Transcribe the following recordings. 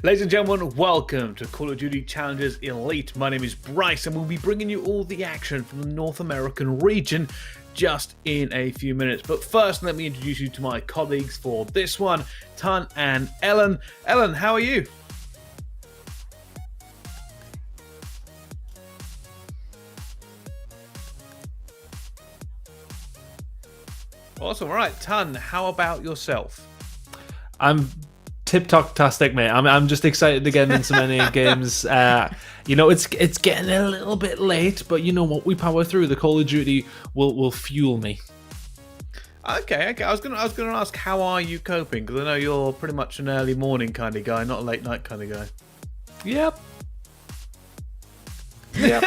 Ladies and gentlemen, welcome to Call of Duty Challengers Elite. My name is Bryce and we'll be bringing you all the action from the North American region just in a few minutes. But first, let me introduce you to my colleagues for this one, Ton and Ellen. Ellen, how are you? Awesome. All right, Ton, how about yourself? I'm tip-top-tastic, mate. I'm just excited to get into so many games. It's getting a little bit late, but you know what? We power through. The Call of Duty will fuel me. Okay. I was gonna ask, how are you coping? Because I know you're pretty much an early morning kind of guy, not a late night kind of guy. Yep. Well, you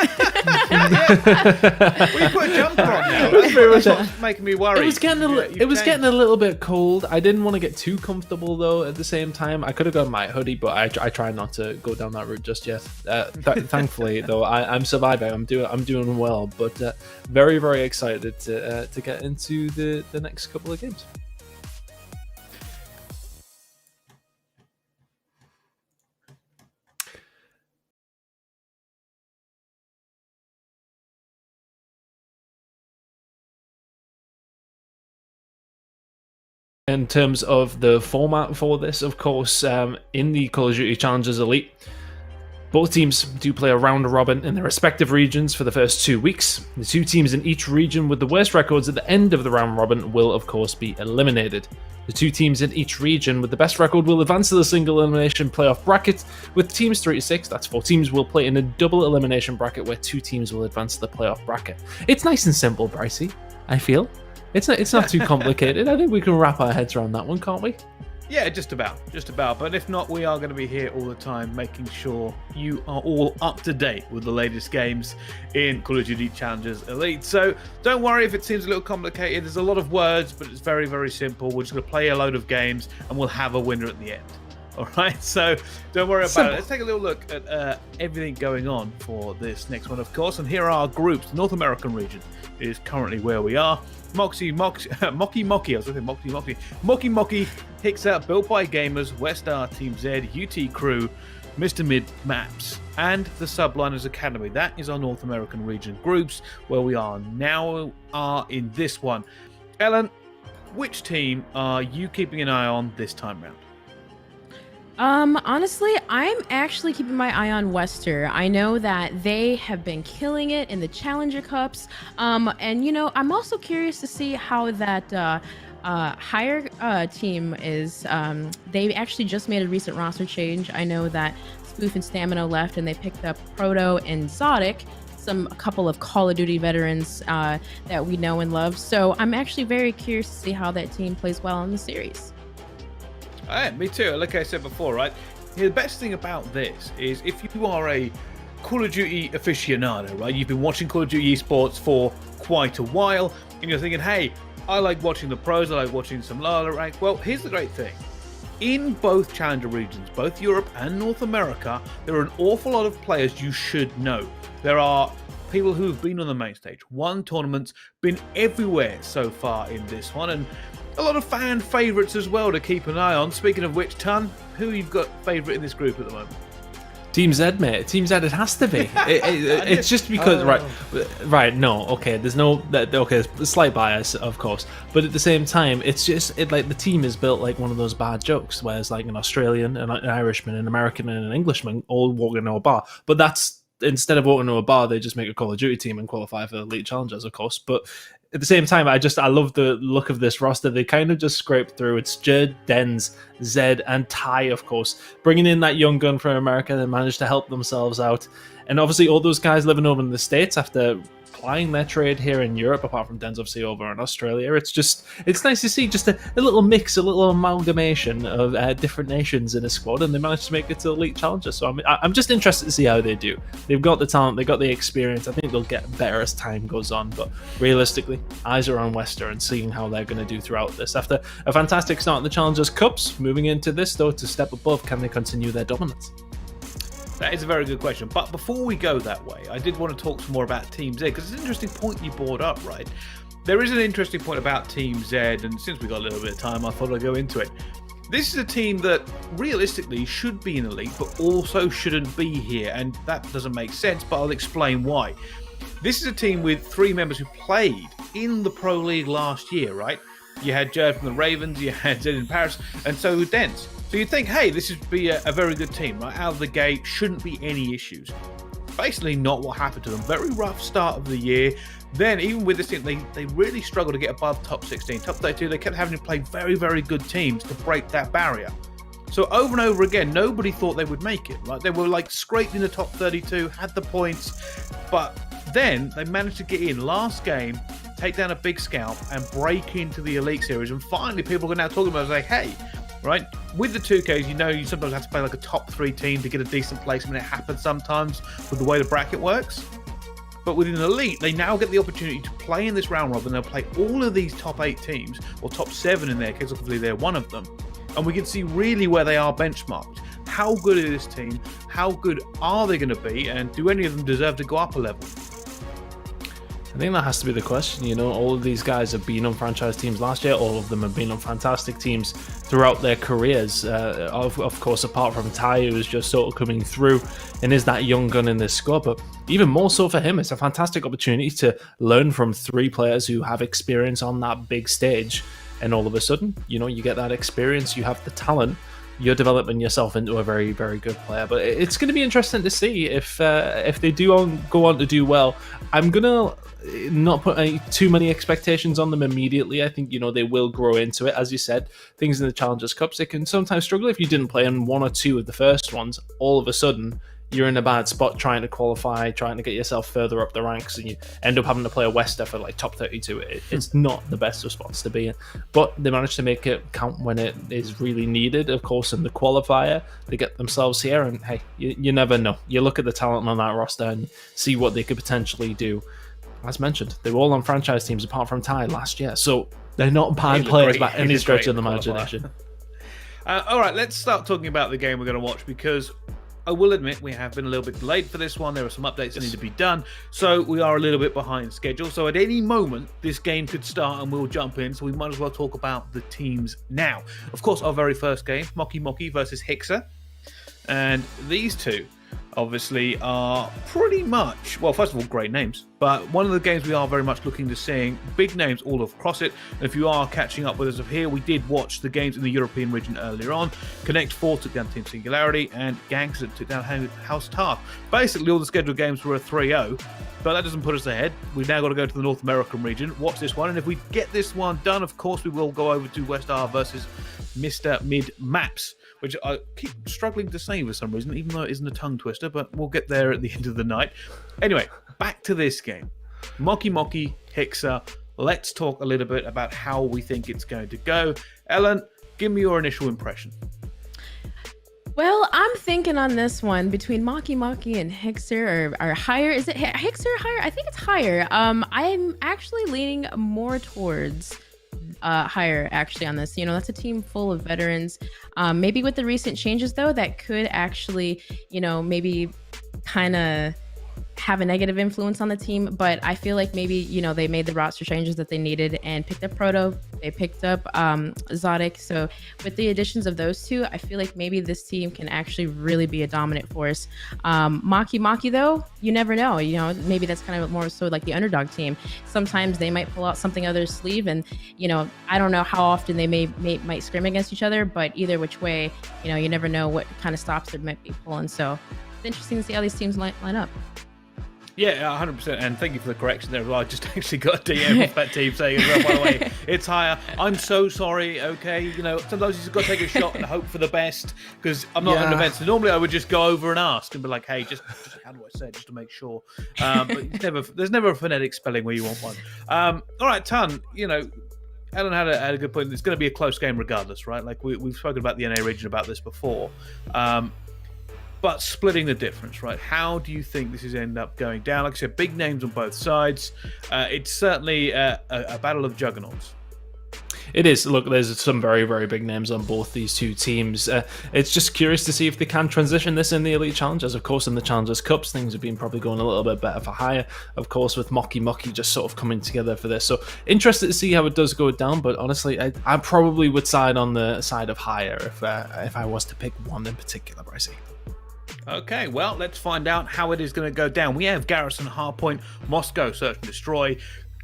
put a jumper on now. That's what's making me worried. It was getting a little bit cold. I didn't want to get too comfortable though. At the same time, I could have got my hoodie, but I try not to go down that route just yet. Thankfully, though, I'm surviving. I'm doing well, but very, very excited to get into the next couple of games. In terms of the format for this, of course, in the Call of Duty Challengers Elite, both teams do play a round robin in their respective regions for the first 2 weeks. The two teams in each region with the worst records at the end of the round robin will, of course, be eliminated. The two teams in each region with the best record will advance to the single elimination playoff bracket. With teams 3 to 6, that's 4 teams, will play in a double elimination bracket where 2 teams will advance to the playoff bracket. It's nice and simple, Brycey, I feel. It's not too complicated. I think we can wrap our heads around that one, can't we? Yeah, just about. But if not, we are going to be here all the time, making sure you are all up to date with the latest games in Call of Duty Challengers Elite. So don't worry if it seems a little complicated. There's a lot of words, but it's very, very simple. We're just going to play a load of games, and we'll have a winner at the end. All right, so don't worry about it. Let's take a little look at everything going on for this next one, of course. And here are our groups. The North American region is currently where we are. Mocky, HYXR, Built by Gamers, WestR, Team Z, UT Crew, Mr. Mid Maps, and the Subliners Academy. That is our North American region groups, where we are now in this one. Ellen, which team are you keeping an eye on this time round? Honestly, I'm actually keeping my eye on WestR. I know that they have been killing it in the Challenger Cups. And I'm also curious to see how that higher team is. They actually just made a recent roster change. I know that Spoof and Stamina left, and they picked up Proto and Zodic, a couple of Call of Duty veterans that we know and love. So I'm actually very curious to see how that team plays well in the series. Me too. Like I said before, right? The best thing about this is if you are a Call of Duty aficionado, right? You've been watching Call of Duty esports for quite a while, and you're thinking, hey, I like watching the pros, I like watching some lower rank. Well, here's the great thing. In both Challenger regions, both Europe and North America, there are an awful lot of players you should know. There are people who have been on the main stage, won tournaments, been everywhere so far in this one, and a lot of fan favourites as well to keep an eye on. Speaking of which, Ton, who you've got favourite in this group at the moment? Team Z, mate. Team Z, it has to be. It's just because, right, no, okay, there's slight bias, of course, but at the same time, it's just, like, the team is built like one of those bad jokes, where it's like an Australian, an Irishman, an American, and an Englishman all walking into a bar, but that's, instead of walking to a bar, they just make a Call of Duty team and qualify for Elite Challengers, of course, but at the same time, I love the look of this roster. They kind of just scraped through. It's Jerd, Denz, Zed, and Ty, of course. Bringing in that young gun from America, they managed to help themselves out. And obviously, all those guys living over in the States after plying their trade here in Europe, apart from Denz obviously over in Australia. It's nice to see just a little mix, a little amalgamation of different nations in a squad, and they managed to make it to Elite Challengers. So I'm just interested to see how they do. They've got the talent, they've got the experience. I think they'll get better as time goes on, but realistically, eyes are on WestR and seeing how they're going to do throughout this. After a fantastic start in the Challengers Cups, moving into this though to step above, can they continue their dominance? That is a very good question. But before we go that way, I did want to talk some more about Team Z, because it's an interesting point you brought up, right? There is an interesting point about Team Z, and since we got a little bit of time, I thought I'd go into it. This is a team that realistically should be in the league, but also shouldn't be here, and that doesn't make sense, but I'll explain why. This is a team with 3 members who played in the Pro League last year, right? You had Jared from the Ravens, you had Zed in Paris, and so with Dents. So you'd think, hey, this would be a very good team, right? Out of the gate, shouldn't be any issues. Basically not what happened to them. Very rough start of the year. Then, even with this team, they really struggled to get above top 16. Top 32, they kept having to play very, very good teams to break that barrier. So over and over again, nobody thought they would make it, right? They were like scraped in the top 32, had the points, but then they managed to get in last game, take down a big scalp, and break into the Elite Series. And finally, people are now talking about it, like, hey, right, with the 2Ks, you sometimes have to play like a top 3 team to get a decent placement. It happens sometimes with the way the bracket works. But with an Elite, they now get the opportunity to play in this round robin. They'll play all of these top 8 teams, or top 7 in their case, obviously they're one of them. And we can see really where they are benchmarked. How good is this team? How good are they going to be? And do any of them deserve to go up a level? I think that has to be the question. All of these guys have been on franchise teams last year. All of them have been on fantastic teams throughout their careers. Of course, apart from Ty, who is just sort of coming through and is that young gun in this squad. But even more so for him, it's a fantastic opportunity to learn from 3 players who have experience on that big stage. And all of a sudden, you get that experience, you have the talent, you're developing yourself into a very, very good player. But it's going to be interesting to see if they do go on to do well. I'm going to not put too many expectations on them immediately. I think, they will grow into it. As you said, things in the Challengers Cups, they can sometimes struggle if you didn't play in 1 or 2 of the first ones. All of a sudden, you're in a bad spot trying to qualify, trying to get yourself further up the ranks, and you end up having to play a WestR for like top 32. It's not the best of spots to be in, but they managed to make it count when it is really needed. Of course, in the qualifier, they get themselves here, and hey, you never know. You look at the talent on that roster and see what they could potentially do. As mentioned, they were all on franchise teams apart from Ty last year, so they're not bad players by any stretch of the imagination. All right, let's start talking about the game we're going to watch, because I will admit we have been a little bit delayed for this one. There are some updates that need to be done, so we are a little bit behind schedule. So at any moment, this game could start and we'll jump in, so we might as well talk about the teams now. Of course, our very first game, Mocky versus HYXR. And these two obviously are pretty much, well, first of all, great names, but one of the games we are very much looking to seeing big names all across it. And if you are catching up with us up here, we did watch the games in the European region earlier on. Connect 4 took down Team Singularity, and Gangster took down House Tar. Basically, all the scheduled games were a 3-0, but that doesn't put us ahead. We've now got to go to the North American region, watch this one, and if we get this one done, of course, we will go over to WestR versus Mr. Mid Maps, which I keep struggling to say for some reason, even though it isn't a tongue twister, but we'll get there at the end of the night. Anyway, back to this game. Mocky, HYXR. Let's talk a little bit about how we think it's going to go. Ellen, give me your initial impression. Well, I'm thinking on this one between Mocky and HYXR or higher. Is it HYXR higher? I think it's higher. I'm actually leaning more towards higher actually on this. That's a team full of veterans. Maybe with the recent changes though, that could actually, maybe kind of have a negative influence on the team, but I feel like maybe, they made the roster changes that they needed and picked up Proto, they picked up Zodic. So with the additions of those two, I feel like maybe this team can actually really be a dominant force. Mocky though, you never know, maybe that's kind of more so like the underdog team. Sometimes they might pull out something out of their sleeve, and I don't know how often they might scrim against each other, but either which way, you never know what kind of stops they might be pulling. So it's interesting to see how these teams line up. Yeah, 100%, and thank you for the correction there. I just actually got a DM off that team saying, as well, by the way, it's higher. I'm so sorry, okay? Sometimes you just got to take a shot and hope for the best, because I'm not an event. So normally I would just go over and ask and be like, hey, just how do I say it, just to make sure. But there's never a phonetic spelling where you want one. All right, Ton, Ellen had a good point. It's going to be a close game regardless, right? Like we've spoken about the NA region about this before. But splitting the difference, right? How do you think this is end up going down? Like I said, big names on both sides. It's certainly a battle of juggernauts. It is. Look, there's some very, very big names on both these two teams. It's just curious to see if they can transition this in the Elite Challengers. Of course, in the Challengers Cups, things have been probably going a little bit better for Hire. Of course, with Mocky just sort of coming together for this. So interested to see how it does go down. But honestly, I probably would side on the side of Hire if I was to pick one in particular, Brycey. Okay, well, let's find out how it is going to go down. We have Garrison, Hardpoint, Moscow, Search and Destroy,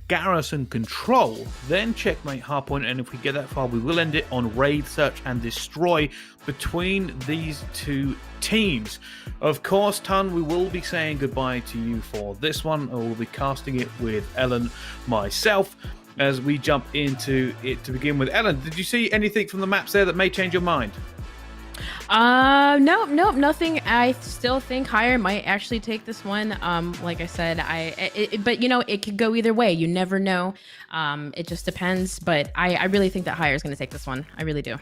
Garrison, Control, then Checkmate, Hardpoint, and if we get that far, we will end it on Raid, Search and Destroy between these two teams. Of course, Ton, we will be saying goodbye to you for this one. I will be casting it with Ellen myself as we jump into it to begin with. Ellen, did you see anything from the maps there that may change your mind? Nope, nothing. I still think Hire might actually take this one. Like I said, but you know, it could go either way. You never know. It just depends. But I really think that Hire is going to take this one. I really do.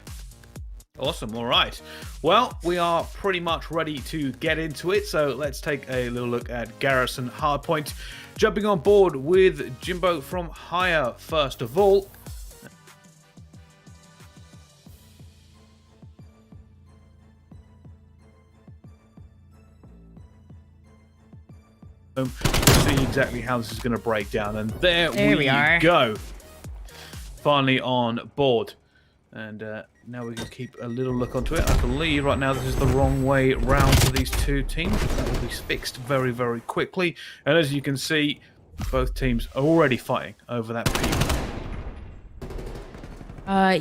Awesome. All right. Well, we are pretty much ready to get into it. So let's take a little look at Garrison Hardpoint. Jumping on board with Jimbo from Hire first of all. See exactly how this is going to break down, and there we are. Go. Finally on board, and now we can keep a little look onto it. I believe right now this is the wrong way round for these two teams. That will be fixed very, very quickly, and as you can see, both teams are already fighting over that P1.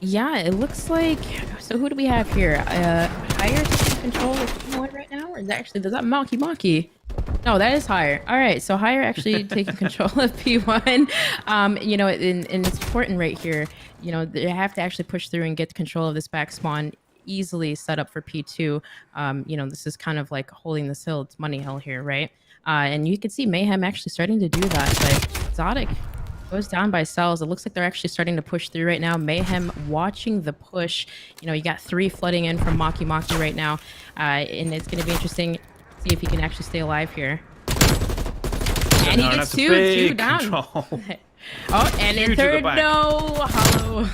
Yeah, it looks like. So who do we have here? Hire taking control of P1 right now, or is that actually, does that Mocky? No, that is Hire. All right, so Hire actually taking control of P1. You know, and it's important right here. You know, they have to actually push through and get control of this back spawn easily set up for P2. You know, this is kind of like holding this hill. It's money hill here, right? And you can see Mayhem actually starting to do that. But Zodic goes down by cells. It looks like they're actually starting to push through right now. Mayhem watching the push. You know, you got 3 flooding in from Mocky right now. And it's going to be interesting. See if he can actually stay alive here. And he gets two down. Oh, and in third, no, hollow.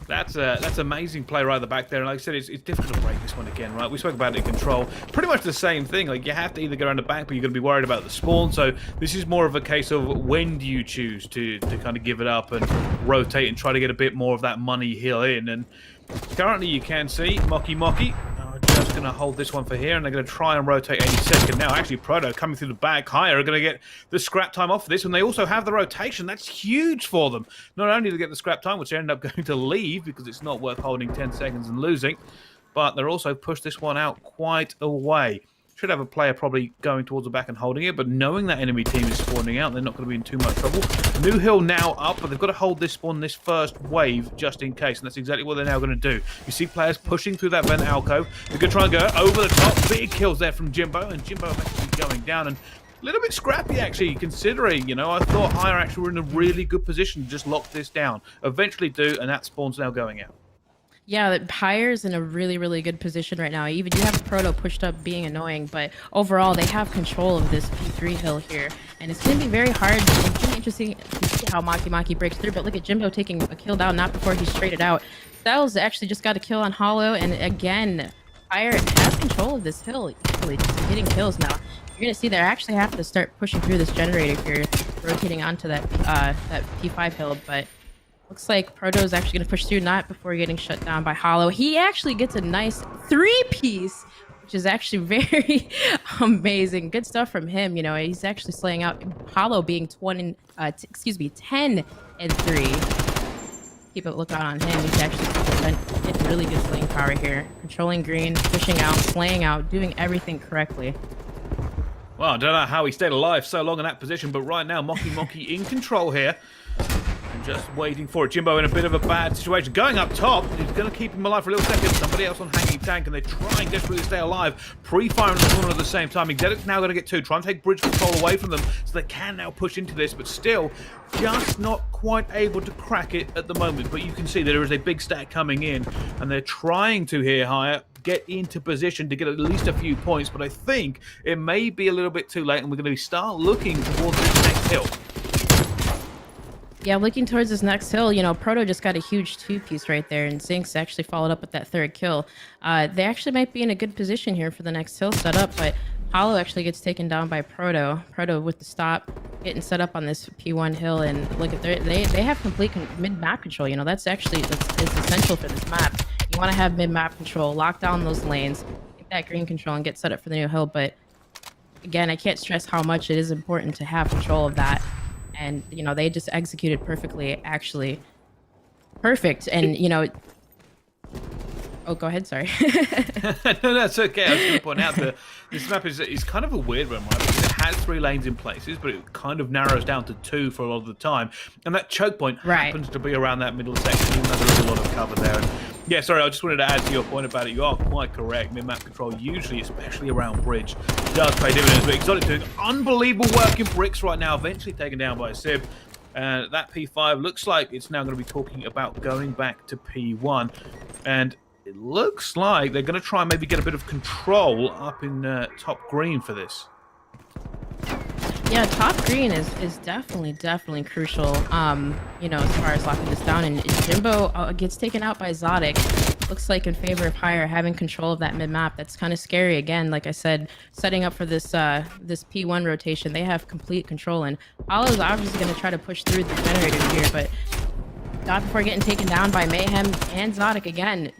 That's amazing play right at the back there. And like I said, it's difficult to break this one again, right? We spoke about it in Control. Pretty much the same thing. Like, you have to either go around the back, but you're going to be worried about the spawn. So this is more of a case of when do you choose to kind of give it up and rotate and try to get a bit more of that money hill in. And currently you can see Mocky just going to hold this one for here, and they're going to try and rotate any second. Now, actually, Proto coming through the back. Hire are going to get the scrap time off of this, and they also have the rotation. That's huge for them. Not only to get the scrap time, which they end up going to leave because it's not worth holding 10 seconds and losing, but they're also pushed this one out quite a way. Should have a player probably going towards the back and holding it, but knowing that enemy team is spawning out, they're not going to be in too much trouble. New hill now up, but they've got to hold this spawn, this first wave, just in case, and that's exactly what they're now going to do. You see players pushing through that vent alcove. They're going to try and go over the top. Big kills there from Jimbo, and Jimbo eventually going down, and a little bit scrappy, actually, considering, you know, I thought Hire actually were in a really good position to just lock this down. Eventually do, and that spawn's now going out. Yeah, Hire's in a really, really good position right now. Even you have Proto pushed up being annoying, but overall they have control of this P3 hill here. And it's going to be very hard. It's going to be interesting to see how Mocky breaks through. But look at Jimbo taking a kill down, not before he's traded out. Styles actually just got a kill on Hollow. And again, Hire has control of this hill. Easily just getting kills now. You're going to see they actually have to start pushing through this generator here, rotating onto that, that P5 hill. But looks like Proto's actually going to push through, not before getting shut down by Hollow. He actually gets a nice 3-piece, which is actually very amazing. Good stuff from him. You know, he's actually slaying out Hollow being 10 and 3. Keep a lookout on him. He's actually getting really good slaying power here. Controlling green, pushing out, slaying out, doing everything correctly. Well, I don't know how he stayed alive so long in that position, but right now, Mocky in control here. Just waiting for it. Jimbo in a bit of a bad situation. Going up top. He's going to keep him alive for a little second. Somebody else on hanging tank, and they're trying desperately to stay alive. Pre-firing the corner at the same time. Exedic's now going to get 2. Trying to take bridge control away from them, so they can now push into this, but still just not quite able to crack it at the moment. But you can see there is a big stack coming in, and they're trying to here Hire get into position to get at least a few points, but I think it may be a little bit too late, and we're going to start looking towards this next hill. Yeah, looking towards this next hill, Proto just got a huge two-piece right there, and Zinx actually followed up with that third kill. They actually might be in a good position here for the next hill setup, but Hollow actually gets taken down by Proto. Proto with the stop, getting set up on this P1 hill, and look at they have complete mid-map control. That's it's essential for this map. You want to have mid-map control, lock down those lanes, get that green control, and get set up for the new hill. But again, I can't stress how much it is important to have control of that. And they just executed perfectly, actually perfect. And oh, go ahead, sorry. No, that's okay. I was going to point out that this map is kind of a weird one, right? Because it has 3 lanes in places, but it kind of narrows down to 2 for a lot of the time. And that choke point happens to be around that middle section, even though there's a lot of cover there. And yeah, sorry, I just wanted to add to your point about it. You are quite correct. Mid-map control usually, especially around bridge, does pay dividends. But Exotic doing unbelievable work in bricks right now, eventually taken down by Sib. And that P5 looks like it's now going to be talking about going back to P1. And it looks like they're going to try and maybe get a bit of control up in top green for this. Yeah, top green is definitely crucial. As far as locking this down, and Jimbo gets taken out by Exotic. Looks like in favor of HYXR having control of that mid map. That's kind of scary. Again, like I said, setting up for this this P1 rotation, they have complete control. And Hollow's obviously going to try to push through the generator here, but not before getting taken down by Mayhem and Exotic again.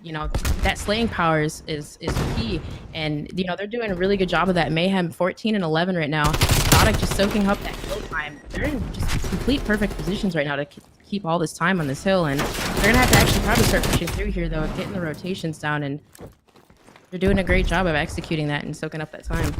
That slaying power is key, and they're doing a really good job of that. Mayhem 14 and 11 right now. Exotic just soaking up that kill time. They're in just complete perfect positions right now to keep all this time on this hill, and they're gonna have to actually probably start pushing through here though, getting the rotations down, and they're doing a great job of executing that and soaking up that time.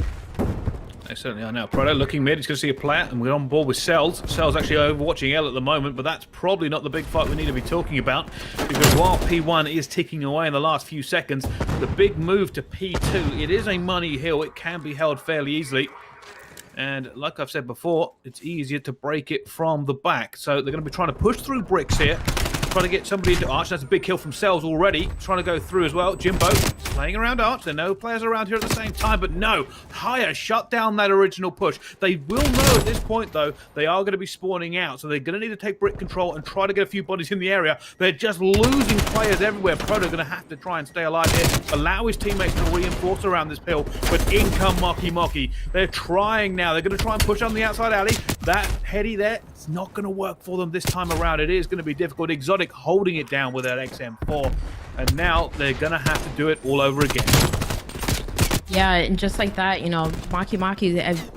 They certainly are now. Proto looking mid. He's going to see a player, and we're on board with Cells. Cells actually overwatching L at the moment, but that's probably not the big fight we need to be talking about, because while P1 is ticking away in the last few seconds, the big move to P2, it is a money hill. It can be held fairly easily. And like I've said before, it's easier to break it from the back. So they're going to be trying to push through bricks here, trying to get somebody into Arch. That's a big kill from Cells already. Trying to go through as well. Jimbo playing around Arch. There are no players around here at the same time, but no. HYXR shut down that original push. They will know at this point, though, they are going to be spawning out. So they're going to need to take brick control and try to get a few bodies in the area. They're just losing players everywhere. Proto going to have to try and stay alive here. Allow his teammates to reinforce around this hill, but in come Mocky. They're trying now. They're going to try and push on the outside alley. That heady there, it's not going to work for them this time around. It is going to be difficult. Exotic holding it down with that XM4, and now they're gonna have to do it all over again. Yeah, and just like that, Mocky,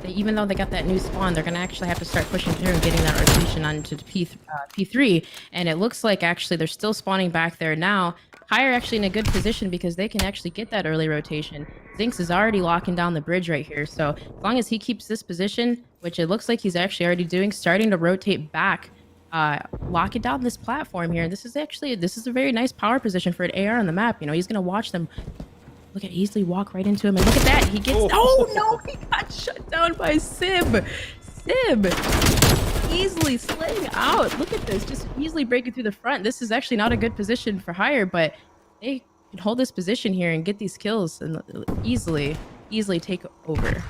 even though they got that new spawn, they're gonna actually have to start pushing through and getting that rotation onto P3, and it looks like actually they're still spawning back there now. HYXR actually in a good position because they can actually get that early rotation. Zinx is already locking down the bridge right here, so as long as he keeps this position, which it looks like he's actually already doing, starting to rotate back, locking down this platform here. This is a very nice power position for an AR on the map. He's gonna watch them. Look at easily walk right into him, and look at that. He gets. Oh no! He got shut down by Sib. Easily slaying out. Look at this, just easily breaking through the front. This is actually not a good position for HYXR, but they can hold this position here and get these kills and easily take over.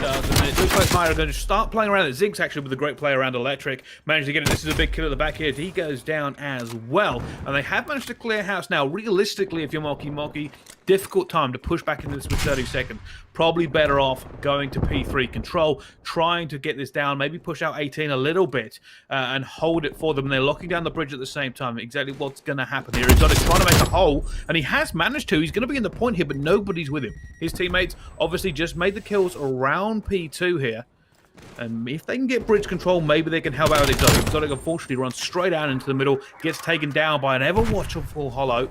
And it looks like HYXR are going to start playing around it. Zinx actually with a great play around Electric. Managed to get it. This is a big kill at the back here. He goes down as well. And they have managed to clear house now. Realistically, if you're Mocky, difficult time to push back into this with 30 seconds. Probably better off going to P3 control, trying to get this down, maybe push out 18 a little bit and hold it for them. And they're locking down the bridge at the same time. Exactly what's going to happen here. Exotic trying to make a hole, and he has managed to. He's going to be in the point here, but nobody's with him. His teammates obviously just made the kills around P2 here. And if they can get bridge control, maybe they can help out with Exotic. Exotic unfortunately runs straight out into the middle, gets taken down by an ever-watchful Hollow.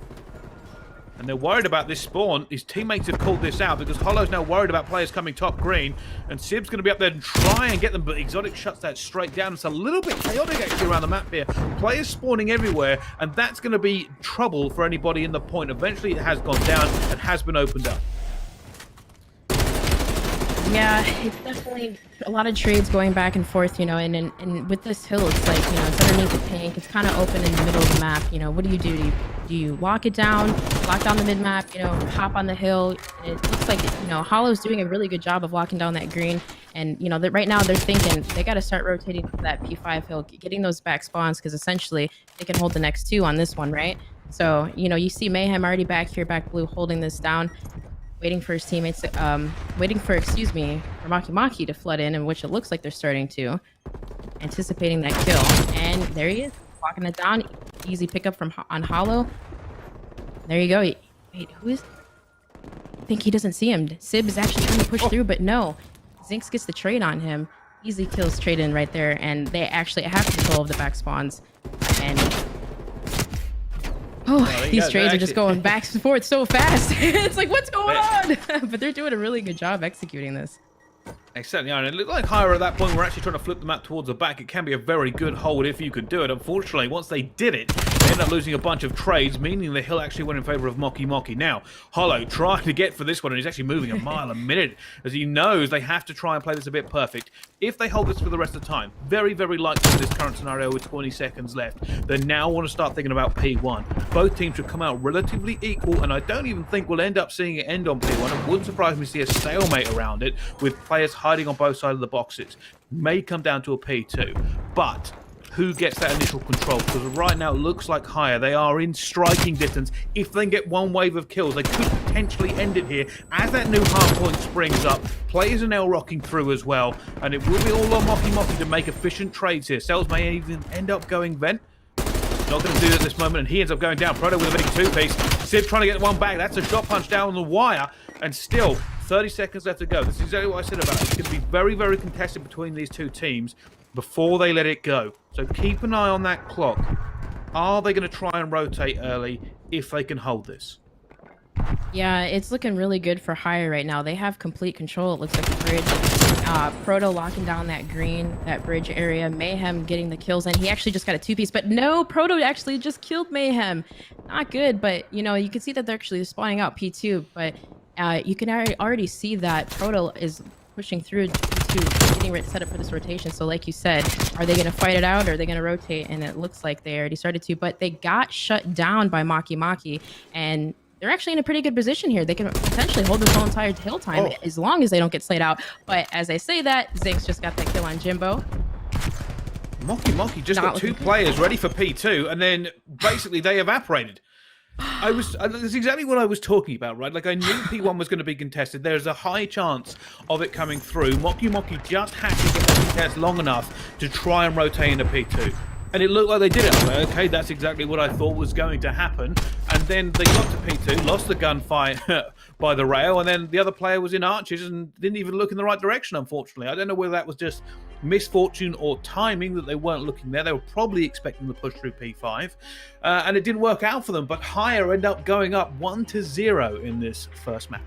And they're worried about this spawn. His teammates have called this out because Hollow's now worried about players coming top green. And Sib's going to be up there and try and get them, but Exotic shuts that straight down. It's a little bit chaotic actually around the map here. Players spawning everywhere, and that's going to be trouble for anybody in the point. Eventually it has gone down and has been opened up. Yeah, it's definitely a lot of trades going back and forth, and with this hill, it's like, it's underneath the tank. It's kind of open in the middle of the map. What do? Do you lock it down? lock down the mid map, hop on the hill. And it looks like, Hollow's doing a really good job of locking down that green. And, right now they're thinking they got to start rotating to that P5 hill, getting those back spawns, because essentially they can hold the next 2 on this one, right? So, you see Mayhem already back here, back blue, holding this down, waiting for his teammates, waiting for Mocky to flood in, which it looks like they're starting to, anticipating that kill. And there he is, locking it down. Easy pickup on Hollow. There you go. Wait, who is? I think he doesn't see him. Sib is actually trying to push through, but no. Zinx gets the trade on him. Easy kills trade in right there, and they actually have control of the back spawns. And these trades are just going back and forth so fast. It's like, what's going on? But they're doing a really good job executing this. They certainly are, and it looked like HYXR at that point were actually trying to flip the map towards the back. It can be a very good hold if you could do it. Unfortunately, once they did it, they ended up losing a bunch of trades, meaning the hill actually went in favor of Mocky. Now, Hollow trying to get for this one, and he's actually moving a mile a minute, as he knows they have to try and play this a bit perfect. If they hold this for the rest of the time, very, very likely in this current scenario with 20 seconds left, they now want to start thinking about P1. Both teams should come out relatively equal, and I don't even think we'll end up seeing it end on P1. It wouldn't surprise me to see a stalemate around it, with players hiding on both sides of the boxes. May come down to a P2, but who gets that initial control? Because right now it looks like HYXR. They are in striking distance. If they can get one wave of kills, they could potentially end it here. As that new hard point springs up, players are now rocking through as well, and it will be all on Mocky to make efficient trades here. Cells may even end up going Vent. Not going to do it at this moment, and he ends up going down. Proto with a big 2-piece. Sib trying to get one back. That's a shot punch down on the wire, and still 30 seconds left to go. This is exactly what I said about it. It's going to be very, very contested between these two teams before they let it go. So keep an eye on that clock. Are they going to try and rotate early if they can hold this? Yeah, it's looking really good for HYXR right now. They have complete control. It looks like the bridge. Proto locking down that green, that bridge area. Mayhem getting the kills, and he actually just got a 2-piece. But no, Proto actually just killed Mayhem. Not good, but you can see that they're actually spawning out P2. But you can already see that Proto is pushing through P2, getting ready to set up for this rotation. So like you said, are they going to fight it out, or are they going to rotate? And it looks like they already started to, but they got shut down by Mocky, and they're actually in a pretty good position here. They can potentially hold this whole entire hill time as long as they don't get slayed out. But as I say that, Zinx just got that kill on Jimbo. Mocky just got 2 players ready for P2, and then basically they evaporated. That's exactly what I was talking about, right? Like, I knew P1 was going to be contested. There's a high chance of it coming through. Mocky just had to get the contest long enough to try and rotate into P2. And it looked like they did it. Like, okay, that's exactly what I thought was going to happen. And then they got to P2, lost the gunfight by the rail, and then the other player was in arches and didn't even look in the right direction, unfortunately. I don't know whether that was just misfortune or timing that they weren't looking there. They were probably expecting the push through P5, and it didn't work out for them. But HYXR end up going up 1-0 in this first map.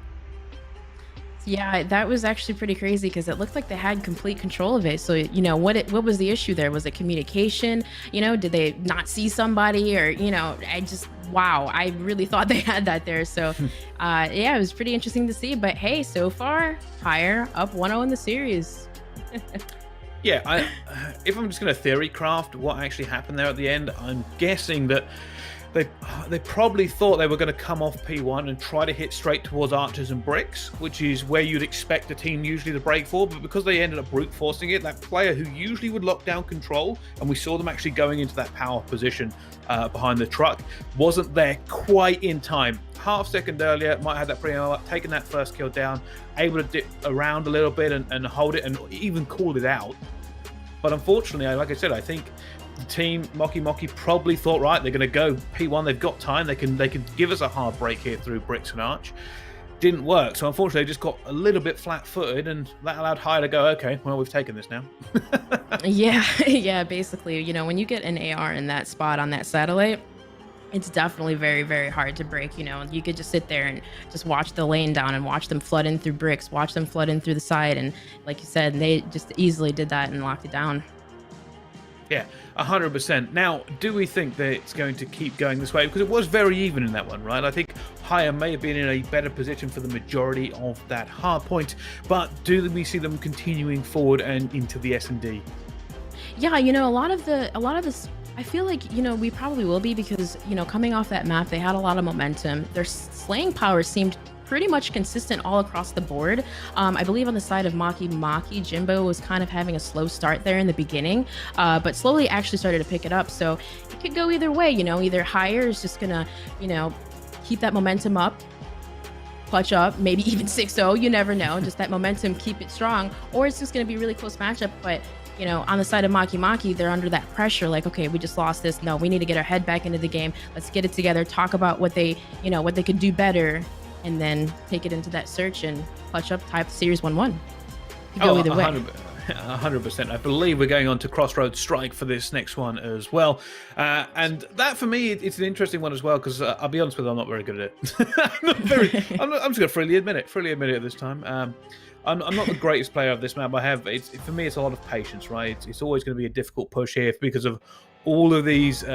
Yeah, that was actually pretty crazy because it looked like they had complete control of it. So, what was the issue there? Was it communication? Did they not see somebody? Or, wow, I really thought they had that there. So, yeah, it was pretty interesting to see. But hey, so far, HYXR up 1-0 in the series. Yeah, if I'm just going to theory craft what actually happened there at the end, I'm guessing that they probably thought they were going to come off P1 and try to hit straight towards archers and bricks, which is where you'd expect a team usually to break for. But because they ended up brute forcing it, that player who usually would lock down control, and we saw them actually going into that power position behind the truck, wasn't there quite in time. Half second earlier, might have had that pre-ammo up, taken that first kill down, able to dip around a little bit and hold it and even call it out. But unfortunately, like I said, I think the team Mocky probably thought, right, they're going to go P1. They've got time. They can give us a hard break here through bricks and arch. Didn't work. So unfortunately, they just got a little bit flat-footed, and that allowed HYXR to go, okay, well, we've taken this now. Yeah, basically, when you get an AR in that spot on that satellite, it's definitely very, very hard to break. You could just sit there and just watch the lane down and watch them flood in through bricks, watch them flood in through the side, and like you said, they just easily did that and locked it down. Yeah, 100%. Now, do we think that it's going to keep going this way? Because it was very even in that one, right? I think HYXR may have been in a better position for the majority of that hard point, but do we see them continuing forward and into the S&D? Yeah, a lot of the I feel like, we probably will be because, coming off that map, they had a lot of momentum. Their slaying power seemed pretty much consistent all across the board. I believe on the side of Mocky, Jimbo was kind of having a slow start there in the beginning, but slowly actually started to pick it up. So it could go either way, either Higher is just gonna, keep that momentum up, clutch up, maybe even 6-0, you never know, just that momentum, keep it strong, or it's just gonna be a really close matchup. But on the side of Mocky, they're under that pressure. Like, okay, we just lost this. No, we need to get our head back into the game. Let's get it together. Talk about what they could do better, and then take it into that search and clutch up, tie up the series 1-1. Could go either way. 100%. I believe we're going on to Crossroads Strike for this next one as well. And that, for me, it's an interesting one as well, because I'll be honest with you, I'm not very good at it. I'm just going to freely admit it this time. I'm not the greatest player of this map. For me, it's a lot of patience, right? It's always going to be a difficult push here because of all of these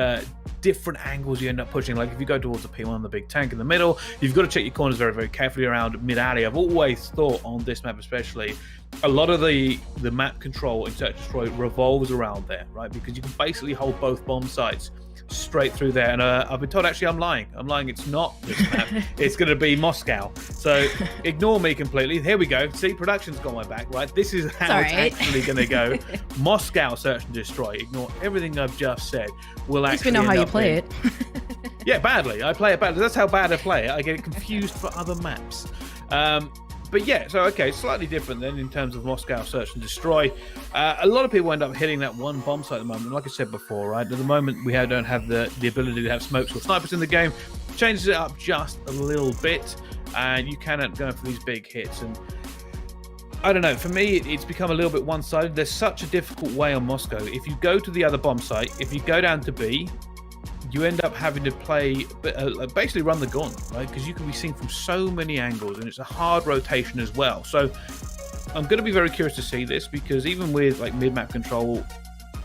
different angles you end up pushing. Like if you go towards the P1, the big tank in the middle, you've got to check your corners very, very carefully around mid-alley. I've always thought on this map especially, a lot of the map control in Search and Destroy revolves around there, right? Because you can basically hold both bomb sites straight through there. And I've been told, actually, I'm lying. It's not this map. It's going to be Moscow. So ignore me completely. Here we go. See, production's got my back, right? This is how it's actually going to go. Moscow Search and Destroy. Ignore everything I've just said. We'll at least we know how you play it. Yeah, badly. I play it badly. That's how bad I play it. I get it confused for other maps. But yeah, so okay, slightly different then in terms of Moscow Search and Destroy. A lot of people end up hitting that one bomb site at the moment. And like I said before, right, at the moment we don't have the ability to have smokes or snipers in the game. Changes it up just a little bit, and you cannot go for these big hits. And I don't know, for me, it's become a little bit one-sided. There's such a difficult way on Moscow. If you go to the other bomb site, if you go down to B, you end up having to play, basically run the gauntlet, right? Because you can be seen from so many angles, and it's a hard rotation as well. So I'm going to be very curious to see this, because even with like mid-map control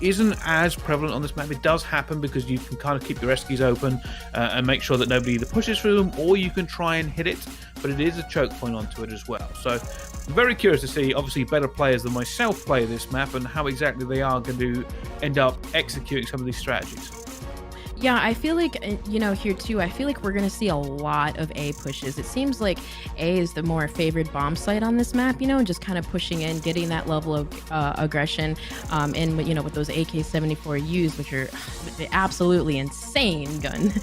isn't as prevalent on this map. It does happen because you can kind of keep your eskies open and make sure that nobody either pushes through them, or you can try and hit it, but it is a choke point onto it as well. So I'm very curious to see, obviously, better players than myself play this map and how exactly they are going to end up executing some of these strategies. Yeah, I feel like, here too, I feel like we're going to see a lot of A pushes. It seems like A is the more favored bomb site on this map, just kind of pushing in, getting that level of aggression, and, with those AK-74Us, which are absolutely insane gun.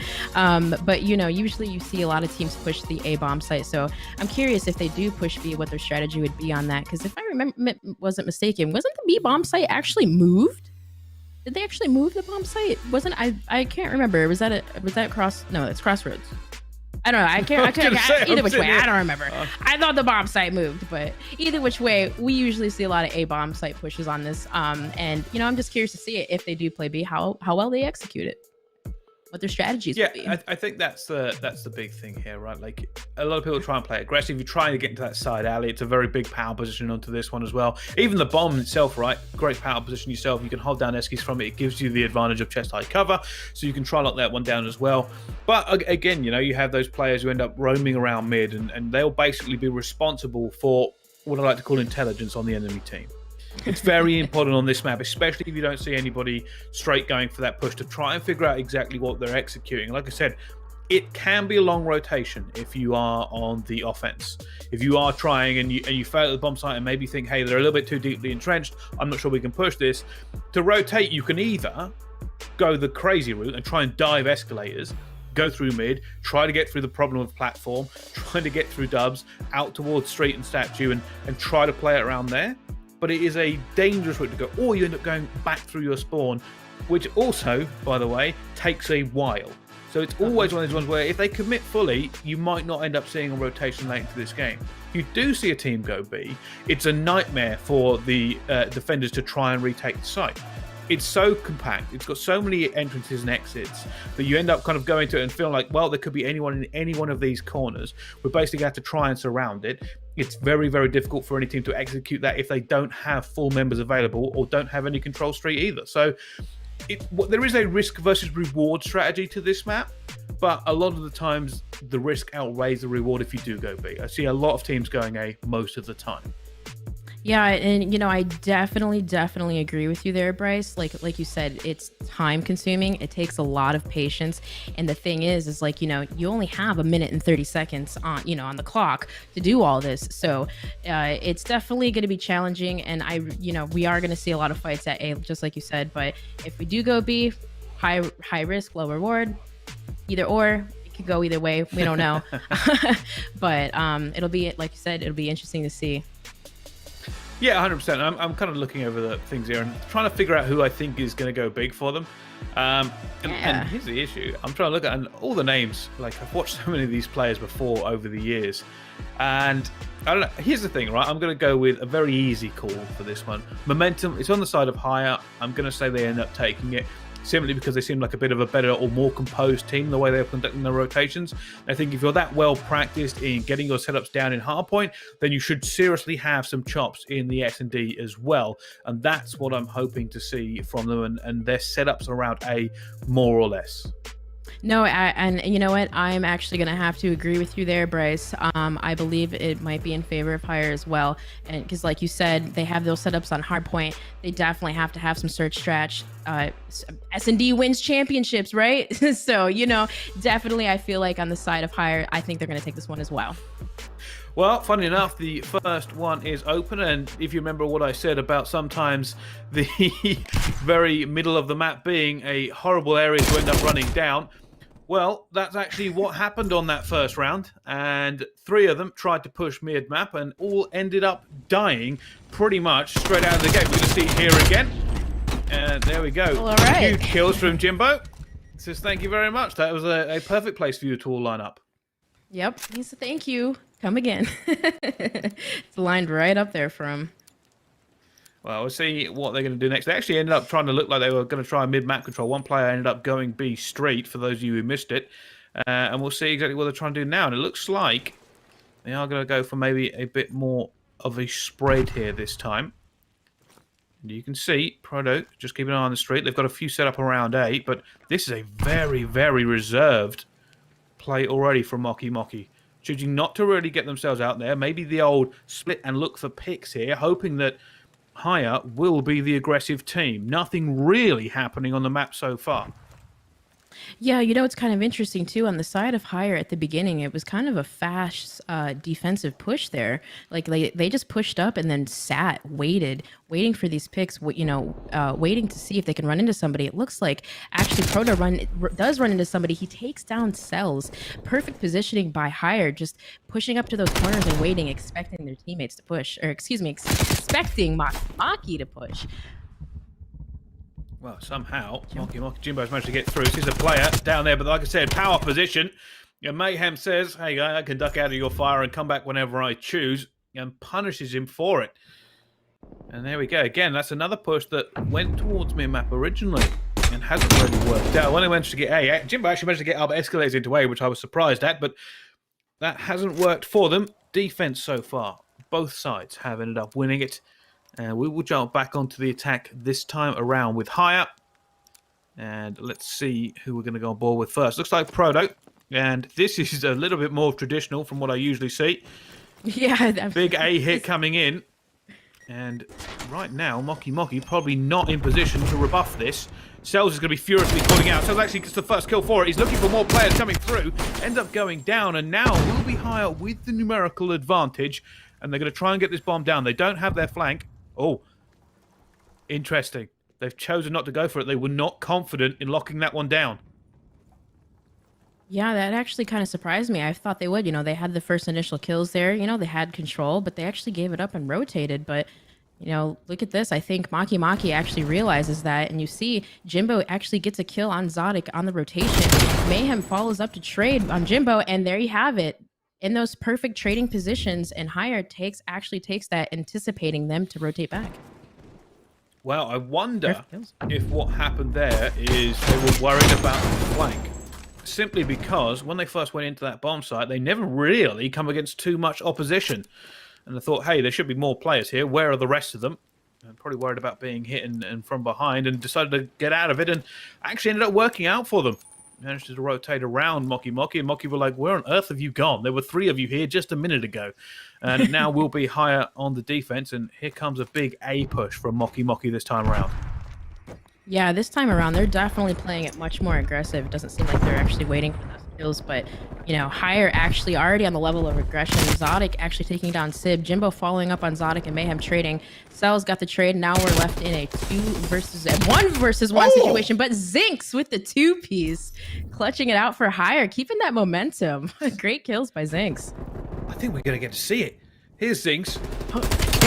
But, usually you see a lot of teams push the A bomb site. So I'm curious if they do push B, what their strategy would be on that. Because if I wasn't mistaken, wasn't the B bomb site actually moved? Did they actually move the bomb site? Wasn't I can't remember. Was that No, it's Crossroads. I don't know. I can't either which way. I don't remember. I thought the bomb site moved, but either which way, we usually see a lot of A bomb site pushes on this. And I'm just curious to see if they do play B, how well they execute it. What their strategies would be. I think that's the big thing here, right? Like, a lot of people try and play aggressive. You're trying to get into that side alley. It's a very big power position onto this one as well. Even the bomb itself, right? Great power position yourself. You can hold down eskies from it. It gives you the advantage of chest high cover, so you can try lock that one down as well. But again, you have those players who end up roaming around mid, and they'll basically be responsible for what I like to call intelligence on the enemy team. It's very important on this map, especially if you don't see anybody straight going for that push, to try and figure out exactly what they're executing. Like I said, it can be a long rotation if you are on the offense. If you are trying and you fail at the bomb site and maybe think, hey, they're a little bit too deeply entrenched, I'm not sure we can push this. To rotate, you can either go the crazy route and try and dive escalators, go through mid, try to get through the problem of platform, try to get through dubs, out towards street and statue, and try to play it around there. But it is a dangerous route to go, or you end up going back through your spawn, which also, by the way, takes a while. So it's always one of those ones where if they commit fully, you might not end up seeing a rotation late into this game. If you do see a team go B, it's a nightmare for the defenders to try and retake the site. It's so compact, it's got so many entrances and exits that you end up kind of going to it and feeling like, well, there could be anyone in any one of these corners. We basically have to try and surround it. It's very, very difficult for any team to execute that if they don't have full members available or don't have any control street either. So there is a risk versus reward strategy to this map, but a lot of the times the risk outweighs the reward if you do go B. I see a lot of teams going A most of the time. Yeah, and I definitely agree with you there, Bryce. Like you said, it's time consuming. It takes a lot of patience. And the thing is like, you only have a minute and 30 seconds on the clock to do all this. So it's definitely going to be challenging. And we are going to see a lot of fights at A, just like you said. But if we do go B, high risk, low reward, either or. It could go either way. We don't know. But it'll be, like you said, it'll be interesting to see. Yeah, 100%. I'm kind of looking over the things here and trying to figure out who I think is going to go big for them. And here's the issue. I'm trying to look at all the names. Like, I've watched so many of these players before over the years. And I don't know. Here's the thing, right? I'm going to go with a very easy call for this one. Momentum, it's on the side of higher. I'm going to say they end up taking it, simply because they seem like a bit of a better or more composed team the way they're conducting their rotations. I think if you're that well practiced in getting your setups down in hardpoint, then you should seriously have some chops in the S&D as well. And that's what I'm hoping to see from them, and their setups around A, more or less. No, and you know what? I'm actually going to have to agree with you there, Bryce. I believe it might be in favor of higher as well. And because, like you said, they have those setups on hardpoint. They definitely have to have some search strat. S&D wins championships, right? So, definitely I feel like on the side of higher, I think they're going to take this one as well. Well, funny enough, the first one is open, and if you remember what I said about sometimes the very middle of the map being a horrible area to end up running down, well, that's actually what happened on that first round, and 3 of them tried to push mid-map and all ended up dying pretty much straight out of the gate. We're going to see it here again, and there we go. Well, all right. Huge kills from Jimbo. Says thank you very much. That was a perfect place for you to all line up. Yep, he said thank you. Come again. It's lined right up there for him. Well, we'll see what they're going to do next. They actually ended up trying to look like they were going to try mid-map control. One player ended up going B straight, for those of you who missed it. And we'll see exactly what they're trying to do now. And it looks like they are going to go for maybe a bit more of a spread here this time. And you can see, Proto, just keeping an eye on the street. They've got a few set up around A, but this is a very, very reserved play already from Mocky. Choosing not to really get themselves out there. Maybe the old split and look for picks here, hoping that higher will be the aggressive team. Nothing really happening on the map so far. Yeah, it's kind of interesting too. On the side of higher at the beginning, it was kind of a fast defensive push there. Like they just pushed up and then sat, waiting for these picks. Waiting to see if they can run into somebody. It looks like actually Proto does run into somebody. He takes down cells. Perfect positioning by higher, just pushing up to those corners and waiting, expecting their teammates to push, or excuse me, expecting Mocky to push. Well, somehow, Mocky Jimbo's managed to get through. This is a player down there, but like I said, power position. Mayhem says, hey, I can duck out of your fire and come back whenever I choose, and punishes him for it. And there we go. Again, that's another push that went towards mid-map originally and hasn't really worked out. When they managed to get A, Jimbo actually managed to get up escalated into A, which I was surprised at, but that hasn't worked for them. Defense so far, both sides have ended up winning it. We will jump back onto the attack this time around with higher. And let's see who we're going to go on board with first. Looks like Proto. And this is a little bit more traditional from what I usually see. Yeah. Big A hit coming in. And right now, Mocky probably not in position to rebuff this. Cells is going to be furiously calling out. Cells actually gets the first kill for it. He's looking for more players coming through. Ends up going down. And now will be higher with the numerical advantage. And they're going to try and get this bomb down. They don't have their flank. Oh, interesting. They've chosen not to go for it. They were not confident in locking that one down. Yeah, that actually kind of surprised me. I thought they would. They had the first initial kills there. They had control, but they actually gave it up and rotated. But, look at this. I think Mocky actually realizes that. And you see Jimbo actually gets a kill on Zodic on the rotation. Mayhem follows up to trade on Jimbo, and there you have it. In those perfect trading positions, and higher actually takes that, anticipating them to rotate back. Well, I wonder if what happened there is they were worried about the flank. Simply because when they first went into that bomb site, they never really come against too much opposition. And they thought, hey, there should be more players here. Where are the rest of them? And probably worried about being hit and from behind, and decided to get out of it, and actually ended up working out for them. managed to rotate around Mocky, and Mocky were like, where on earth have you gone? There were 3 of you here just a minute ago. And now we'll be higher on the defense, and here comes a big A push from Mocky this time around. Yeah, this time around, they're definitely playing it much more aggressive. It doesn't seem like they're actually waiting for those kills, but, you know, Higher actually already on the level of aggression. Zodic actually taking down Sib. Jimbo following up on Zodic and Mayhem trading. Cell's got the trade. Now we're left in a 1 versus 1 situation, but Zinx with the 2-piece, clutching it out for Higher, keeping that momentum. Great kills by Zinx. I think we're going to get to see it. Here's Zinx.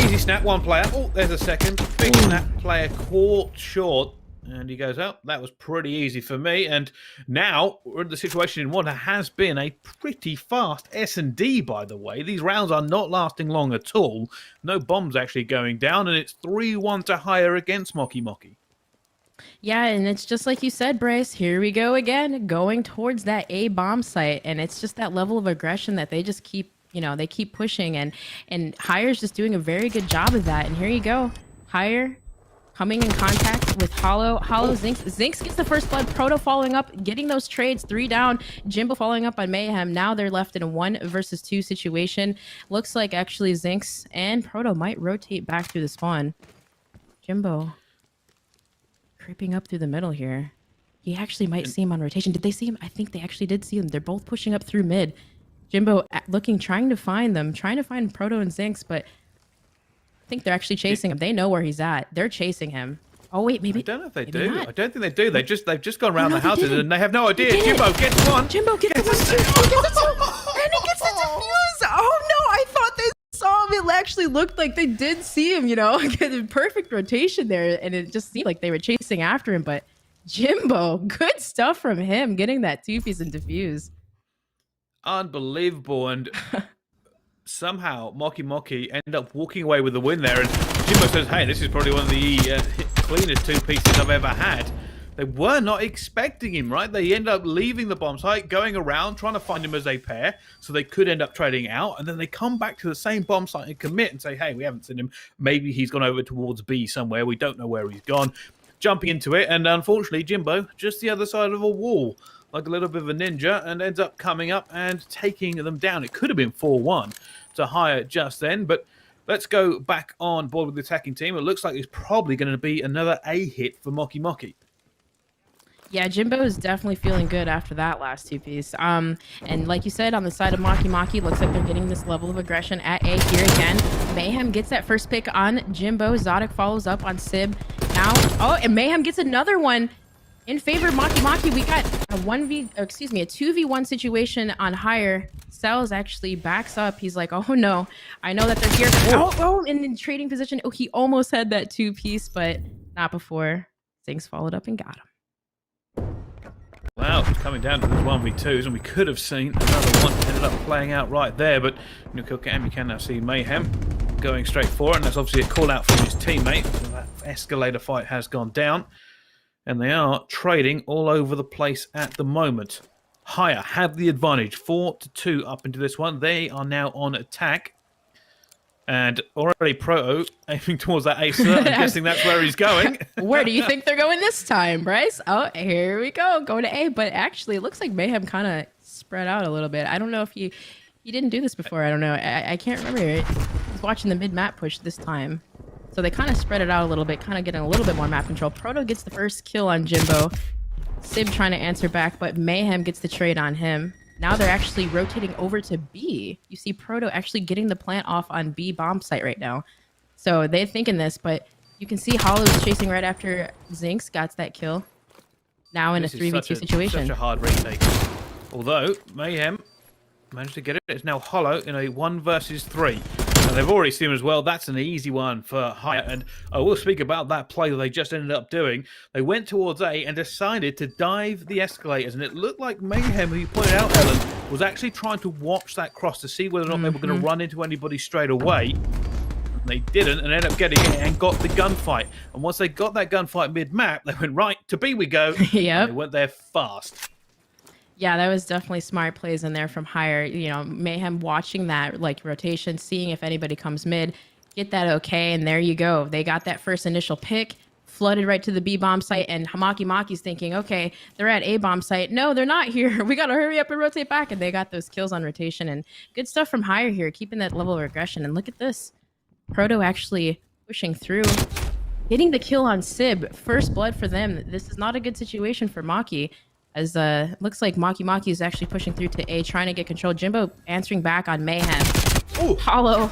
Easy snap, 1 player. Oh, there's a second. Big snap player caught short. And he goes, oh, that was pretty easy for me. And now we're in the situation in what has been a pretty fast S&D, by the way. These rounds are not lasting long at all. No bombs actually going down, and it's 3-1 to Higher against Mocky. Yeah, and it's just like you said, Bryce. Here we go again, going towards that A bomb site. And it's just that level of aggression that they just keep, you know, they keep pushing. And Higher's just doing a very good job of that. And here you go. Higher coming in contact with Hollow Zinx. Zinx gets the first blood. Proto following up, getting those trades. 3 down. Jimbo following up on Mayhem. Now they're left in a 1 versus 2 situation. Looks like actually Zinx and Proto might rotate back through the spawn. Jimbo creeping up through the middle here. He actually might see him on rotation. Did they see him? I think they actually did see him. They're both pushing up through mid. Jimbo looking, trying to find them, trying to find Proto and Zinx, but I think they're actually chasing him. They know where he's at. They're chasing him. Oh wait, maybe. I don't know if they do. Not. I don't think they do. They've just gone around no, the houses didn't. and they have no idea. Jimbo gets one. Jimbo gets the 1 too. He gets the 2. And he gets the defuse. Oh no, I thought they saw him. It actually looked like they did see him, you know. Perfect rotation there, and it just seemed like they were chasing after him. But Jimbo, good stuff from him, getting that 2-piece and defuse. Unbelievable. And somehow Mocky end up walking away with the win there, and Jimbo says, hey, this is probably one of the cleanest 2-pieces I've ever had. They were not expecting him, right? They end up leaving the bomb site, going around, trying to find him as a pair, so they could end up trading out, and then they come back to the same bomb site and commit and say, hey, we haven't seen him. Maybe he's gone over towards B somewhere. We don't know where he's gone. Jumping into it, and unfortunately, Jimbo, just the other side of a wall, like a little bit of a ninja, and ends up coming up and taking them down. It could have been 4-1 to Higher just then, but let's go back on board with the attacking team. It looks like it's probably going to be another A hit for Mocky. Yeah, Jimbo is definitely feeling good after that last 2-piece. And like you said, on the side of Mocky, looks like they're getting this level of aggression at A here again. Mayhem gets that first pick on Jimbo. Zodic follows up on Sib. Now, oh, and Mayhem gets another one in favor of Mocky. We got a 2v1 situation on Higher. Cells actually backs up. He's like, oh no, I know that they're here. Oh, in trading position. Oh, he almost had that 2-piece, but not before. Things followed up and got him. Wow, it's coming down to these 1v2s, and we could have seen another one ended up playing out right there, but you can now see Mayhem going straight for it, and that's obviously a call out from his teammate. So that escalator fight has gone down, and they are trading all over the place at the moment. Higher have the advantage, 4-2 up into this one. They are now on attack. And already Proto aiming towards that ace. I'm guessing that's where he's going. Where do you think they're going this time, Bryce? Oh, here we go. Going to A. But actually, it looks like Mayhem kind of spread out a little bit. I don't know if he didn't do this before. I don't know. I can't remember. He's watching the mid-map push this time. So they kind of spread it out a little bit, kind of getting a little bit more map control. Proto gets the first kill on Jimbo. Sib trying to answer back, but Mayhem gets the trade on him. Now they're actually rotating over to B. You see Proto actually getting the plant off on B bomb site right now. So they're thinking this, but you can see Hollow's chasing right after Zinx got that kill. Now in a 3v2 situation. Such a hard retake. Although Mayhem managed to get it. It's now Hollow in a 1 versus 3. And they've already seen as well, that's an easy one for Higher. And I will speak about that play that they just ended up doing. They went towards A and decided to dive the escalators. And it looked like Mayhem, who you pointed out, Ellen, was actually trying to watch that cross to see whether or not they were going to run into anybody straight away. They didn't, and ended up getting it and got the gunfight. And once they got that gunfight mid-map, they went, right, to B we go. Yep. They went there fast. Yeah, that was definitely smart plays in there from Higher. You know, Mayhem watching that like rotation, seeing if anybody comes mid, get that okay, and there you go. They got that first initial pick, flooded right to the B bomb site, and Mocky's thinking, okay, they're at A bomb site. No, they're not here. We got to hurry up and rotate back. And they got those kills on rotation, and good stuff from Higher here, keeping that level of aggression. And look at this. Proto actually pushing through, getting the kill on Sib. First blood for them. This is not a good situation for Mocky, as looks like Mocky is actually pushing through to A, trying to get control. Jimbo answering back on Mayhem. Ooh. Hollow.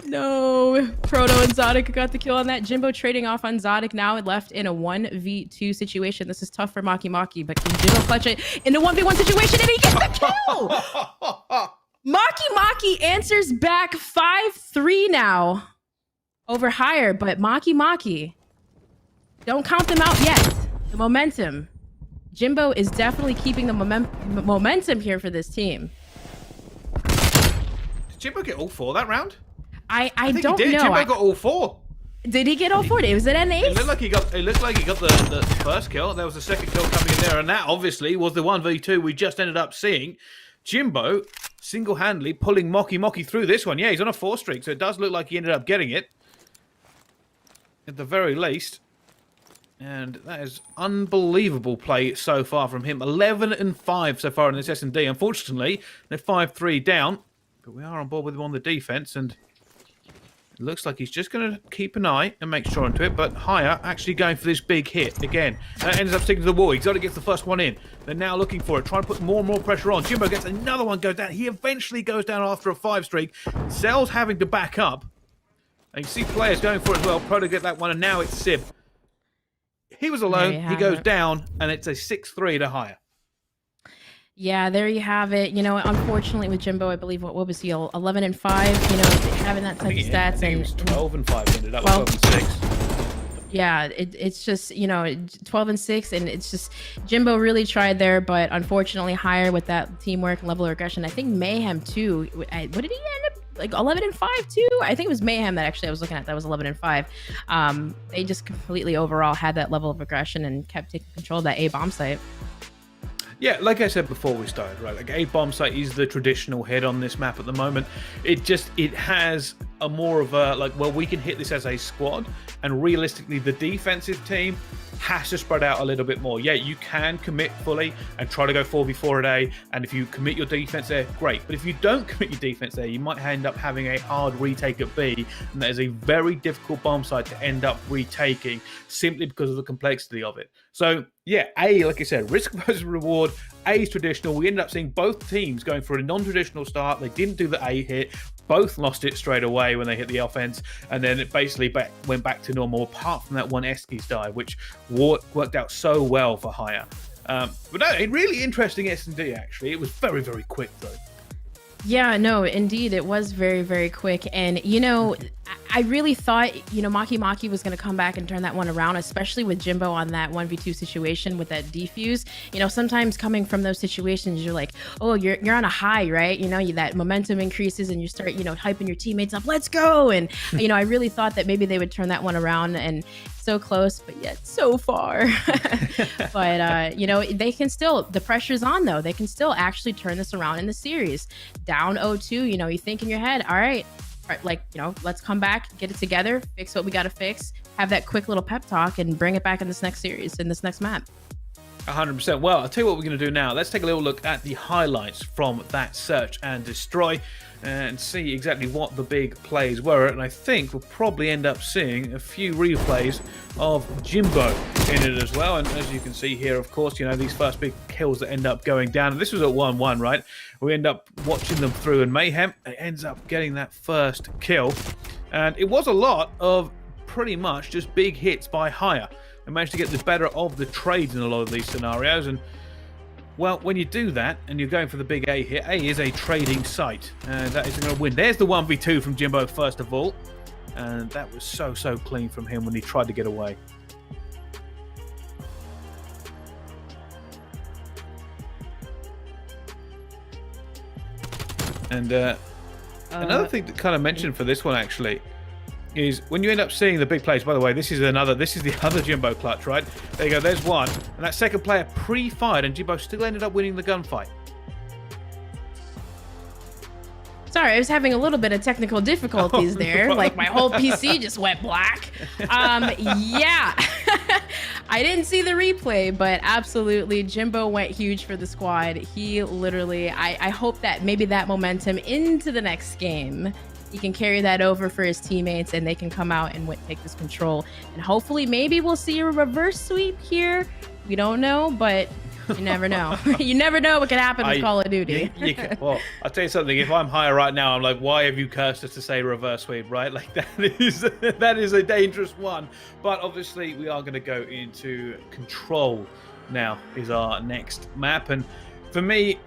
No. Proto and Zodic got the kill on that. Jimbo trading off on Zodic, now left in a 1v2 situation. This is tough for Mocky, but can Jimbo clutch it in a 1v1 situation, and he gets the kill? Mocky answers back 5-3 now over Higher, but Mocky, don't count them out yet. The momentum. Jimbo is definitely keeping the momentum here for this team. Did Jimbo get all 4 that round? I think don't he did. know. Jimbo got all 4. Did he get all 4? Was it an ace? It looked like he got the first kill. There was a second kill coming in there, and that obviously was the 1v2 we just ended up seeing. Jimbo single-handedly pulling Mocky through this one. Yeah, he's on a 4 streak, so it does look like he ended up getting it at the very least. And that is unbelievable play so far from him. 11-5 so far in this S&D. Unfortunately, they're 5-3 down, but we are on board with him on the defense, and it looks like he's just going to keep an eye and make sure into it, but Higher actually going for this big hit again. That ends up sticking to the wall. Exotic gets the first one in. They're now looking for it, trying to put more and more pressure on. Jimbo gets another one, goes down. He eventually goes down after a 5 streak. Cell's having to back up. And you see players going for it as well. Proto get that one, and now it's Sib. He was alone. He goes down, and it's a 6-3 to Higher. Yeah, there you have it. You know, unfortunately with Jimbo, I believe what was he, 11-5? You know, having that type of stats. I think he was 12-5. Ended up 12-6. Yeah, it's just, you know, 12-6, and it's just Jimbo really tried there, but unfortunately Higher with that teamwork, level of aggression. I think Mayhem too. What did he end up? Like 11-5 too? I think it was Mayhem that actually I was looking at that was 11-5. They just completely overall had that level of aggression and kept taking control of that A bomb site. Yeah, like I said before we started, right? Like A bomb site is the traditional head on this map at the moment. It has a more of a like, well, we can hit this as a squad, and realistically, the defensive team has to spread out a little bit more. Yeah, you can commit fully and try to go 4v4 a day, and if you commit your defense there, great. But if you don't commit your defense there, you might end up having a hard retake at B, and that is a very difficult bomb site to end up retaking simply because of the complexity of it. So yeah, A, like I said, risk versus reward. A is traditional. We ended up seeing both teams going for a non-traditional start. They didn't do the A hit. Both lost it straight away when they hit the offense, and then it basically went back to normal, apart from that one Eskies dive, which worked out so well for Higher. But no, a really interesting S&D, actually. It was very, very quick, though. Yeah, no, indeed, it was very, very quick. And, you know, I really thought, you know, Mocky was going to come back and turn that one around, especially with Jimbo on that 1v2 situation with that defuse. You know, sometimes coming from those situations, you're like, oh, you're on a high, right? You know, that momentum increases and you start, you know, hyping your teammates up, let's go. And, you know, I really thought that maybe they would turn that one around, and so close, but yet so far. But, you know, they can still, the pressure's on though. They can still actually turn this around in the series. Down 0-2, you know, you think in your head, all right, like, you know, let's come back, get it together, fix what we got to fix, have that quick little pep talk, and bring it back in this next series, in this next map. 100%. Well, I'll tell you what we're going to do now. Let's take a little look at the highlights from that search and destroy and see exactly what the big plays were. And I think we'll probably end up seeing a few replays of Jimbo in it as well. And as you can see here, of course, you know, these first big kills that end up going down. And this was at 1-1, right? We end up watching them through, and Mayhem ends up getting that first kill. And it was a lot of pretty much just big hits by Higher. They managed to get the better of the trades in a lot of these scenarios, and well, when you do that and you're going for the big A here, A is a trading site, and that isn't going to win. There's the 1v2 from Jimbo first of all, and that was so clean from him when he tried to get away. And another thing to kind of mention for this one actually is when you end up seeing the big plays. By the way, this is the other Jimbo clutch, right? There you go, there's one. And that second player pre-fired, and Jimbo still ended up winning the gunfight. Sorry, I was having a little bit of technical difficulties there. Like my whole PC just went black. Yeah, I didn't see the replay, but absolutely, Jimbo went huge for the squad. He literally, I hope that maybe that momentum into the next game, he can carry that over for his teammates and they can come out and take this control. And hopefully, maybe we'll see a reverse sweep here. We don't know, but you never know. You never know what can happen with Call of Duty. Well, I'll tell you something. If I'm higher right now, I'm like, why have you cursed us to say reverse sweep, right? Like, that is a dangerous one. But obviously, we are going to go into control now is our next map. And for me,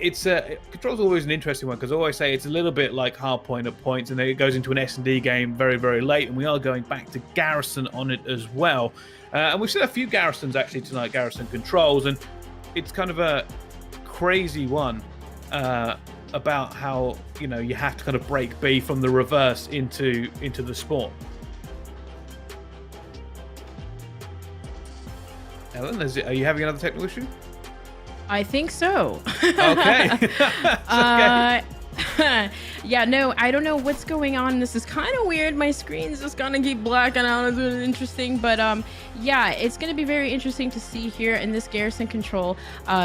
control's always an interesting one because I always say it's a little bit like Hardpoint at points, and then it goes into an S&D game very, very late. And we are going back to Garrison on it as well. And we've seen a few Garrisons actually tonight, Garrison controls, and it's kind of a crazy one about how, you know, you have to kind of break B from the reverse into the spawn. Ellen, are you having another technical issue? I think so. Okay. Yeah, no, I don't know what's going on. This is kind of weird. My screen's just gonna keep blacking out. It's really interesting, but yeah, it's gonna be very interesting to see here in this Garrison control.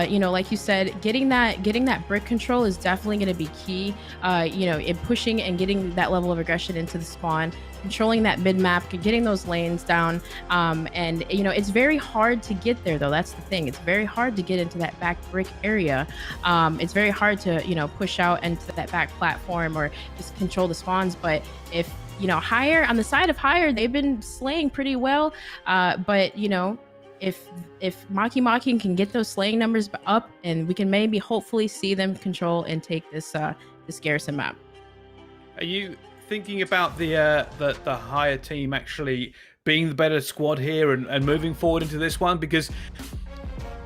You know, like you said, getting that brick control is definitely gonna be key. You know, in pushing and getting that level of aggression into the spawn, controlling that mid map, getting those lanes down, and you know, it's very hard to get there though. That's the thing. It's very hard to get into that back brick area. It's very hard to, you know, push out into that back platform or just control the spawns. But if, you know, higher on the side of higher, they've been slaying pretty well. But you know, if Mocky can get those slaying numbers up, and we can maybe hopefully see them control and take this this Garrison map. Are you thinking about the higher team actually being the better squad here and moving forward into this one? Because,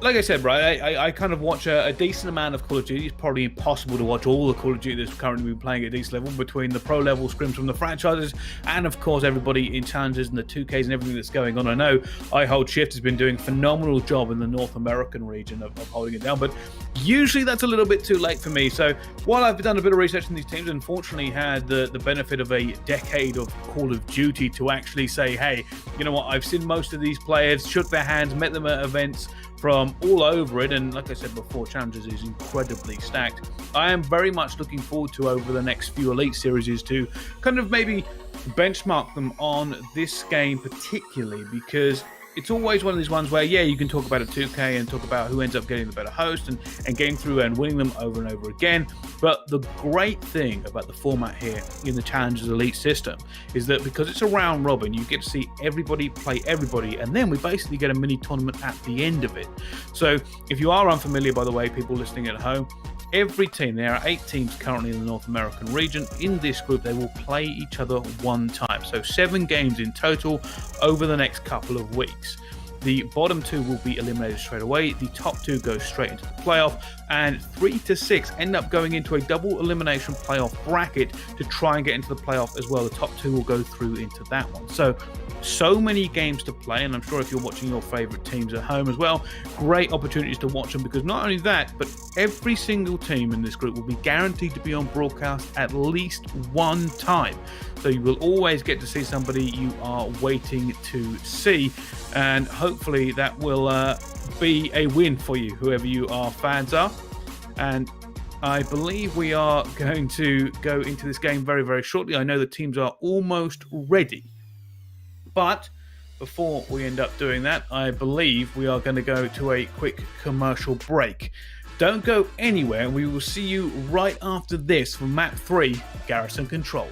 like I said, right, I kind of watch a decent amount of Call of Duty. It's probably impossible to watch all the Call of Duty that's currently been playing at a decent level between the pro level scrims from the franchises and, of course, everybody in challenges and the 2Ks and everything that's going on. I know HYXR has been doing a phenomenal job in the North American region of holding it down, but usually that's a little bit too late for me. So while I've done a bit of research in these teams, unfortunately had the benefit of a decade of Call of Duty to actually say, hey, you know what, I've seen most of these players, shook their hands, met them at events from all over it, and like I said before, Challenges is incredibly stacked. I am very much looking forward to, over the next few Elite Series, to kind of maybe benchmark them on this game particularly, because it's always one of these ones where, yeah, you can talk about a 2K and talk about who ends up getting the better host and getting through and winning them over and over again. But the great thing about the format here in the Challenges Elite system is that because it's a round robin, you get to see everybody play everybody, and then we basically get a mini tournament at the end of it. So if you are unfamiliar, by the way, people listening at home, every team, there are 8 teams currently in the North American region. In this group, they will play each other one time. So 7 games in total over the next couple of weeks. The bottom 2 will be eliminated straight away. The top 2 go straight into the playoff, and 3 to 6 end up going into a double elimination playoff bracket to try and get into the playoff as well. The top 2 will go through into that one. So many games to play, and I'm sure if you're watching your favorite teams at home as well, great opportunities to watch them, because not only that, but every single team in this group will be guaranteed to be on broadcast at least one time. So you will always get to see somebody you are waiting to see, and hopefully that will be a win for you, whoever you are fans are. And I believe we are going to go into this game very, very shortly. I know the teams are almost ready. But before we end up doing that, I believe we are going to go to a quick commercial break. Don't go anywhere, and we will see you right after this for Map 3, Garrison Control.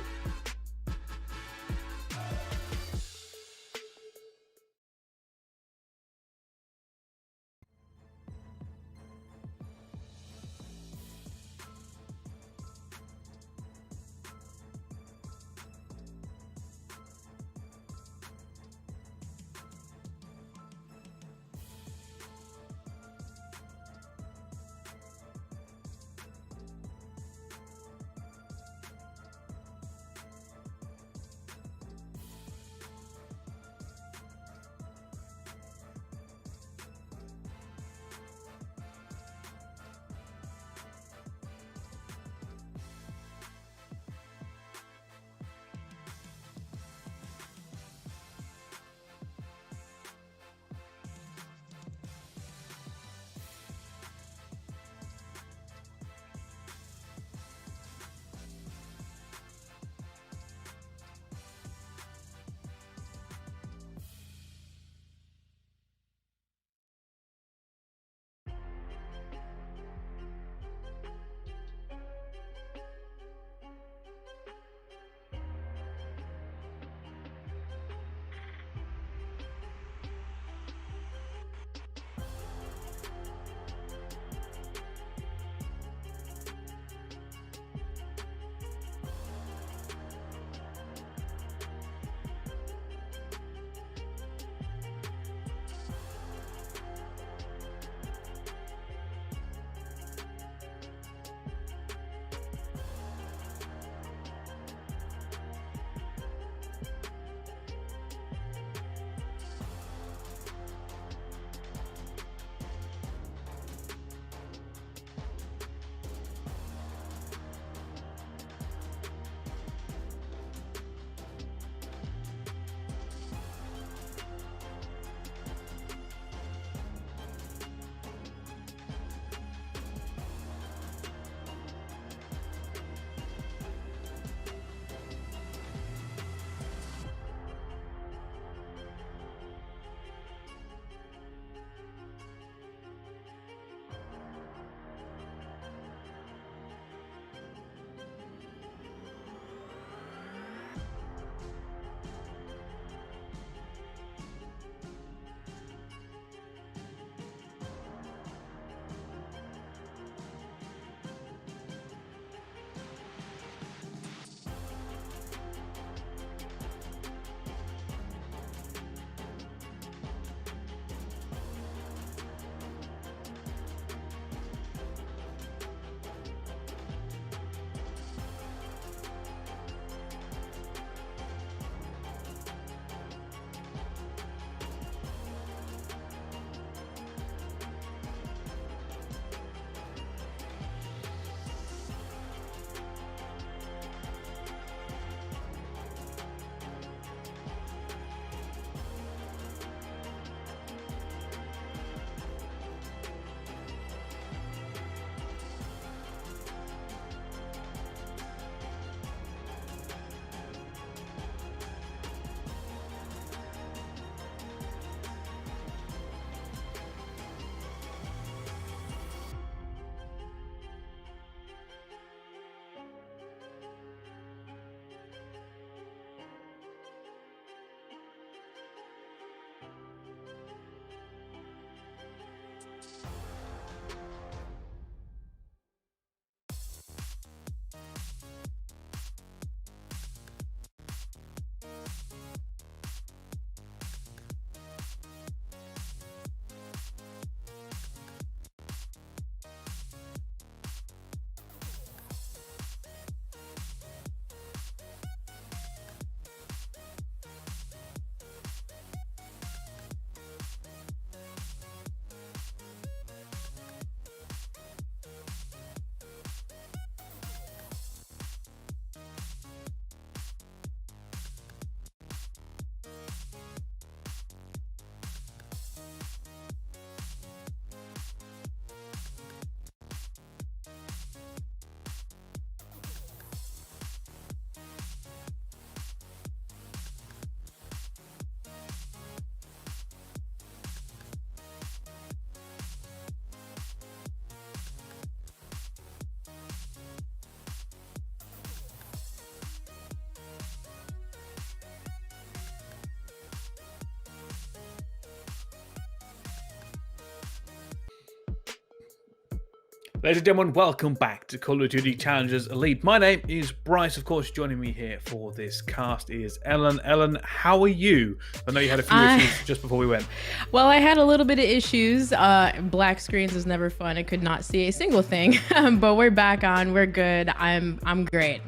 Ladies and gentlemen, welcome back to Call of Duty Challengers Elite. My name is Bryce. Of course, joining me here for this cast is Ellen. Ellen, how are you? I know you had a few issues just before we went. Well, I had a little bit of issues. Black screens is never fun. I could not see a single thing, but we're back on. We're good. I'm great.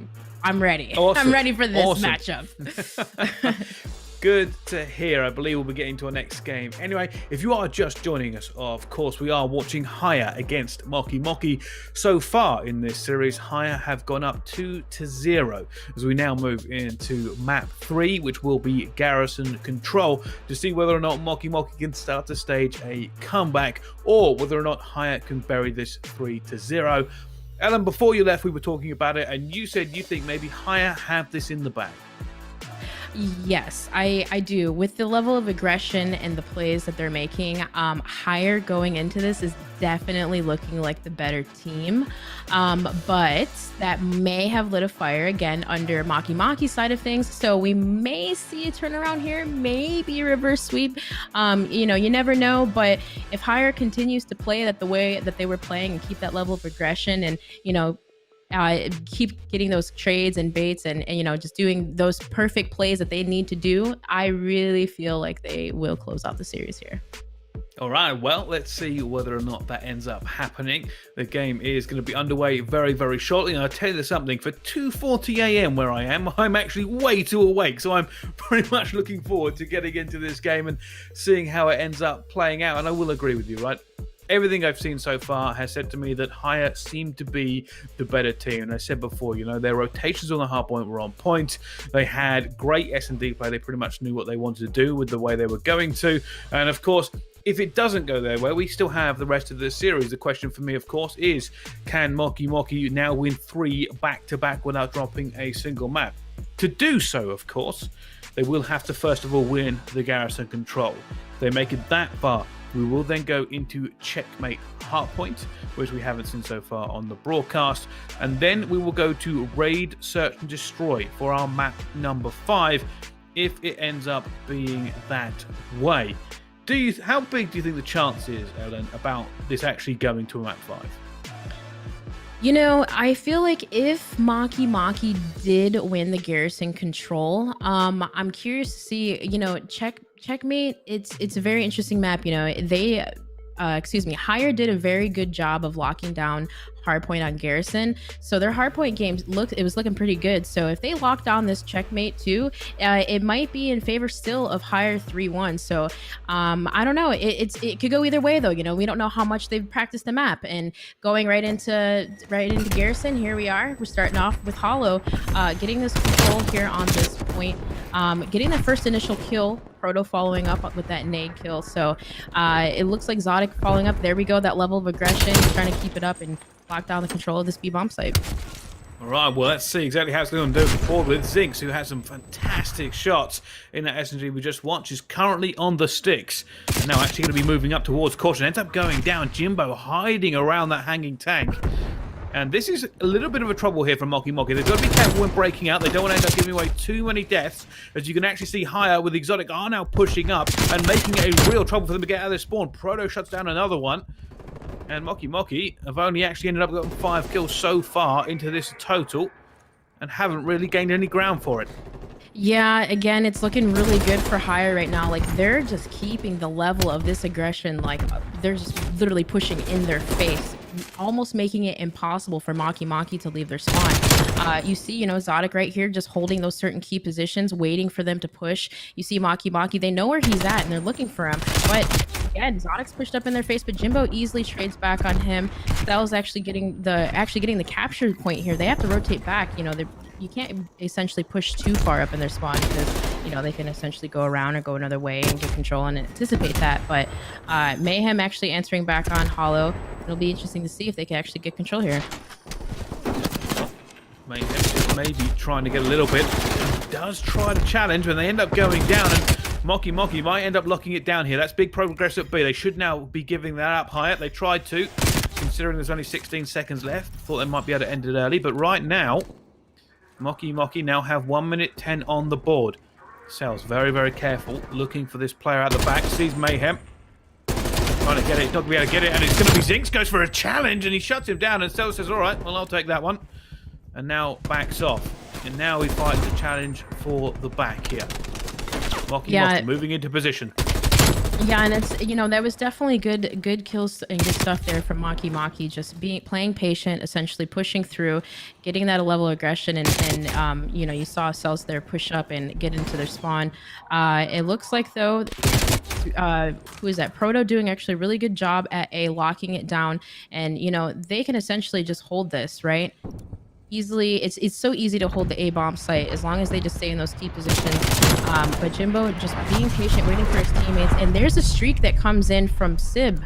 I'm ready. Awesome. I'm ready for this matchup. Good to hear. I believe we'll be getting to our next game. Anyway, if you are just joining us, of course, we are watching Higher against Mocky. Mocky, so far in this series, Higher have gone up 2-0 as we now move into map 3, which will be Garrison Control, to see whether or not Mocky can start to stage a comeback or whether or not Higher can bury this 3-0. Ellen, before you left, we were talking about it, and you said you think maybe Higher have this in the bag. Yes, I do. With the level of aggression and the plays that they're making, Higher going into this is definitely looking like the better team. But that may have lit a fire again under Mocky's side of things. So we may see a turnaround here, maybe a reverse sweep. You never know. But if Higher continues to play that the way that they were playing and keep that level of aggression and, keep getting those trades and baits and just doing those perfect plays that they need to do, I really feel like they will close out the series here. All right, well, let's see whether or not that ends up happening. The game is going to be underway very, very shortly. And I'll tell you something, for 2:40 a.m. where I am, I'm actually way too awake. So I'm very much looking forward to getting into this game and seeing how it ends up playing out. And I will agree with you, right? Everything I've seen so far has said to me that Higher seem to be the better team. And I said before, their rotations on the hardpoint were on point. They had great S&D play. They pretty much knew what they wanted to do with the way they were going to. And of course, if it doesn't go their way, we still have the rest of the series. The question for me, of course, is can Mocky now win 3 back-to-back without dropping a single map? To do so, of course, they will have to first of all win the Garrison Control. If they make it that far, we will then go into Checkmate Hardpoint, which we haven't seen so far on the broadcast. And then we will go to Raid, Search and Destroy for our map number 5, if it ends up being that way. How big do you think the chance is, Ellen, about this actually going to a map 5? I feel like if Mocky did win the Garrison Control, I'm curious to see, Checkmate, it's a very interesting map. Higher did a very good job of locking down hardpoint on Garrison, so their hardpoint games was looking pretty good. So if they lock down this Checkmate too, it might be in favor still of Higher 3-1. So I don't know, it could go either way though. We don't know how much they've practiced the map, and going right into Garrison, here we are. We're starting off with Hollow getting this control here on this point, getting the first initial kill, Proto following up with that nade kill. So it looks like Zodic following up. There we go, that level of aggression, trying to keep it up and lock down the control of this B-bomb site. All right, well, let's see exactly how it's going to do forward with Zinx, who has some fantastic shots in that SMG we just watched, is currently on the sticks. And now actually going to be moving up towards Caution. Ends up going down. Jimbo hiding around that hanging tank. And this is a little bit of a trouble here for Mocky. They've got to be careful when breaking out. They don't want to end up giving away too many deaths. As you can actually see, Higher with Exotic are now pushing up and making it a real trouble for them to get out of their spawn. Proto shuts down another one. And Mocky have only actually ended up getting 5 kills so far into this total and haven't really gained any ground for it. Yeah, again, it's looking really good for Higher right now. Like, they're just keeping the level of this aggression. Like, they're just literally pushing in their face, almost making it impossible for Mocky to leave their spawn. You see, Zodic right here just holding those certain key positions, waiting for them to push. You see Mocky, they know where he's at and they're looking for him. But again, Zodic's pushed up in their face, but Jimbo easily trades back on him. Stell's actually getting the capture point here. They have to rotate back. You can't essentially push too far up in their spawn because they can essentially go around or go another way and get control and anticipate that. But Mayhem actually answering back on Hollow. It'll be interesting to see if they can actually get control here. Mayhem just maybe trying to get a little bit. He does try to challenge when they end up going down, and Mocky might end up locking it down here. That's big progress at B. They should now be giving that up. Higher. They tried to, considering there's only 16 seconds left. Thought they might be able to end it early, but right now, Mocky now have 1 minute 10 on the board. Cell's very, very careful, looking for this player at the back. Sees Mayhem. trying to get it. He's not going to be able to get it, and it's going to be Zinx goes for a challenge, and he shuts him down, and Cell says, all right, well, I'll take that one. And now backs off. And now he fights the challenge for the back here. Mocky moving into position. Yeah, and it's, you know, that was definitely good kills and good stuff there from Mocky. Just playing patient, essentially pushing through, getting that level of aggression, and you know, you saw Cells there push up and get into their spawn. It looks like though, who is that? Proto doing actually a really good job at locking it down, and you know, they can essentially just hold this, right? Easily, it's so easy to hold the A-bomb site as long as they just stay in those key positions. But Jimbo just being patient, waiting for his teammates, and there's a streak that comes in from Sib.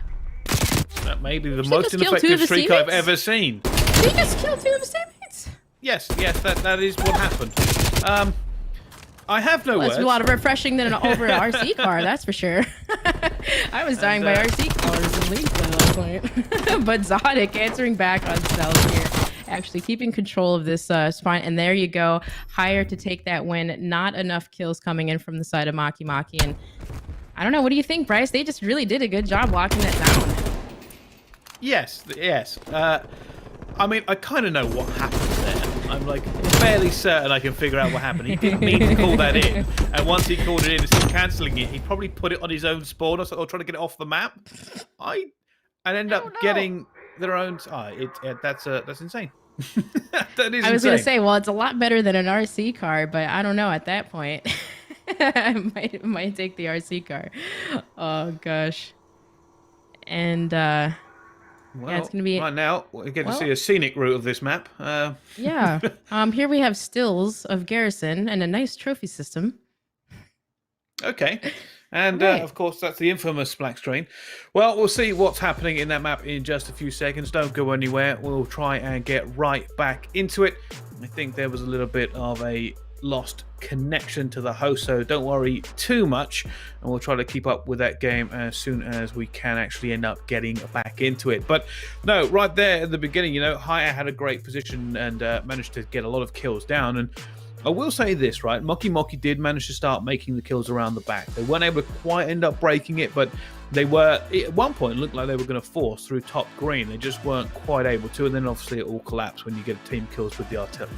That may be the most ineffective streak I've ever seen. Did he just kill 2 of his teammates? Yes, that is what happened. I have no words. That's a lot of refreshing than over an RC car, that's for sure. I was dying by RC cars in League at one point. But Zodic answering back on Cells here. Actually keeping control of this spine, and there you go. Higher to take that win. Not enough kills coming in from the side of Mocky, and I don't know. What do you think, Bryce? They just really did a good job locking that down. Yes. I mean, I kind of know what happened there. I'm like fairly certain I can figure out what happened. He didn't mean to call that in, and once he called it in, instead of cancelling it, he probably put it on his own spawn or trying to get it off the map. I end up getting their own. That's insane. That is I was insane. gonna say, well, it's a lot better than an RC car, but I don't know at that point. I might take the RC car. Oh gosh. And yeah, it's gonna be right now. We get to see a scenic route of this map. Yeah. Here we have stills of Garrison and a nice trophy system. Okay. And, of course, that's the infamous Black Strain. Well, we'll see what's happening in that map in just a few seconds. Don't go anywhere. We'll try and get right back into it. I think there was a little bit of a lost connection to the host, so don't worry too much. And we'll try to keep up with that game as soon as we can actually end up getting back into it. But, no, right there at the beginning, you know, Haya had a great position and managed to get a lot of kills down. And I will say this, right? Mocky did manage to start making the kills around the back. They weren't able to quite end up breaking it, but they were, at one point, it looked like they were going to force through top green. They just weren't quite able to, and then obviously it all collapsed when you get team kills with the artillery.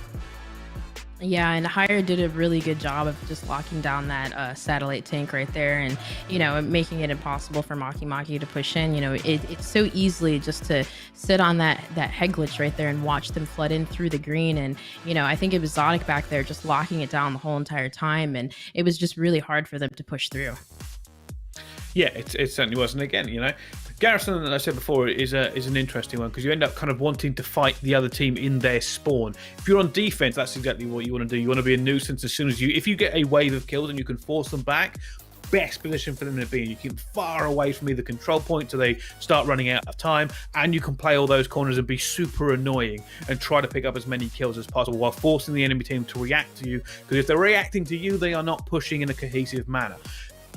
Yeah, and Hire did a really good job of just locking down that satellite tank right there, and you know, making it impossible for Mocky to push in. You know, it's so easily just to sit on that head glitch right there and watch them flood in through the green. And you know, I think it was Zodic back there just locking it down the whole entire time, and it was just really hard for them to push through. Yeah, it certainly was. And again, you know, Garrison, as I said before, is an interesting one because you end up kind of wanting to fight the other team in their spawn. If you're on defense, that's exactly what you want to do. You want to be a nuisance as soon as if you get a wave of kills and you can force them back, best position for them to be in. You keep far away from either control point so they start running out of time, and you can play all those corners and be super annoying and try to pick up as many kills as possible while forcing the enemy team to react to you, because if they're reacting to you, they are not pushing in a cohesive manner.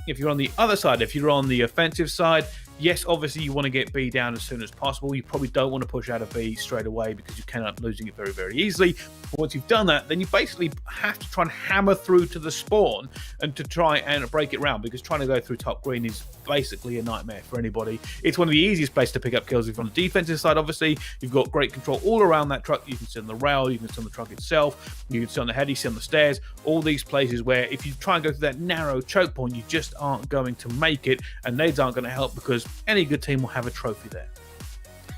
If you're on the other side, if you're on the offensive side, yes, obviously you want to get B down as soon as possible. You probably don't want to push out of B straight away because you can end up losing it very, very easily. But once you've done that, then you basically have to try and hammer through to the spawn and to try and break it round, because trying to go through top green is basically a nightmare for anybody. It's one of the easiest places to pick up kills. If you're on the defensive side, obviously, you've got great control all around that truck. You can sit on the rail, you can sit on the truck itself, you can sit on the head, you sit on the stairs, all these places where if you try and go through that narrow choke point, you just aren't going to make it, and nades aren't going to help because any good team will have a trophy there.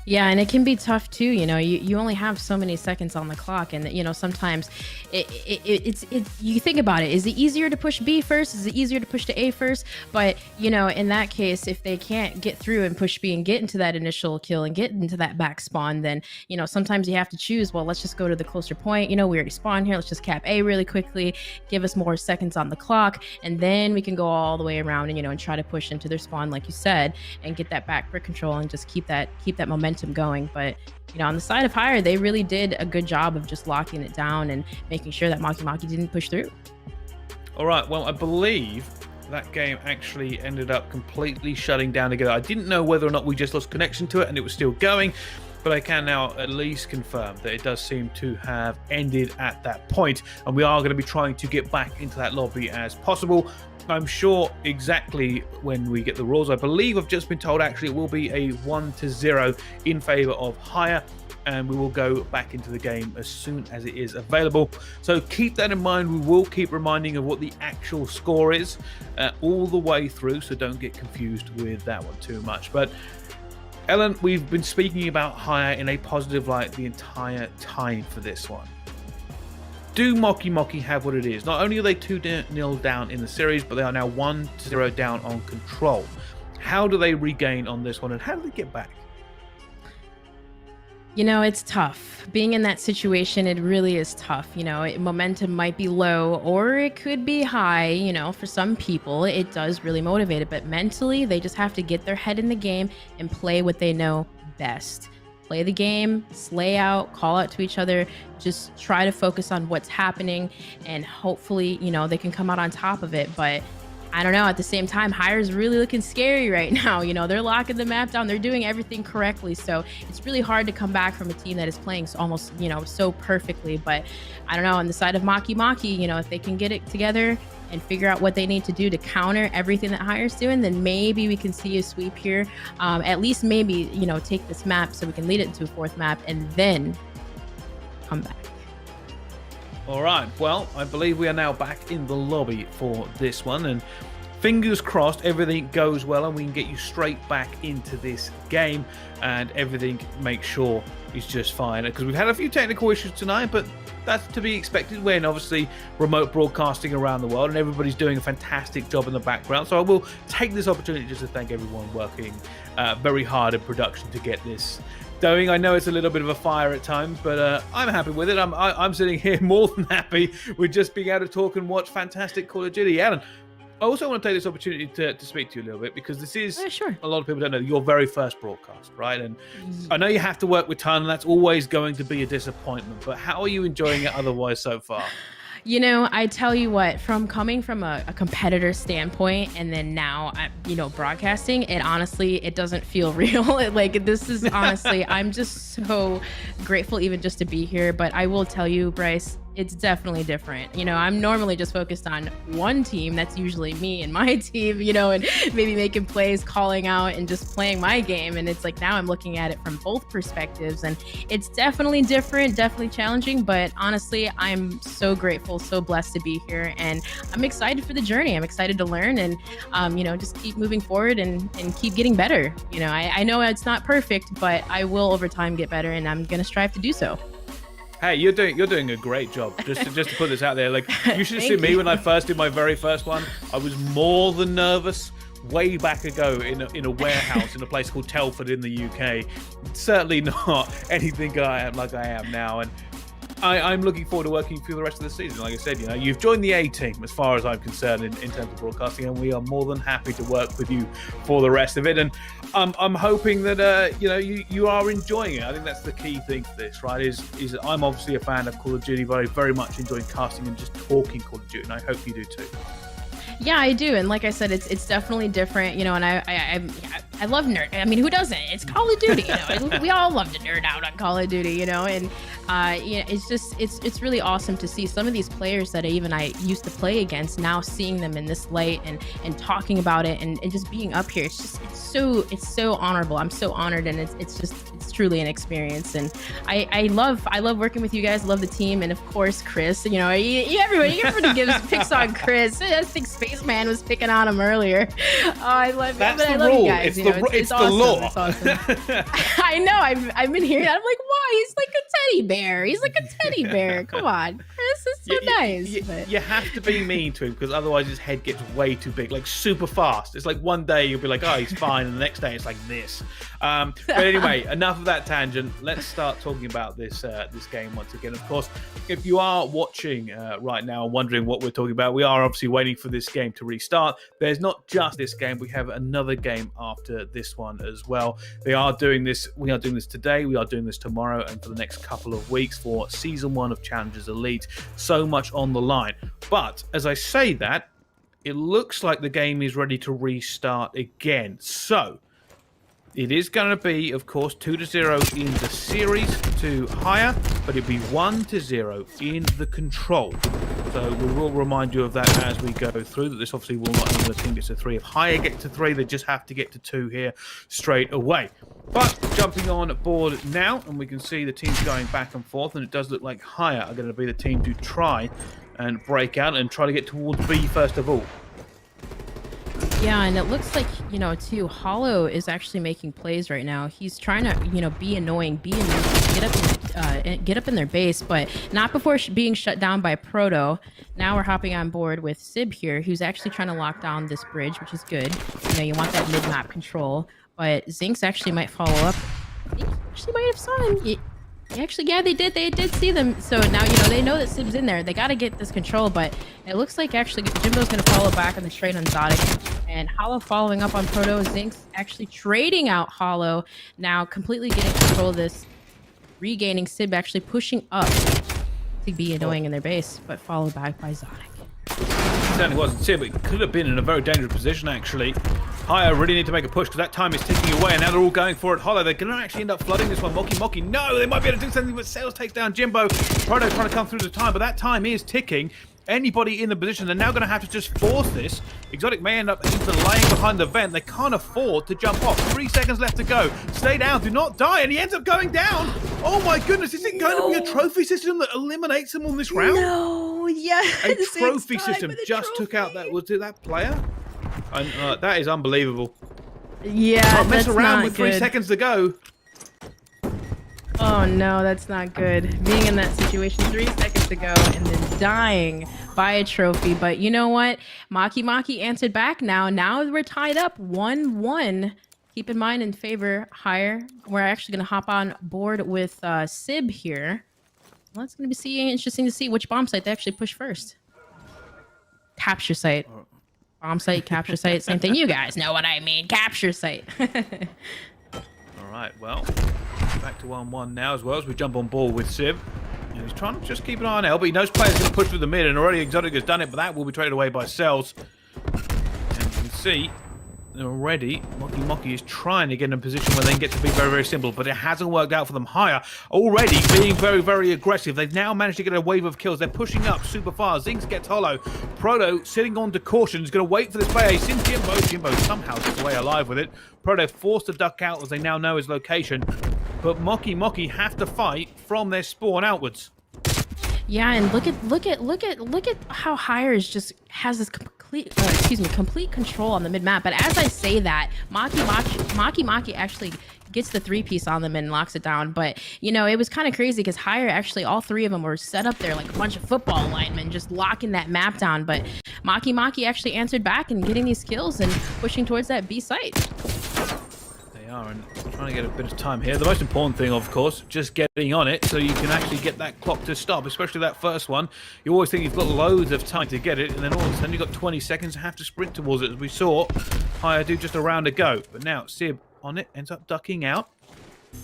Yeah, and it can be tough too. You know, you only have so many seconds on the clock, and you know, sometimes it's you think about it. Is it easier to push B first? Is it easier to push to A first? But you know, in that case, if they can't get through and push B and get into that initial kill and get into that back spawn, then you know, sometimes you have to choose. Well, let's just go to the closer point. You know, we already spawned here. Let's just cap A really quickly, give us more seconds on the clock, and then we can go all the way around and and try to push into their spawn, like you said, and get that back brick control and just keep that momentum going. But you know, on the side of Hire, they really did a good job of just locking it down and making sure that Mocky didn't push through. All right, well, I believe that game actually ended up completely shutting down together. I didn't know whether or not we just lost connection to it and it was still going, but I can now at least confirm that it does seem to have ended at that point, and we are going to be trying to get back into that lobby as possible. I'm sure exactly when we get the rules. I believe I've just been told actually it will be a 1-0 in favor of Higher, and we will go back into the game as soon as it is available. So keep that in mind. We will keep reminding of what the actual score is all the way through, so don't get confused with that one too much. But Ellen, we've been speaking about Higher in a positive light the entire time for this one. Do Mocky have what it is? Not only are they 2-0 down in the series, but they are now 1-0 down on Control. How do they regain on this one, and how do they get back? You know, it's tough. Being in that situation, it really is tough. You know, momentum might be low or it could be high. You know, for some people, it does really motivate it. But mentally, they just have to get their head in the game and play what they know best. Play the game, slay out, call out to each other, just try to focus on what's happening, and hopefully, you know, they can come out on top of it. But I don't know, at the same time, Higher's really looking scary right now. You know, they're locking the map down, they're doing everything correctly. So it's really hard to come back from a team that is playing almost, you know, so perfectly. But I don't know, on the side of Mocky, you know, if they can get it together and figure out what they need to do to counter everything that Higher's doing, then maybe we can see a sweep here. At least maybe, you know, take this map so we can lead it into a fourth map and then come back. All right, well, I believe we are now back in the lobby for this one, and fingers crossed everything goes well and we can get you straight back into this game and everything make sure is just fine, because we've had a few technical issues tonight, but that's to be expected when obviously remote broadcasting around the world and everybody's doing a fantastic job in the background. So I will take this opportunity just to thank everyone working very hard in production to get this going. I know it's a little bit of a fire at times, but I'm happy with it. I'm sitting here more than happy with just being able to talk and watch fantastic Call of Duty. Alan, I also want to take this opportunity to speak to you a little bit, because this is, sure, a lot of people don't know, your very first broadcast, right? And I know you have to work with Ton, and that's always going to be a disappointment, but how are you enjoying it otherwise so far? You know, I tell you what, from coming from a competitor standpoint and then now, you know, broadcasting, it honestly, it doesn't feel real. Like, this is honestly, I'm just so grateful even just to be here. But I will tell you, Bryce, it's definitely different. You know, I'm normally just focused on one team. That's usually me and my team, you know, and maybe making plays, calling out, and just playing my game. And it's like now I'm looking at it from both perspectives, and it's definitely different, definitely challenging. But honestly, I'm so grateful, so blessed to be here, and I'm excited for the journey. I'm excited to learn and, you know, just keep moving forward and keep getting better. You know, I know it's not perfect, but I will over time get better, and I'm going to strive to do so. Hey, you're doing a great job. Just to put this out there, like, you should have seen me when I first did my very first one. I was more than nervous way back ago in a warehouse in a place called Telford in the UK. Certainly not anything like I am now, and I'm looking forward to working through the rest of the season. Like I said, you know, you've joined the A team as far as I'm concerned in terms of broadcasting, and we are more than happy to work with you for the rest of it. And I'm hoping that you know, you are enjoying it. I think that's the key thing for this, right? Is I'm obviously a fan of Call of Duty, but I very much enjoy casting and just talking Call of Duty, and I hope you do too. Yeah, I do, and like I said, it's definitely different, you know. And I love nerd. I mean, who doesn't? It's Call of Duty, you know. We all love to nerd out on Call of Duty, you know. And you know, it's just it's really awesome to see some of these players that I used to play against, now seeing them in this light and talking about it and just being up here. It's so honorable. I'm so honored, and it's truly an experience. And I love working with you guys. Love the team, and of course Chris. You know, everybody picks on Chris. I think Spaceman was picking on him earlier. Oh, I love That's it. the I love rule. you guys. It's the awesome. law. It's awesome. I know. I've been hearing that. I'm like, why? He's like a teddy bear. He's like a teddy bear. Come on, Chris is so nice. You have to be mean to him, because otherwise his head gets way too big, like super fast. It's like one day you'll be like, oh, he's fine, and the next day it's like this. But anyway, enough of that tangent. Let's start talking about this game once again. Of course, if you are watching right now and wondering what we're talking about, we are obviously waiting for this game to restart. There's not just this game. We have another game after this one as well. We are doing this today. We are doing this tomorrow and for the next couple of weeks for Season 1 of Challengers Elite. So much on the line. But as I say that, it looks like the game is ready to restart again. So It is going to be, of course, 2-0 in the series to higher, but it'll be 1-0 in the control. So we will remind you of that as we go through, that this obviously will not mean the team gets to 3. If higher get to 3, they just have to get to 2 here straight away. But jumping on board now, and we can see the teams going back and forth, and it does look like higher are going to be the team to try and break out and try to get towards B first of all. Yeah, and it looks like, you know, too, Hollow is actually making plays right now. He's trying to, you know, be annoying, get up in their base, but not before being shut down by Proto. Now we're hopping on board with Sib here, who's actually trying to lock down this bridge, which is good. You know, you want that mid-map control, but Zinx actually might follow up. I think he actually might have saw him. Actually, yeah, they did see them. So now, you know, they know that Sib's in there. They got to get this control, but it looks like actually Jimbo's going to follow back on the straight on Zodic. And Hollow following up on Proto. Zinx actually trading out Hollow. Now completely getting control of this. Regaining Sib, actually pushing up to be annoying in their base, but followed back by Zodic. Certainly wasn't Sib. It could have been in a very dangerous position, actually. Higher really need to make a push because that time is ticking away, and now they're all going for it. Hollow, they're going to actually end up flooding this one. Mocky, no, they might be able to do something, but Sales takes down Jimbo. Proto trying to come through the time, but that time is ticking. Anybody in the position, they're now going to have to just force this. Exotic may end up either laying behind the vent. They can't afford to jump off. 3 seconds left to go. Stay down, do not die, and he ends up going down. Oh my goodness, is it going to be a trophy system that eliminates him on this round? No, yes. A trophy system just took out that player? And that is unbelievable. Yeah, Can't mess that's around not with 3 good. seconds to go. Oh no, that's not good. Being in that situation, 3 seconds to go, and then dying by a trophy. But you know what? Mocky answered back now. Now we're tied up 1-1. Keep in mind in favor higher. We're actually going to hop on board with Sib here. Well, it's going to be interesting to see which bomb site they actually push first. Capture site. Bomb site, capture site, same thing. You guys know what I mean. Capture site. All right, well, back to 1-1 now as well as we jump on board with Sib. And he's trying to just keep an eye on L, but he knows players going to push through the mid, and already Exotic has done it, but that will be traded away by Cells. And you can see already Mocky is trying to get in a position where they can get to be very, very simple, but it hasn't worked out for them. Higher already being very, very aggressive. They've now managed to get a wave of kills. They're pushing up super far. Zinx gets Hollow. Proto sitting on to caution. Is going to wait for this player. He's in Jimbo. Jimbo somehow gets away alive with it. Proto forced to duck out as they now know his location. But Mocky have to fight from their spawn outwards. Yeah, and look at how Higher is just has this complete control on the mid map. But as I say that, Mocky actually gets the 3-piece on them and locks it down. But you know, it was kind of crazy because Higher actually all 3 of them were set up there like a bunch of football linemen, just locking that map down. But Mocky actually answered back and getting these kills and pushing towards that B site. They are, and trying to get a bit of time here. The most important thing, of course, just getting on it so you can actually get that clock to stop, especially that first one. You always think you've got loads of time to get it, and then all of a sudden you've got 20 seconds and have to sprint towards it, as we saw Higher do just a round ago. But now Sib on it, ends up ducking out,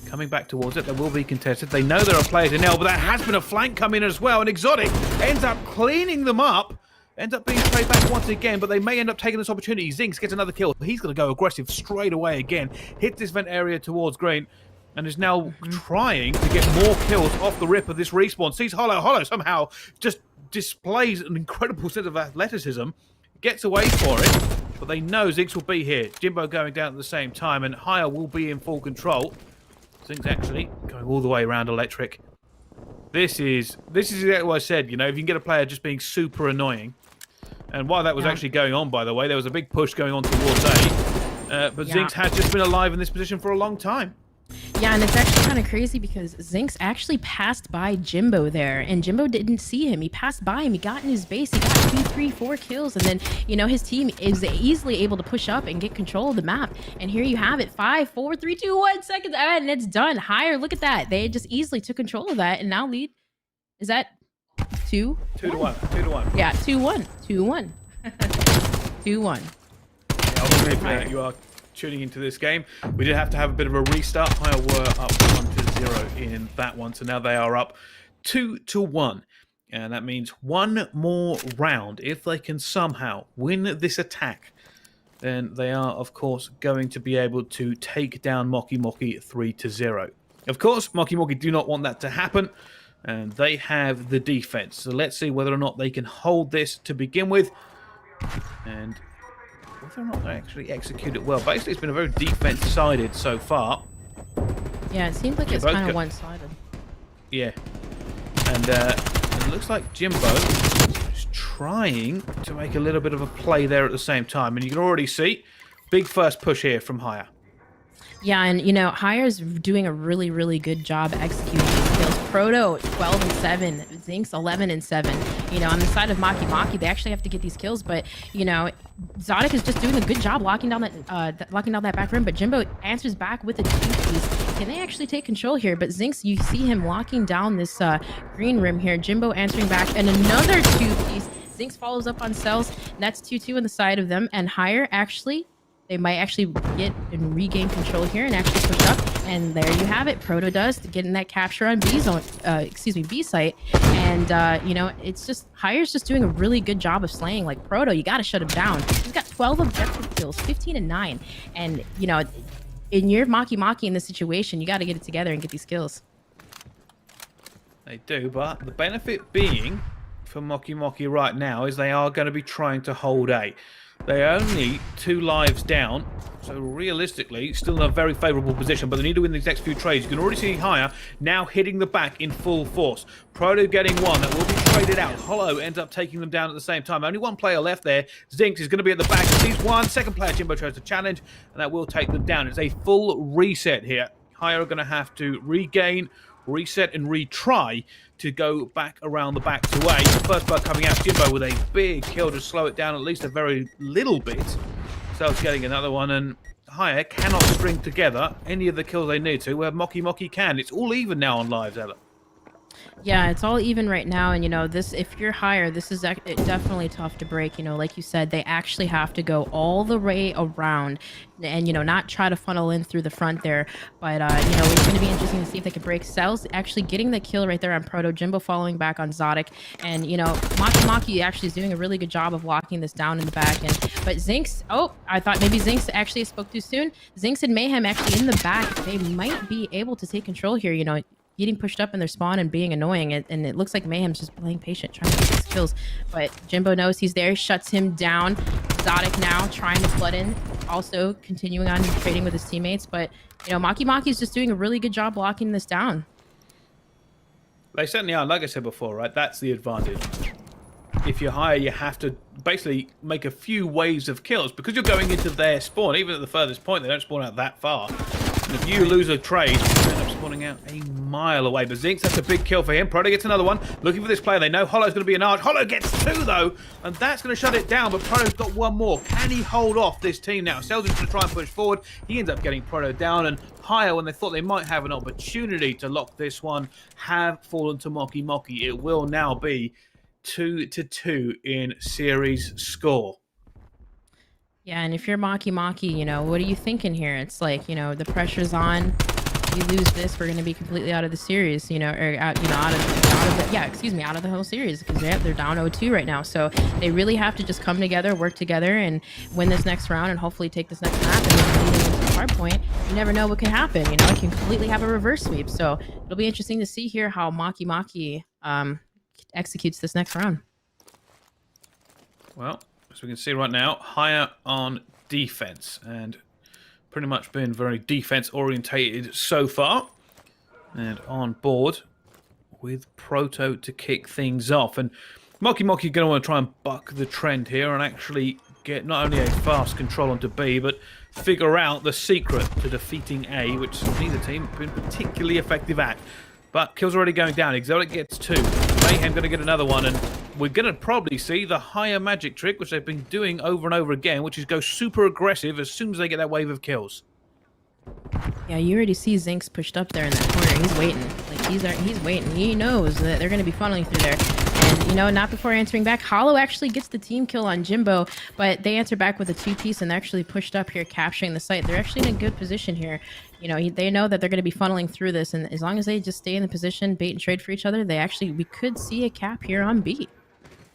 coming back towards it. There will be contested. They know there are players in L, but there has been a flank come in as well, and Exotic ends up cleaning them up. Ends up being straight back once again, but they may end up taking this opportunity. Zinx gets another kill. He's going to go aggressive straight away again. Hits this vent area towards green, and is now trying to get more kills off the rip of this respawn. Sees Hollow. Hollow somehow just displays an incredible sense of athleticism. Gets away for it, but they know Zinx will be here. Jimbo going down at the same time, and Higher will be in full control. Zinx actually going all the way around Electric. This is exactly what I said. You know, if you can get a player just being super annoying. And while that was actually going on, by the way, there was a big push going on towards A. But Zinx has just been alive in this position for a long time. Yeah, and it's actually kind of crazy because Zinx actually passed by Jimbo there, and Jimbo didn't see him. He passed by him. He got in his base. He got 2, 3, 4 kills, and then, you know, his team is easily able to push up and get control of the map. And here you have it, 5, 4, 3, 2, 1 seconds, and it's done. Higher, look at that. They just easily took control of that, and now lead. Is that 2? 2-1. 2-1. Yeah, 2-1. 2-1. 2-1. Yeah, obviously, you are tuning into this game. We did have to have a bit of a restart. Higher were up 1-0 in that one, so now they are up 2-1. And that means one more round. If they can somehow win this attack, then they are, of course, going to be able to take down Mocky 3-0. Of course, Mocky do not want that to happen, and they have the defense. So let's see whether or not they can hold this to begin with, and whether or not they actually execute it well. Basically, it's been a very defense-sided so far. Yeah, it seems like it's kind of one-sided. Yeah. And it looks like Jimbo is trying to make a little bit of a play there at the same time. And you can already see, big first push here from Haya. Yeah, and HYXR's doing a really, really good job executing these kills. Proto 12-7, Zinx 11-7. On the side of Mocky, they actually have to get these kills, but Zotic is just doing a good job locking down that back rim. But Jimbo answers back with a 2-piece. Can they actually take control here? But Zinx, you see him locking down this green rim here. Jimbo answering back, and another 2-piece. Zinx follows up on cells. That's 2-2 on the side of them, and HYXR actually. They might actually get and regain control here and actually push up. And there you have it. Proto does to get in that capture on B site. And, it's just, HYXR's just doing a really good job of slaying. Like, Proto, you got to shut him down. He's got 12 objective kills, 15-9. And, in your Mocky in this situation, you got to get it together and get these kills. They do, but the benefit being for Mocky right now is they are going to be trying to hold A. They're only 2 lives down, so realistically, still in a very favourable position, but they need to win these next few trades. You can already see HYXR now hitting the back in full force. Proto getting one that will be traded out. Hollow ends up taking them down at the same time. Only one player left there. Zinx is going to be at the back. Sees one. Second player, Jimbo, tries to challenge, and that will take them down. It's a full reset here. HYXR are going to have to regain, reset, and retry to go back around the back to A. First blood coming out, Jimbo with a big kill to slow it down at least a very little bit. Sel's getting another one, and HYXR cannot string together any of the kills they need to, where Mocky can. It's all even now on lives, Ella. Yeah, it's all even right now, and if you're HYXR, this is definitely tough to break. Like you said, they actually have to go all the way around, and not try to funnel in through the front there. But it's going to be interesting to see if they can break. Cells actually getting the kill right there on Proto. Jimbo following back on Zotic, and Mocky actually is doing a really good job of locking this down in the back. But Zinx, I thought maybe Zinx actually spoke too soon. Zinx and Mayhem actually in the back. They might be able to take control here. Getting pushed up in their spawn and being annoying, and it looks like Mayhem's just playing patient, trying to get these kills. But Jimbo knows he's there, shuts him down. Zotic now trying to flood in, also continuing on trading with his teammates. But Mocky is just doing a really good job locking this down. They certainly are. Like I said before, right? That's the advantage. If you're HYXR, you have to basically make a few waves of kills because you're going into their spawn. Even at the furthest point, they don't spawn out that far. And if you lose a trade, you end up spawning out a mile away. But Zinx, that's a big kill for him. Proto gets another one. Looking for this player. They know Hollow's going to be an arch. Hollow gets 2, though. And that's going to shut it down. But Proto's got one more. Can he hold off this team now? Sells going to try and push forward. He ends up getting Proto down. And HYXR, when they thought they might have an opportunity to lock this one, have fallen to Mocky. It will now be 2-2 in series score. Yeah, and if you're Mocky, what are you thinking here? It's like, the pressure's on. If you lose this, we're going to be completely out of the series, out of the whole series, because they're down 0-2 right now. So they really have to just come together, work together, and win this next round, and hopefully take this next map. And then leading into the hard point, you never know what can happen. It can completely have a reverse sweep. So it'll be interesting to see here how Mocky executes this next round. Well, as we can see right now, HYXR on defense, and pretty much been very defense orientated so far, and on board with Proto to kick things off. And Mocky going to want to try and buck the trend here and actually get not only a fast control onto B, but figure out the secret to defeating A, which neither team have been particularly effective at. But kills already going down. Exotic gets 2. Mayhem going to get another one, and we're going to probably see the HYXR magic trick, which they've been doing over and over again, which is go super aggressive as soon as they get that wave of kills. Yeah, you already see Zinx pushed up there in that corner. He's waiting. Like, he's waiting. He knows that they're going to be funneling through there. And, not before answering back. Hollow actually gets the team kill on Jimbo, but they answer back with a 2-piece, and they're actually pushed up here, capturing the site. They're actually in a good position here. They know that they're going to be funneling through this, and as long as they just stay in the position, bait and trade for each other, we could see a cap here on B.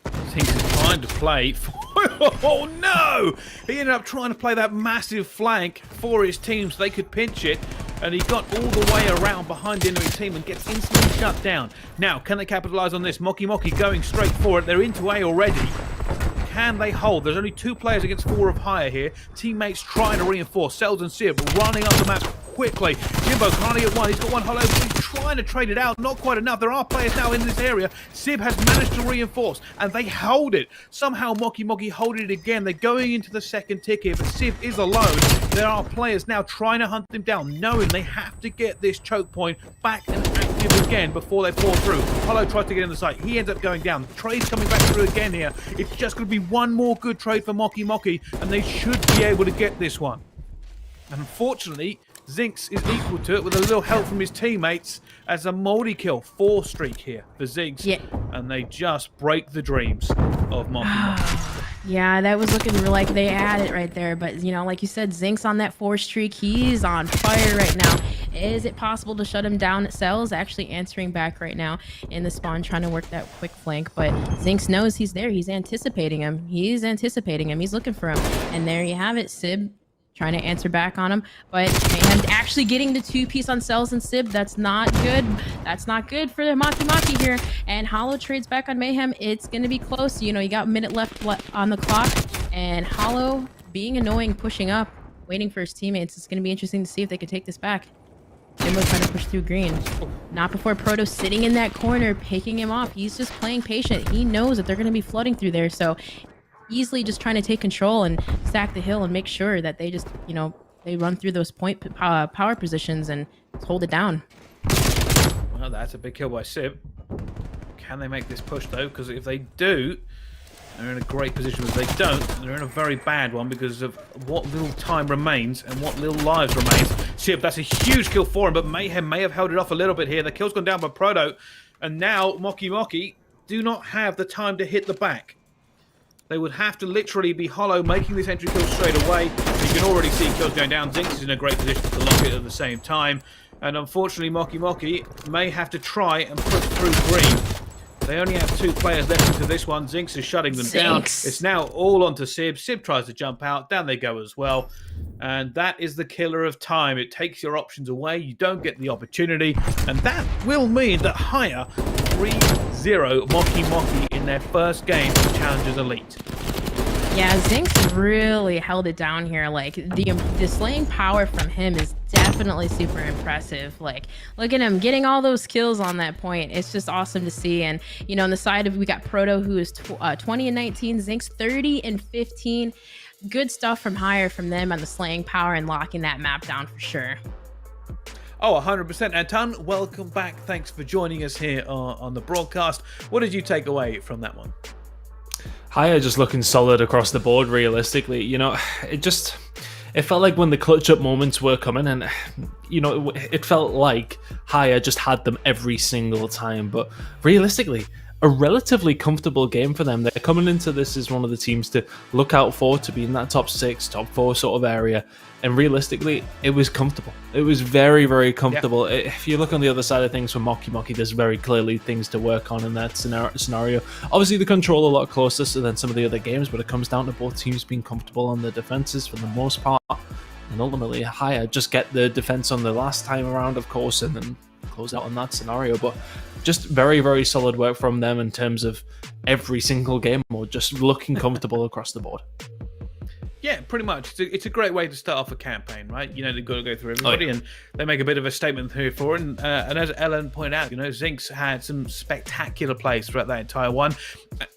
Zinx is trying to play for Oh no! He ended up trying to play that massive flank for his team so they could pinch it, and he got all the way around behind the enemy team and gets instantly shut down. Now, can they capitalize on this? Mocky going straight for it. They're into A already. Can they hold? There's only 2 players against 4 of higher here. Teammates trying to reinforce. Sells and Sib running up the map quickly. Jimbo can't get one. He's got one hollow. He's trying to trade it out. Not quite enough. There are players now in this area. Sib has managed to reinforce, and they hold it. Somehow Mocky hold it again. They're going into the second tick here, but Sib is alone. There are players now trying to hunt him down, knowing they have to get this choke point back and active again before they fall through. Hollow tries to get in the site. He ends up going down. Trade's coming back through again here. It's just going to be one more good trade for Mocky, and they should be able to get this one. And unfortunately, Zinx is equal to it with a little help from his teammates as a moldy kill. 4 streak here for Zinx. Yeah. And they just break the dreams of Mocky. Yeah, that was looking like they had it right there. But, you know, like you said, Zinx on that 4 streak. He's on fire right now. Is it possible to shut him down? Cell's actually answering back right now in the spawn, trying to work that quick flank. But Zinx knows he's there. He's anticipating him. He's looking for him. And there you have it. Sib trying to answer back on him, but Mayhem actually getting the 2-piece on Cells and Sib. That's not good. That's not good for the Mocky here. And Hollow trades back on Mayhem. It's going to be close. You know, you got a minute left on the clock, and Hollow being annoying, pushing up, waiting for his teammates. It's going to be interesting to see if they can take this back. Jimbo trying to push through green. Not before Proto sitting in that corner, picking him off. He's just playing patient. He knows that they're going to be flooding through there, so easily just trying to take control and stack the hill and make sure that they just, you know, they run through those point power positions and hold it down. Well, that's a big kill by Sib. Can they make this push, though? Because if they do, they're in a great position. If they don't, they're in a very bad one because of what little time remains and what little lives remains. Sib, that's a huge kill for him, but Mayhem may have held it off a little bit here. The kill's gone down by Proto, and now Mocky do not have the time to hit the back. They would have to literally be Hollow making this entry kill straight away. You can already see kills going down. Zinx is in a great position to lock it at the same time. And unfortunately, Mocky may have to try and push through green. They only have 2 players left into this one. Zinx is shutting them down. It's now all onto Sib. Sib tries to jump out. Down they go as well. And that is the killer of time. It takes your options away. You don't get the opportunity. And that will mean that higher 3-0 Mocky in their first game of Challengers Elite. Yeah, Zinx really held it down here. Like, the slaying power from him is definitely super impressive. Like, look at him getting all those kills on that point. It's just awesome to see. And, you know, on the side of, we got Proto, who is 20 and 19, Zinx 30 and 15. Good stuff from higher from them on the slaying power and locking that map down for sure. Oh, 100%. Anton, welcome back. Thanks for joining us here on the broadcast. What did you take away from that one? Higher just looking solid across the board, realistically. You know, it felt like when the clutch up moments were coming, and, you know, it felt like Higher just had them every single time. But realistically, a relatively comfortable game for them. They're coming into this as one of the teams to look out for, to be in that top 6, top 4 sort of area. And realistically, it was comfortable. It was very, very comfortable. Yeah. If you look on the other side of things for Mocky, there's very clearly things to work on in that scenario. Obviously, the control a lot closer than some of the other games, but it comes down to both teams being comfortable on the defenses for the most part. And ultimately, Higher just get the defense on the last time around, of course, and then close out on that scenario. But just very, very solid work from them in terms of every single game mode, just looking comfortable across the board. Yeah, pretty much. It's a great way to start off a campaign, right? You know, they've got to go through everybody, and they make a bit of a statement here for it. And as Ellen pointed out, you know, Zinx had some spectacular plays throughout that entire one.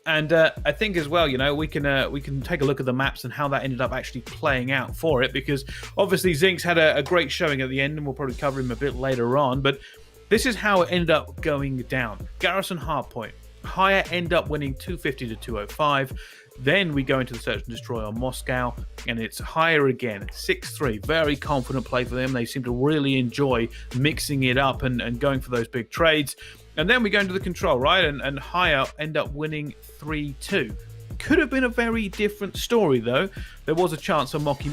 And I think as well, you know, we can take a look at the maps and how that ended up actually playing out for it, because obviously Zinx had a great showing at the end, and we'll probably cover him a bit later on. But this is how it ended up going down. Garrison Hardpoint. Higher end up winning 250 to 205. Then we go into the Search and Destroy on Moscow, and it's Higher again, 6-3. Very confident play for them. They seem to really enjoy mixing it up and going for those big trades. And then we go into the Control, right? And Higher end up winning 3-2. could have been a very different story, though. There was a chance for Mocky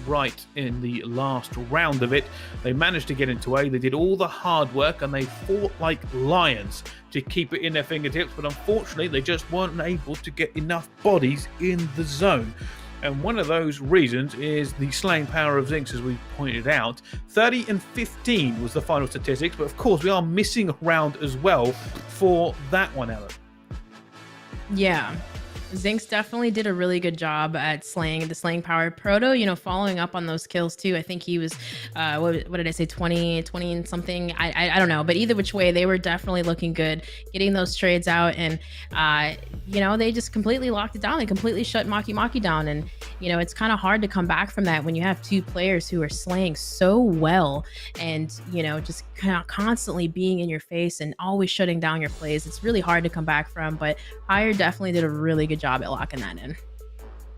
right in the last round of it. They managed to get into A. They did all the hard work, and they fought like lions to keep it in their fingertips, but unfortunately, they just weren't able to get enough bodies in the zone. And one of those reasons is the slaying power of Zinx, as we pointed out. 30 and 15 was the final statistics, but of course we are missing a round as well for that one, Ellen. Yeah. Zinx definitely did a really good job at slaying power. Proto, following up on those kills too. I think he was, what did I say, 20 and something? I don't know. But either which way, they were definitely looking good, getting those trades out. And, they just completely locked it down. They completely shut Mocky down. And, it's kind of hard to come back from that when you have two players who are slaying so well and, just kind of constantly being in your face and always shutting down your plays. It's really hard to come back from. But HYXR definitely did a really good job at locking that in.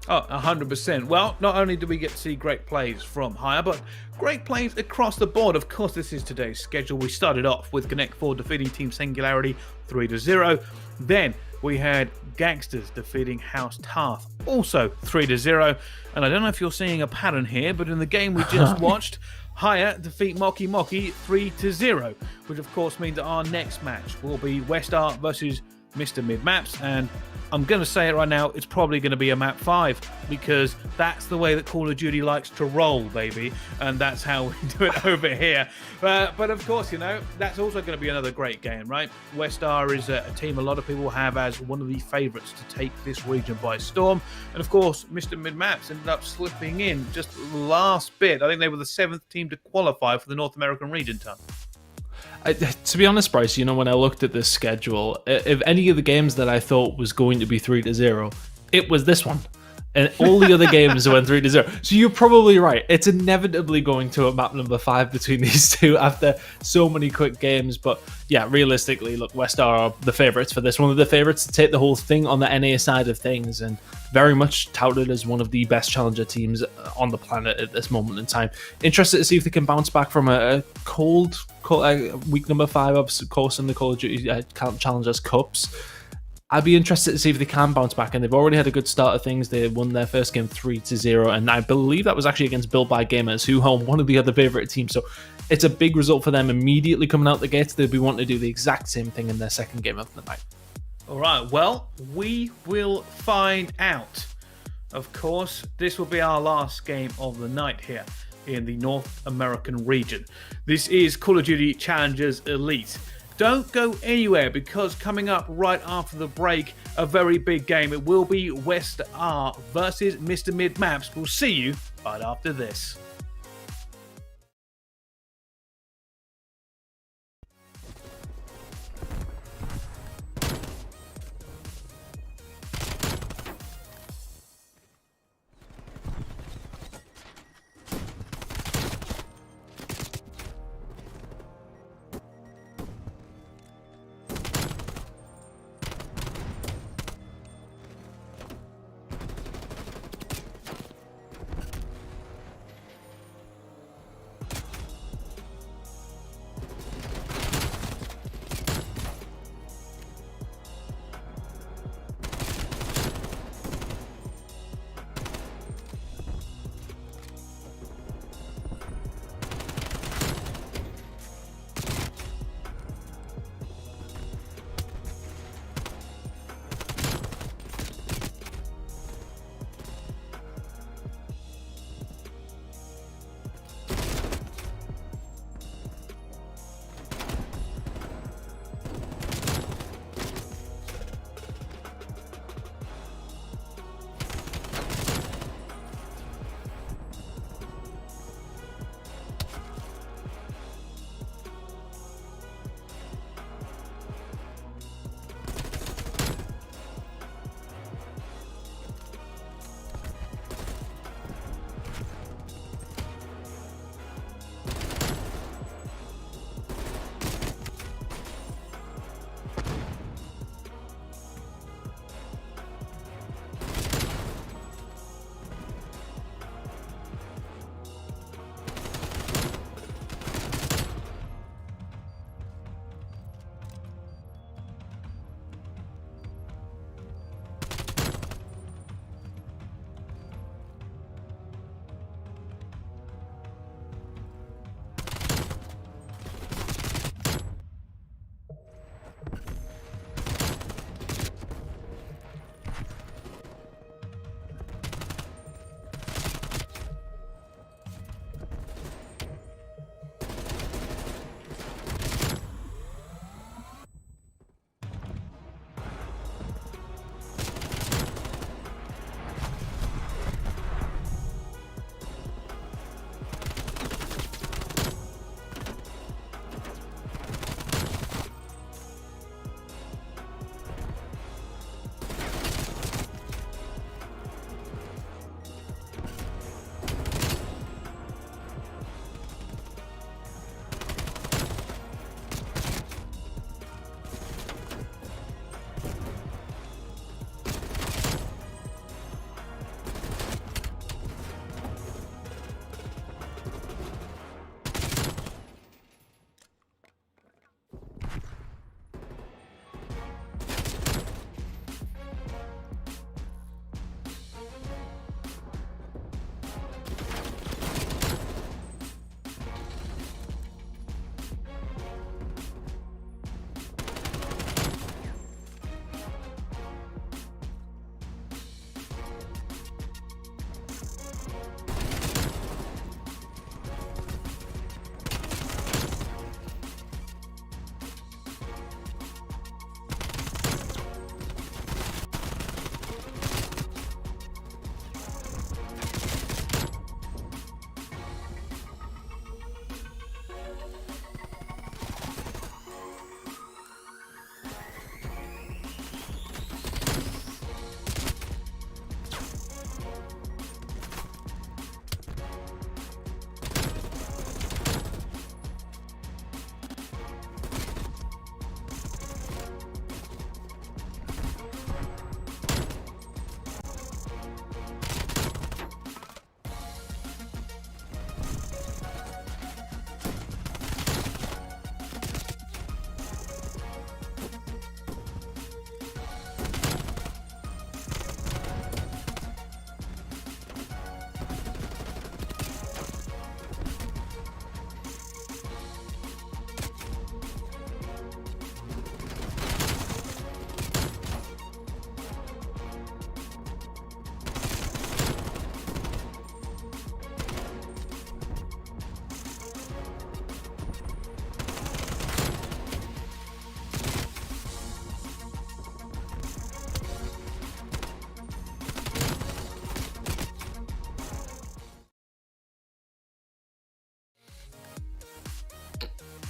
Oh, 100%. Well, not only do we get to see great plays from HYXR, but great plays across the board. Of course, this is today's schedule. We started off with Connect 4 defeating Team Singularity 3-0. Then we had Gangsters defeating House Tarth, also 3-0. And I don't know if you're seeing a pattern here, but in the game we just watched, HYXR defeat Mocky 3-0, which of course means that our next match will be WestR versus Mr. Mid Maps, and I'm going to say it right now, it's probably going to be a map 5, because that's the way that Call of Duty likes to roll, baby, and that's how we do it over here. But of course, that's also going to be another great game, right? WestR is a team a lot of people have as one of the favourites to take this region by storm, and of course, Mr. Mid Maps ended up slipping in just the last bit. I think they were the 7th team to qualify for the North American region, Tom. To be honest, Bryce, when I looked at this schedule, if any of the games that I thought was going to be 3-0, it was this one. And all the other games went 3-0. So you're probably right. It's inevitably going to a map number 5 between these two after so many quick games. But yeah, realistically, look, WestR are the favourites for this. One of the favourites to take the whole thing on the NA side of things, and very much touted as one of the best challenger teams on the planet at this moment in time. Interested to see if they can bounce back from a cold week number 5, of course, in the Call of Duty Challengers Cups. I'd be interested to see if they can bounce back, and they've already had a good start of things. They won their first game 3-0, and I believe that was actually against Built by Gamers, who are one of the other favourite teams. So it's a big result for them immediately coming out the gates. They'll be wanting to do the exact same thing in their second game of the night. All right, well, we will find out. Of course, this will be our last game of the night here in the North American region. This is Call of Duty Challengers Elite. Don't go anywhere, because coming up right after the break, a very big game. It will be WestR versus Mr. Mid Maps. We'll see you right after this.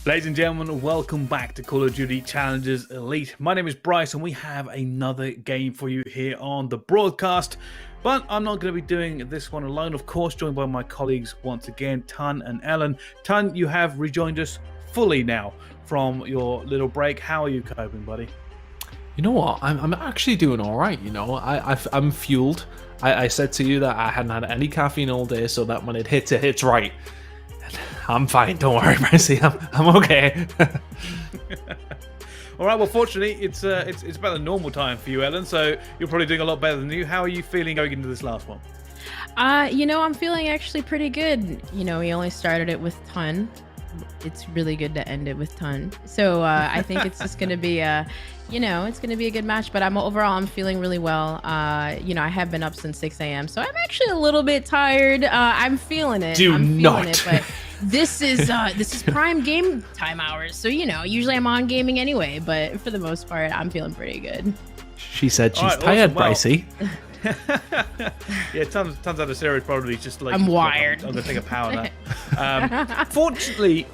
Ladies and gentlemen, welcome back to Call of Duty Challengers Elite. My name is Bryce and we have another game for you here on the broadcast. But I'm not going to be doing this one alone, of course, joined by my colleagues once again, Tun and Ellen. Tun, you have rejoined us fully now from your little break. How are you coping, buddy? You know what? I'm actually doing all right. You know, I'm fueled. I said to you that I hadn't had any caffeine all day, so that when it hits right. I'm fine. Don't worry, Mercy. I'm okay. All right. Well, fortunately, it's about the normal time for you, Ellen. So you're probably doing a lot better than you. How are you feeling going into this last one? You know, I'm feeling actually pretty good. You know, we only started it with Ton. It's really good to end it with Ton. So I think it's just going to be it's going to be a good match. But I'm feeling really well. You know, I have been up since 6 a.m. So I'm actually a little bit tired. I'm feeling it. But this is prime game time hours. So, you know, usually I'm on gaming anyway. But for the most part, I'm feeling pretty good. She said she's tired, awesome. Brycey. Yeah, tons out of series probably just like I'm wired. I'm gonna take a power nap. Fortunately,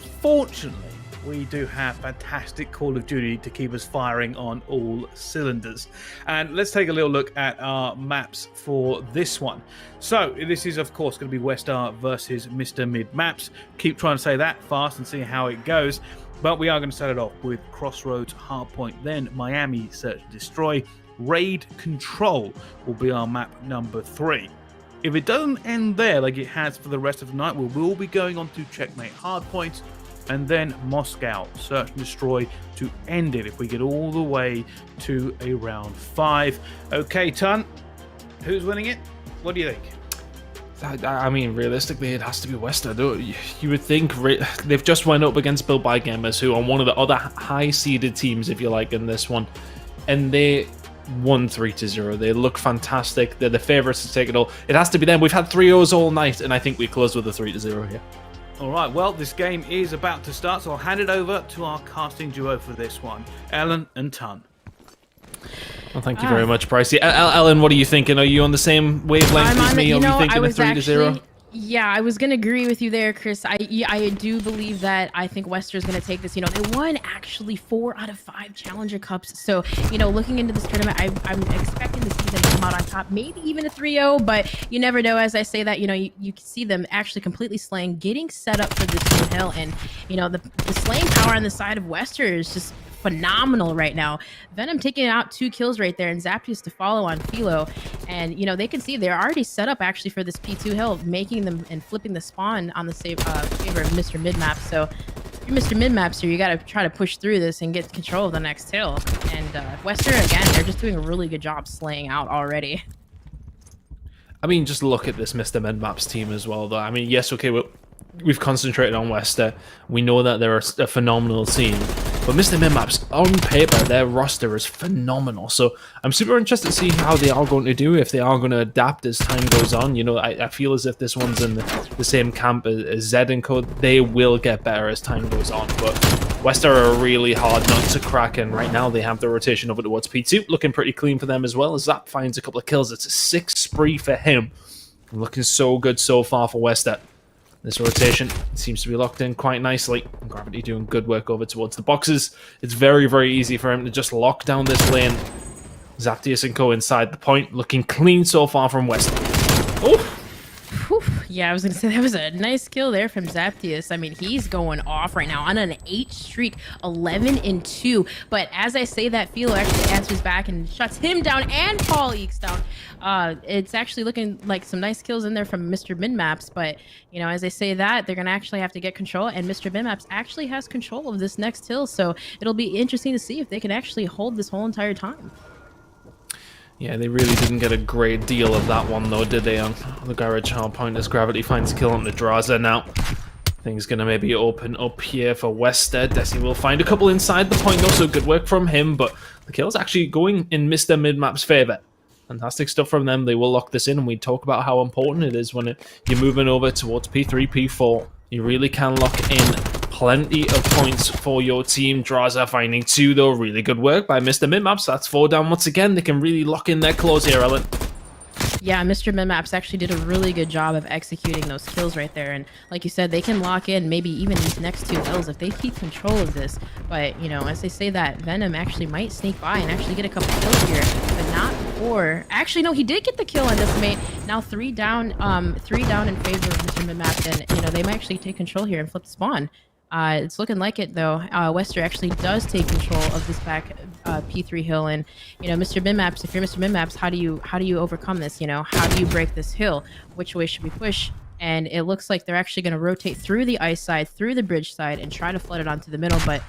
we do have fantastic Call of Duty to keep us firing on all cylinders. And let's take a little look at our maps for this one. So this is of course going to be WestR versus Mr. Mid Maps. Keep trying to say that fast and see how it goes. But we are going to start it off with Crossroads, Hardpoint, then Miami, Search and Destroy. Raid Control will be our map number 3. If it doesn't end there like it has for the rest of the night, we will be going on to Checkmate Hardpoint and then Moscow, Search and Destroy to end it if we get all the way to a round 5. Okay, Tun, who's winning it? What do you think? I mean, realistically, it has to be WestR. You would think they've just went up against Built by Gamers, who are one of the other high-seeded teams, if you like, in this one, and they won 3-0. They look fantastic. They're the favourites to take it all. It has to be them. We've had 3-0s all night, and I think we close with a 3-0 here. All right, well, this game is about to start, so I'll hand it over to our casting duo for this one, Ellen and Tun. Well, thank you very much, Pricey. Ellen, what are you thinking? Are you on the same wavelength as me? Are you thinking a 3-0? Yeah, I was going to agree with you there, Chris. I do believe that I think WestR is going to take this. You know, they won actually 4 out of 5 Challenger Cups. So, you know, looking into this tournament, I'm expecting to see them come out on top, maybe even a 3-0, but you never know. As I say that, you know, you can see them actually completely slaying, getting set up for this new hill. And, you know, the slaying power on the side of WestR is just phenomenal right now. Venom taking out 2 kills right there, and Zaptius to follow on Philo. And, you know, they can see they're already set up actually for this P2 hill, making them and flipping the spawn on the favor of Mr. Midmap. So if you're Mr. Midmap, so you got to try to push through this and get control of the next hill. And WestR, again, they're just doing a really good job slaying out already. I mean, just look at this Mr. Midmap's team as well, though. I mean, yes, okay, we've concentrated on WestR. We know that they're a phenomenal team. But Mr. Midmaps, on paper, their roster is phenomenal. So I'm super interested to see how they are going to do, if they are going to adapt as time goes on. You know, I feel as if this one's in the same camp as Zed and Co. They will get better as time goes on. But WestR are a really hard nut to crack, and right now they have the rotation over towards P2. Looking pretty clean for them as well, as Zap finds a couple of kills. It's a 6 spree for him. Looking so good so far for WestR. This rotation seems to be locked in quite nicely. Gravity doing good work over towards the boxes. It's very, very easy for him to just lock down this lane. Zaptius and Co. inside the point, looking clean so far from WestR. Oh! Whew. Yeah, I was going to say that was a nice kill there from Zaptius. I mean, he's going off right now on an 8 streak, 11-2. But as I say that, Philo actually answers back and shuts him down and Paul Eeks down. It's actually looking like some nice kills in there from Mr. Minmaps. But, you know, as I say that, they're going to actually have to get control. And Mr. Minmaps actually has control of this next hill. So it'll be interesting to see if they can actually hold this whole entire time. Yeah, they really didn't get a great deal of that one, though, did they, on the Garage Hardpoint, as Gravity finds kill on the Draza now. Things gonna maybe open up here for WestR. Desi will find a couple inside the point, though, so good work from him, but the kill's actually going in Mr. Midmap's favour. Fantastic stuff from them. They will lock this in, and we talk about how important it is when you're moving over towards P3, P4. You really can lock in plenty of points for your team. Draza finding 2, though. Really good work by Mr. Midmaps. That's 4 down once again. They can really lock in their claws here, Ellen. Yeah, Mr. Minmaps actually did a really good job of executing those kills right there. And like you said, they can lock in maybe even these next 2 hills if they keep control of this. But, you know, as they say that, Venom actually might sneak by and actually get a couple kills here, but not before. Actually, no, he did get the kill on Decimate. Now 3 down in favor of Mr. Minmaps, and, you know, they might actually take control here and flip the spawn. It's looking like it though. WestR actually does take control of this back P3 hill, and you know, Mr. Minmaps, if you're Mr. Minmaps, how do you overcome this? You know, how do you break this hill? Which way should we push? And it looks like they're actually going to rotate through the ice side, through the bridge side, and try to flood it onto the middle. But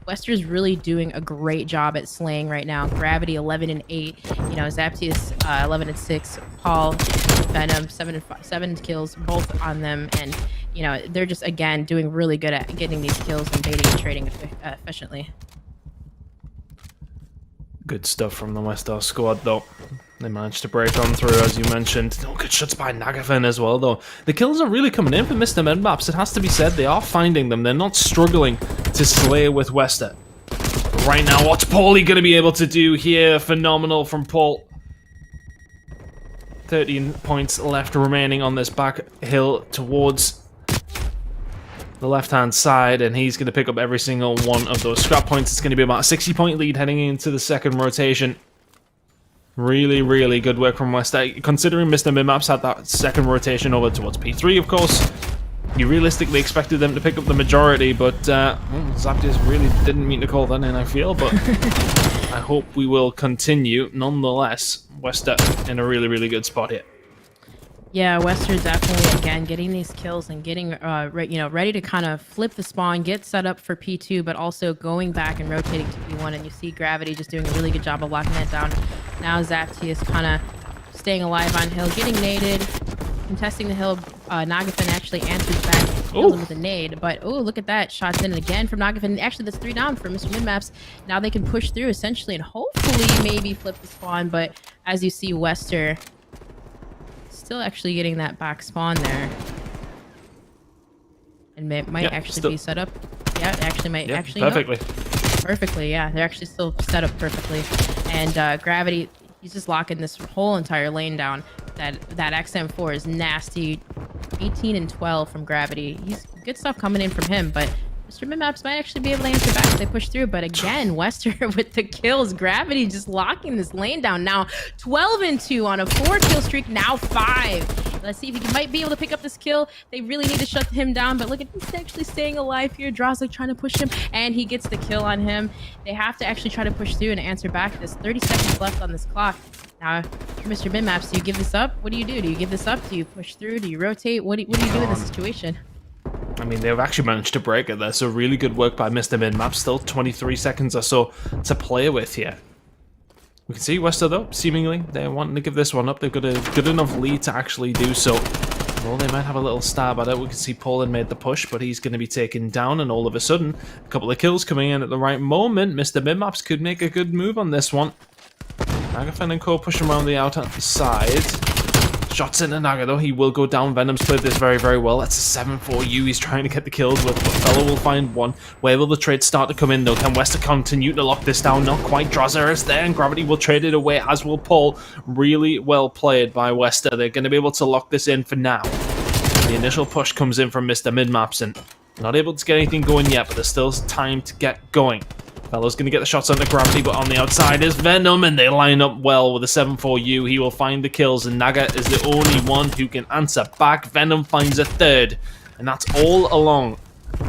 WestR is really doing a great job at slaying right now. Gravity 11 and 8. You know, Zaptius 11 and 6. Paul, Venom 7 kills both on them, and you know, they're just again doing really good at getting these kills and baiting and trading efficiently. Good stuff from the WestR squad, though. They managed to break on through, as you mentioned. No good shots by Nagafin as well, though. The kills are really coming in for Mr. Minmaps. It has to be said, they are finding them. They're not struggling to slay with WestR. Right now, what's Paulie going to be able to do here? Phenomenal from Paul. 13 points left remaining on this back hill towards the left-hand side, and he's going to pick up every single one of those scrap points. It's going to be about a 60-point lead heading into the second rotation. Really, really good work from WestR. Considering Mr. Minmaps had that second rotation over towards P3, of course, you realistically expected them to pick up the majority, but Zaptius really didn't mean to call that in, I feel, but I hope we will continue. Nonetheless, WestR in a really, really good spot here. Yeah, WestR definitely, again, getting these kills and getting ready to kind of flip the spawn, get set up for P2, but also going back and rotating to P1. And you see Gravity just doing a really good job of locking that down. Now Zaptius kind of staying alive on hill, getting naded, contesting the hill. Nagafin actually answers back, kills him with a nade. But, oh, look at that. Shots in again from Nagafin. Actually, that's 3 down for Mr. Minmaps. Now they can push through, essentially, and hopefully maybe flip the spawn. But as you see, WestR still actually getting that back spawn there, and might actually be set up. Yeah, it actually might perfectly. No. Perfectly, yeah. They're actually still set up perfectly, and Gravity, he's just locking this whole entire lane down. That XM4 is nasty. 18 and 12 from Gravity. He's good stuff coming in from him, but Mr. Minmaps might actually be able to answer back if they push through. But again, WestR with the kills. Gravity just locking this lane down. Now 12 and 2 on a 4-kill streak. Now 5. Let's see if he might be able to pick up this kill. They really need to shut him down. But look at him actually staying alive here. Draw's like trying to push him, and he gets the kill on him. They have to actually try to push through and answer back. There's 30 seconds left on this clock. Now, Mr. Minmaps, do you give this up? What do? Do you give this up? Do you push through? Do you rotate? What do you do in this situation? I mean, they've actually managed to break it there, so really good work by Mr. Minmaps. Still 23 seconds or so to play with here. We can see WestR, though, seemingly they're wanting to give this one up. They've got a good enough lead to actually do so. Well, they might have a little stab at it. We can see Poland made the push, but he's going to be taken down, and all of a sudden, a couple of kills coming in at the right moment. Mr. Minmaps could make a good move on this one. Nagafin and Co push him around the outside. Shots into Naga, though. He will go down. Venom's played this very, very well. That's a 7-4U. He's trying to get the kills with, but Fellow will find one. Where will the trade start to come in, though? Can WestR continue to lock this down? Not quite. Drazzer is there, and Gravity will trade it away, as will Paul. Really well played by WestR. They're going to be able to lock this in for now. The initial push comes in from Mr. Minmaps, and not able to get anything going yet, but there's still time to get going. Fellow's going to get the shots onto Gravity, but on the outside is Venom, and they line up well with a 7-4U. He will find the kills, and Naga is the only one who can answer back. Venom finds a third, and that's all along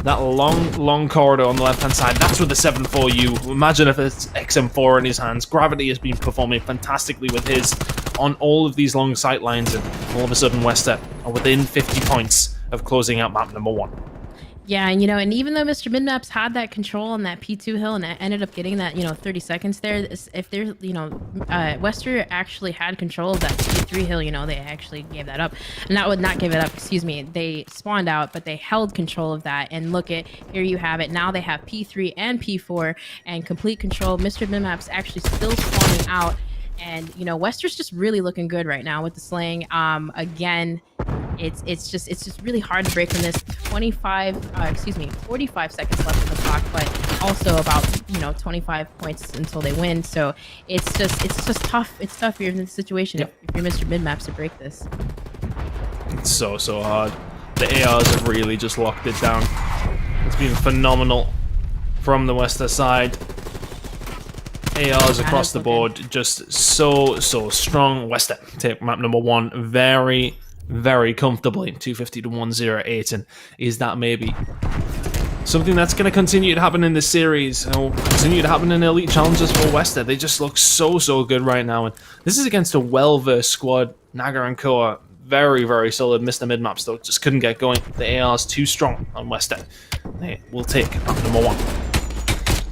that long corridor on the left-hand side. That's with the 7-4U. Imagine if it's XM4 in his hands. Gravity has been performing fantastically with his on all of these long sight lines, and all of a sudden WestR are within 50 points of closing out map number 1. Yeah, and and even though Mr. Minmaps had that control on that P2 hill and ended up getting that 30 seconds there, if there's WestR actually had control of that P3 hill, they actually gave that up. Not give it up, excuse me. They spawned out, but they held control of that. And look at here, you have it. Now they have P3 and P4 and complete control. Mr. Minmaps actually still spawning out. And WestR's just really looking good right now with the slaying. Again, it's just really hard to break from this. 45 seconds left on the clock, but also about 25 points until they win. So it's just tough. It's tough. You're in this situation if you're Mr. Midmaps to break this. It's so hard. The ARs have really just locked it down. It's been phenomenal from the WestR side. ARs across the board, just so strong. WestR take map number 1 very, very comfortably, 250 to 108, and is that maybe something that's going to continue to happen in this series, and will continue to happen in Elite Challengers for WestR? They just look so good right now, and this is against a well-versed squad. Naga and Koa, very, very solid. Mr. Midmaps, though, just couldn't get going. The AR's too strong on WestR. They will take map number 1.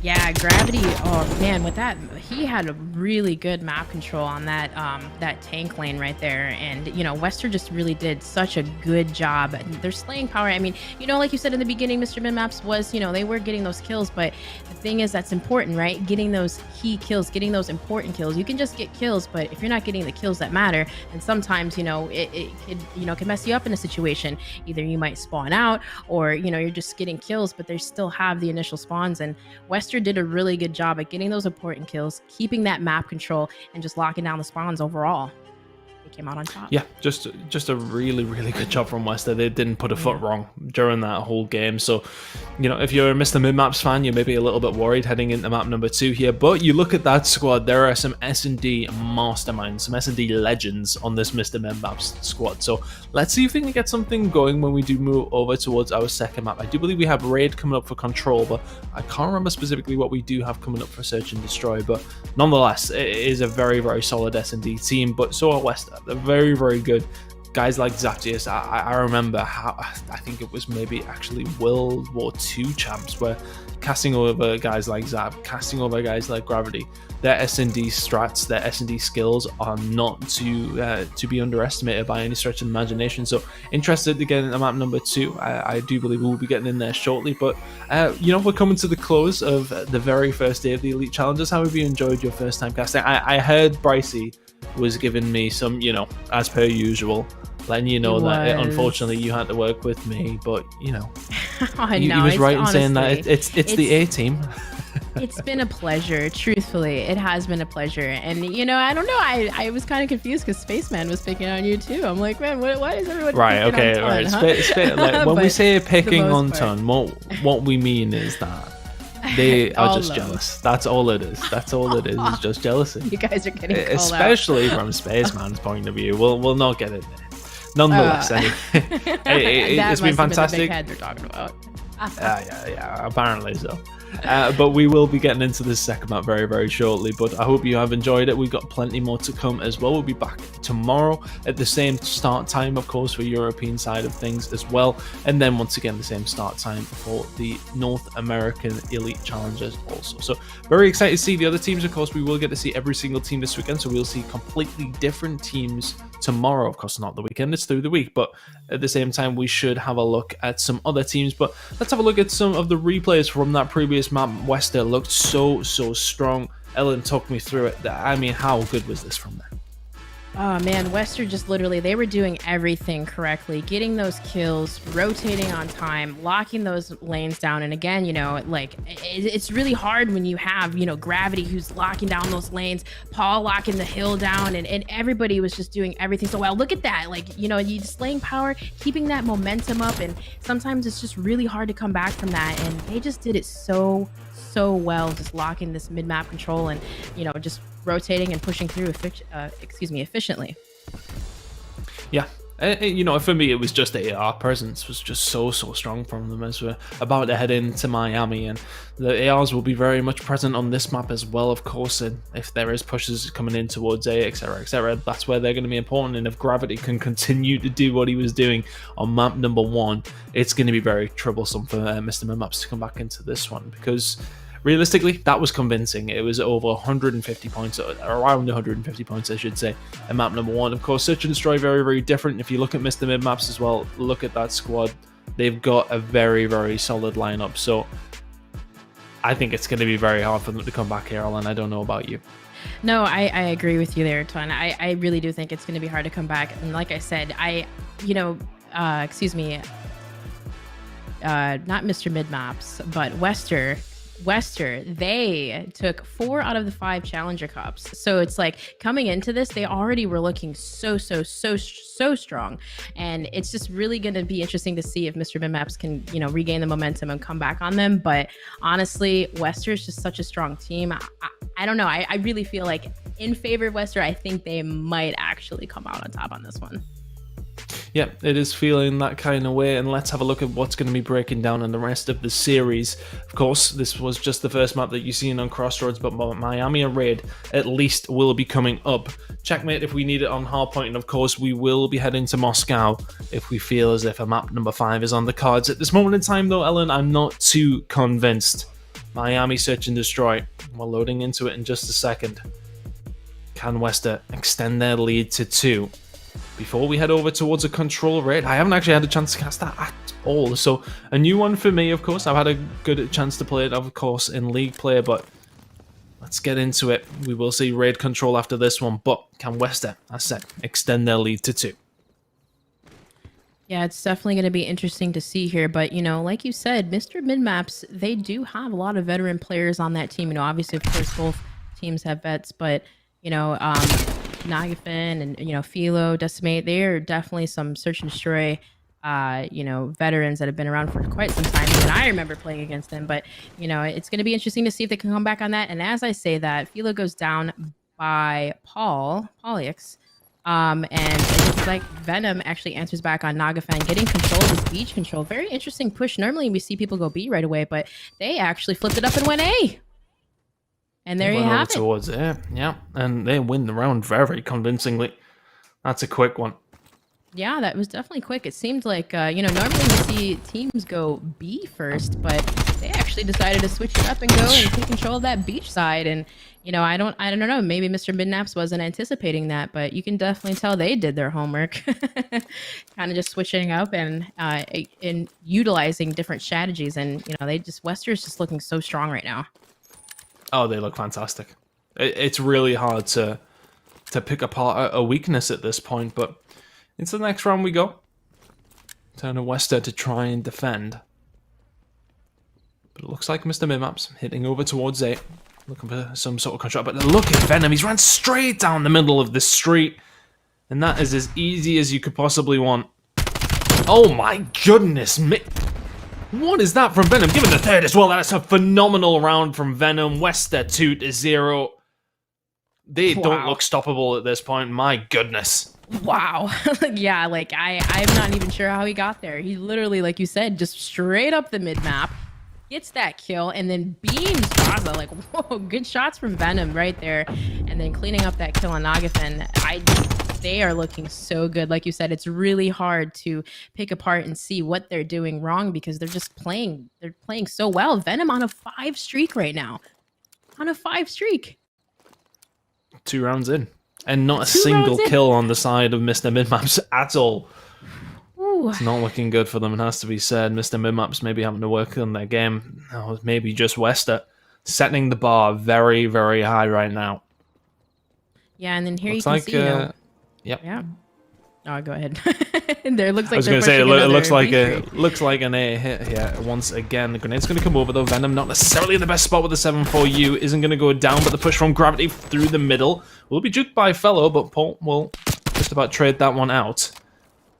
Yeah, Gravity. Oh man, with that, he had a really good map control on that that tank lane right there, and WestR just really did such a good job. Their slaying power. I mean, like you said in the beginning, Mr. Midmaps was, they were getting those kills, but the thing is that's important, right? Getting those key kills, getting those important kills. You can just get kills, but if you're not getting the kills that matter, then sometimes it could can mess you up in a situation. Either you might spawn out, or you're just getting kills, but they still have the initial spawns. And WestR did a really good job at getting those important kills, keeping that map control, and just locking down the spawns overall. They came out on top. Yeah, just a really good job from WestR. They didn't put a foot wrong during that whole game. So, if you're a Mr. Midmaps fan, you're maybe a little bit worried heading into map number 2 here. But you look at that squad, there are some S&D masterminds, some S&D legends on this Mr. Midmaps squad. So let's see if we can get something going when we do move over towards our second map. I do believe we have Raid coming up for Control, but I can't remember specifically what we do have coming up for Search and Destroy. But nonetheless, it is a very solid S&D team. But so are WestR. They're very good. Guys like Zaptius, I remember how, I think it was maybe actually World War II champs, where casting over guys like Zap, casting over guys like Gravity, their S&D strats, their S&D skills are not to be underestimated by any stretch of the imagination. So interested to get into map number 2. I do believe we'll be getting in there shortly, but we're coming to the close of the very first day of the Elite Challengers. How have you enjoyed your first time casting? I heard Brycey was giving me some, as per usual, letting you know that unfortunately you had to work with me, but he was right in saying that it's the A team. It's been a pleasure, truthfully. It has been a pleasure. And I don't know, I was kind of confused because Spaceman was picking on you too. I'm like, man, why is everyone picking on Ton, huh? Like, when we say picking on Ton, what we mean is that they are just jealous. That's all it is. That's all it is just jealousy. You guys are getting called especially from Spaceman's point of view. We'll not get it there. Nonetheless, it's been fantastic. The big head they're talking about. Yeah, apparently so. But we will be getting into this second map very shortly, but I hope you have enjoyed it. We've got plenty more to come as well. We'll be back tomorrow at the same start time, of course, for European side of things as well, and then once again the same start time for the North American Elite Challengers also. So very excited to see the other teams. Of course, we will get to see every single team this weekend, so we'll see completely different teams tomorrow. Of course, not the weekend, it's through the week, but at the same time we should have a look at some other teams. But let's have a look at some of the replays from that previous map. WestR looked so strong. Ellen took me through it. I mean, how good was this from them? Oh man, WestR just literally, they were doing everything correctly, getting those kills, rotating on time, locking those lanes down. And again, it's really hard when you have, Gravity who's locking down those lanes, Paul locking the hill down, and everybody was just doing everything so well. Look at that, you slaying power, keeping that momentum up, and sometimes it's just really hard to come back from that. And they just did it so well, just locking this mid-map control and, just rotating and pushing through efficiently. Yeah. For me, it was just AR presence was just so strong from them as we're about to head into Miami, and the ARs will be very much present on this map as well, of course. And if there is pushes coming in towards HYXR, etc., that's where they're going to be important. And if Gravity can continue to do what he was doing on map number 1, it's going to be very troublesome for Mr. Midmaps to come back into this one, because realistically, that was convincing. It was over 150 points, around 150 points, I should say, at map number 1. Of course, Search and Destroy, very different. If you look at Mr. Midmaps as well, look at that squad. They've got a very solid lineup. So I think it's going to be very hard for them to come back here, Alan. I don't know about you. No, I agree with you there, Ton. I really do think it's going to be hard to come back. And like I said, not Mr. Midmaps, but WestR, WestR, they took 4 out of the 5 Challenger Cups. So it's like coming into this, they already were looking so strong. And it's just really going to be interesting to see if Mr. Minmaps can, regain the momentum and come back on them. But honestly, WestR is just such a strong team. I don't know. I really feel like in favor of WestR, I think they might actually come out on top on this one. Yeah, it is feeling that kind of way, and let's have a look at what's going to be breaking down in the rest of the series. Of course, this was just the first map that you've seen on Crossroads, but Miami and Raid at least will be coming up. Checkmate if we need it on Hardpoint, and of course we will be heading to Moscow if we feel as if a map number 5 is on the cards. At this moment in time though, Ellen, I'm not too convinced. Miami Search and Destroy. We're loading into it in just a second. Can WestR extend their lead to 2? Before we head over towards a control raid, I haven't actually had a chance to cast that at all. So a new one for me, of course. I've had a good chance to play it, of course, in League play, but let's get into it. We will see raid control after this one, but can WestR, as I said, extend their lead to 2? Yeah, it's definitely going to be interesting to see here. But, like you said, Mr. Minmaps, they do have a lot of veteran players on that team. Obviously, of course, both teams have vets, but, Nagafin and Philo, Decimate, they are definitely some search and destroy veterans that have been around for quite some time. Even I remember playing against them, but it's going to be interesting to see if they can come back on that. And as I say that, Philo goes down by HYXR. And it looks like Venom actually answers back on Nagafan, getting control of this beach control. Very interesting push. Normally we see people go B right away, but they actually flipped it up and went A. And there you have it. Towards it, yeah, and they win the round very convincingly. That's a quick one. Yeah, that was definitely quick. It seemed like, normally we see teams go B first, but they actually decided to switch it up and go and take control of that beach side. And, I don't know, maybe Mr. Midnaps wasn't anticipating that, but you can definitely tell they did their homework. Kind of just switching up and utilizing different strategies. And, WestR is just looking so strong right now. Oh, they look fantastic. It's really hard to pick apart a weakness at this point, but into the next round we go. Turn to WestR to try and defend. But it looks like Mr. Minmaps hitting over towards A, looking for some sort of control. But look at Venom, he's ran straight down the middle of the street. And that is as easy as you could possibly want. Oh my goodness me. What is that from Venom? Given the third as well, that's a phenomenal round from Venom. WestR 2-0. They don't look stoppable at this point. My goodness. Wow. Yeah, I'm not even sure how he got there. He literally, like you said, just straight up the mid-map, gets that kill, and then beams Raza. Whoa, good shots from Venom right there. And then cleaning up that kill on Nagafin. They are looking so good. Like you said, it's really hard to pick apart and see what they're doing wrong because they're just playing. They're playing so well. Venom on a 5 streak right now. On a 5 streak. 2 rounds in. And not a single kill on the side of Mr. Minmaps at all. Ooh. It's not looking good for them, it has to be said. Mr. Minmaps maybe having to work on their game. Or maybe just WestR. Setting the bar very, very high right now. Yeah, and then here you can see, Yep. Yeah. Oh, go ahead. There looks like I was going to say it looks like an A hit here once again. The grenade's going to come over though. Venom not necessarily the best spot with the 7-4U. Isn't going to go down, but the push from Gravity through the middle will be juked by Fellow, but Paul will just about trade that one out.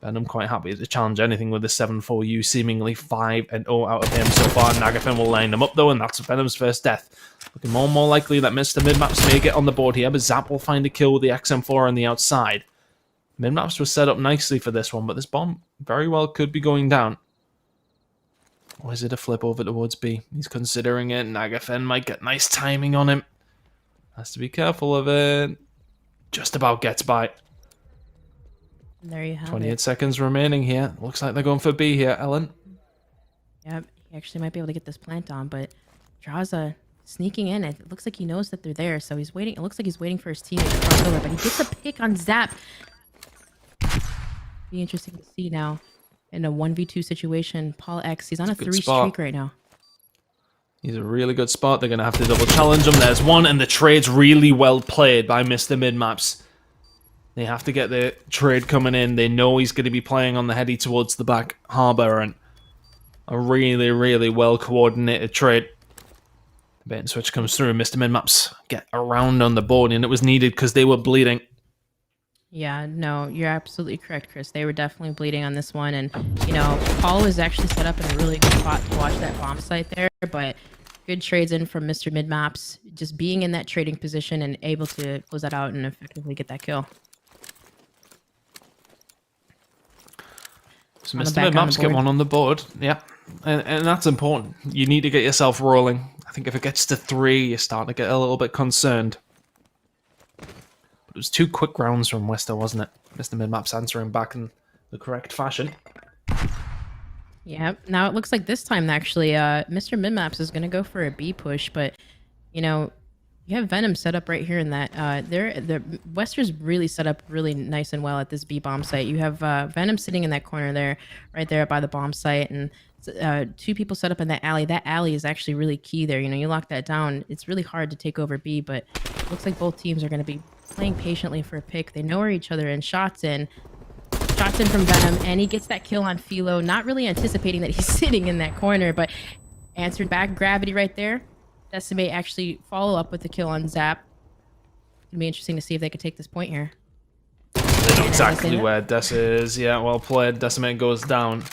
Venom quite happy to challenge anything with the 7-4U, seemingly 5-0 out of him so far. Nagafin will line them up though, and that's Venom's first death. Looking more and more likely that Mr. Minmaps may get on the board here, but Zap will find a kill with the XM4 on the outside. Minmaps was set up nicely for this one, but this bomb very well could be going down. Or is it a flip over towards B? He's considering it. Nagafin might get nice timing on him. Has to be careful of it. Just about gets by. There you have 28 seconds remaining here. Looks like they're going for B here, Ellen. Yep, he actually might be able to get this plant on, but Draza sneaking in. It looks like he knows that they're there, so he's waiting. It looks like he's waiting for his teammate to cross over, but he gets a pick on Zap. Be interesting to see now in a 1v2 situation. Paul X, he's on a 3 streak right now. He's a really good spot. They're going to have to double challenge him. There's one, and the trade's really well played by Mr. Minmaps. They have to get the trade coming in. They know he's going to be playing on the heady towards the back harbor, and a really, really well coordinated trade. Bait and switch comes through. Mr. Minmaps get around on the board, and it was needed because they were bleeding. Yeah, no, you're absolutely correct, Chris. They were definitely bleeding on this one. And, Paul was actually set up in a really good spot to watch that bomb site there. But good trades in from Mr. Midmaps, just being in that trading position and able to close that out and effectively get that kill. So Mr. Midmaps get one on the board. Yeah, and that's important. You need to get yourself rolling. I think if it gets to 3, you're starting to get a little bit concerned. It was 2 quick rounds from WestR, wasn't it? Mr. Midmaps answering back in the correct fashion. Yeah, now it looks like this time, actually, Mr. Midmaps is going to go for a B push, but, you have Venom set up right here in that. The WestR's really set up really nice and well at this B bomb site. You have Venom sitting in that corner there, right there by the bomb site, and 2 people set up in that alley. That alley is actually really key there. You lock that down, it's really hard to take over B, but it looks like both teams are going to be playing patiently for a pick. They know where each other is. Shots in from Venom, and he gets that kill on Philo, not really anticipating that he's sitting in that corner, but answered back. Gravity right there. Decimate actually follow up with the kill on Zap. It'll be interesting to see if they could take this point here. They know exactly where Des is. Yeah, well played. Decimate goes down.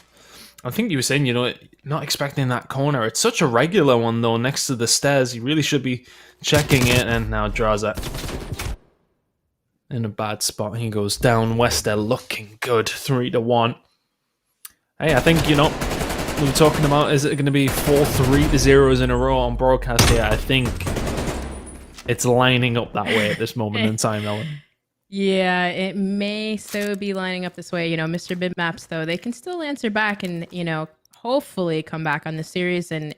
I think you were saying, not expecting that corner. It's such a regular one, though, next to the stairs. You really should be checking it, and now draws it. In a bad spot, he goes down. WestR looking good, 3-1. Hey, I think, we were talking about, is it going to be 4 3-0s in a row on broadcast here? I think it's lining up that way at this moment in time, Ellen. Yeah, it may so be lining up this way. Mr. Midmaps, though, they can still answer back and, hopefully come back on the series. And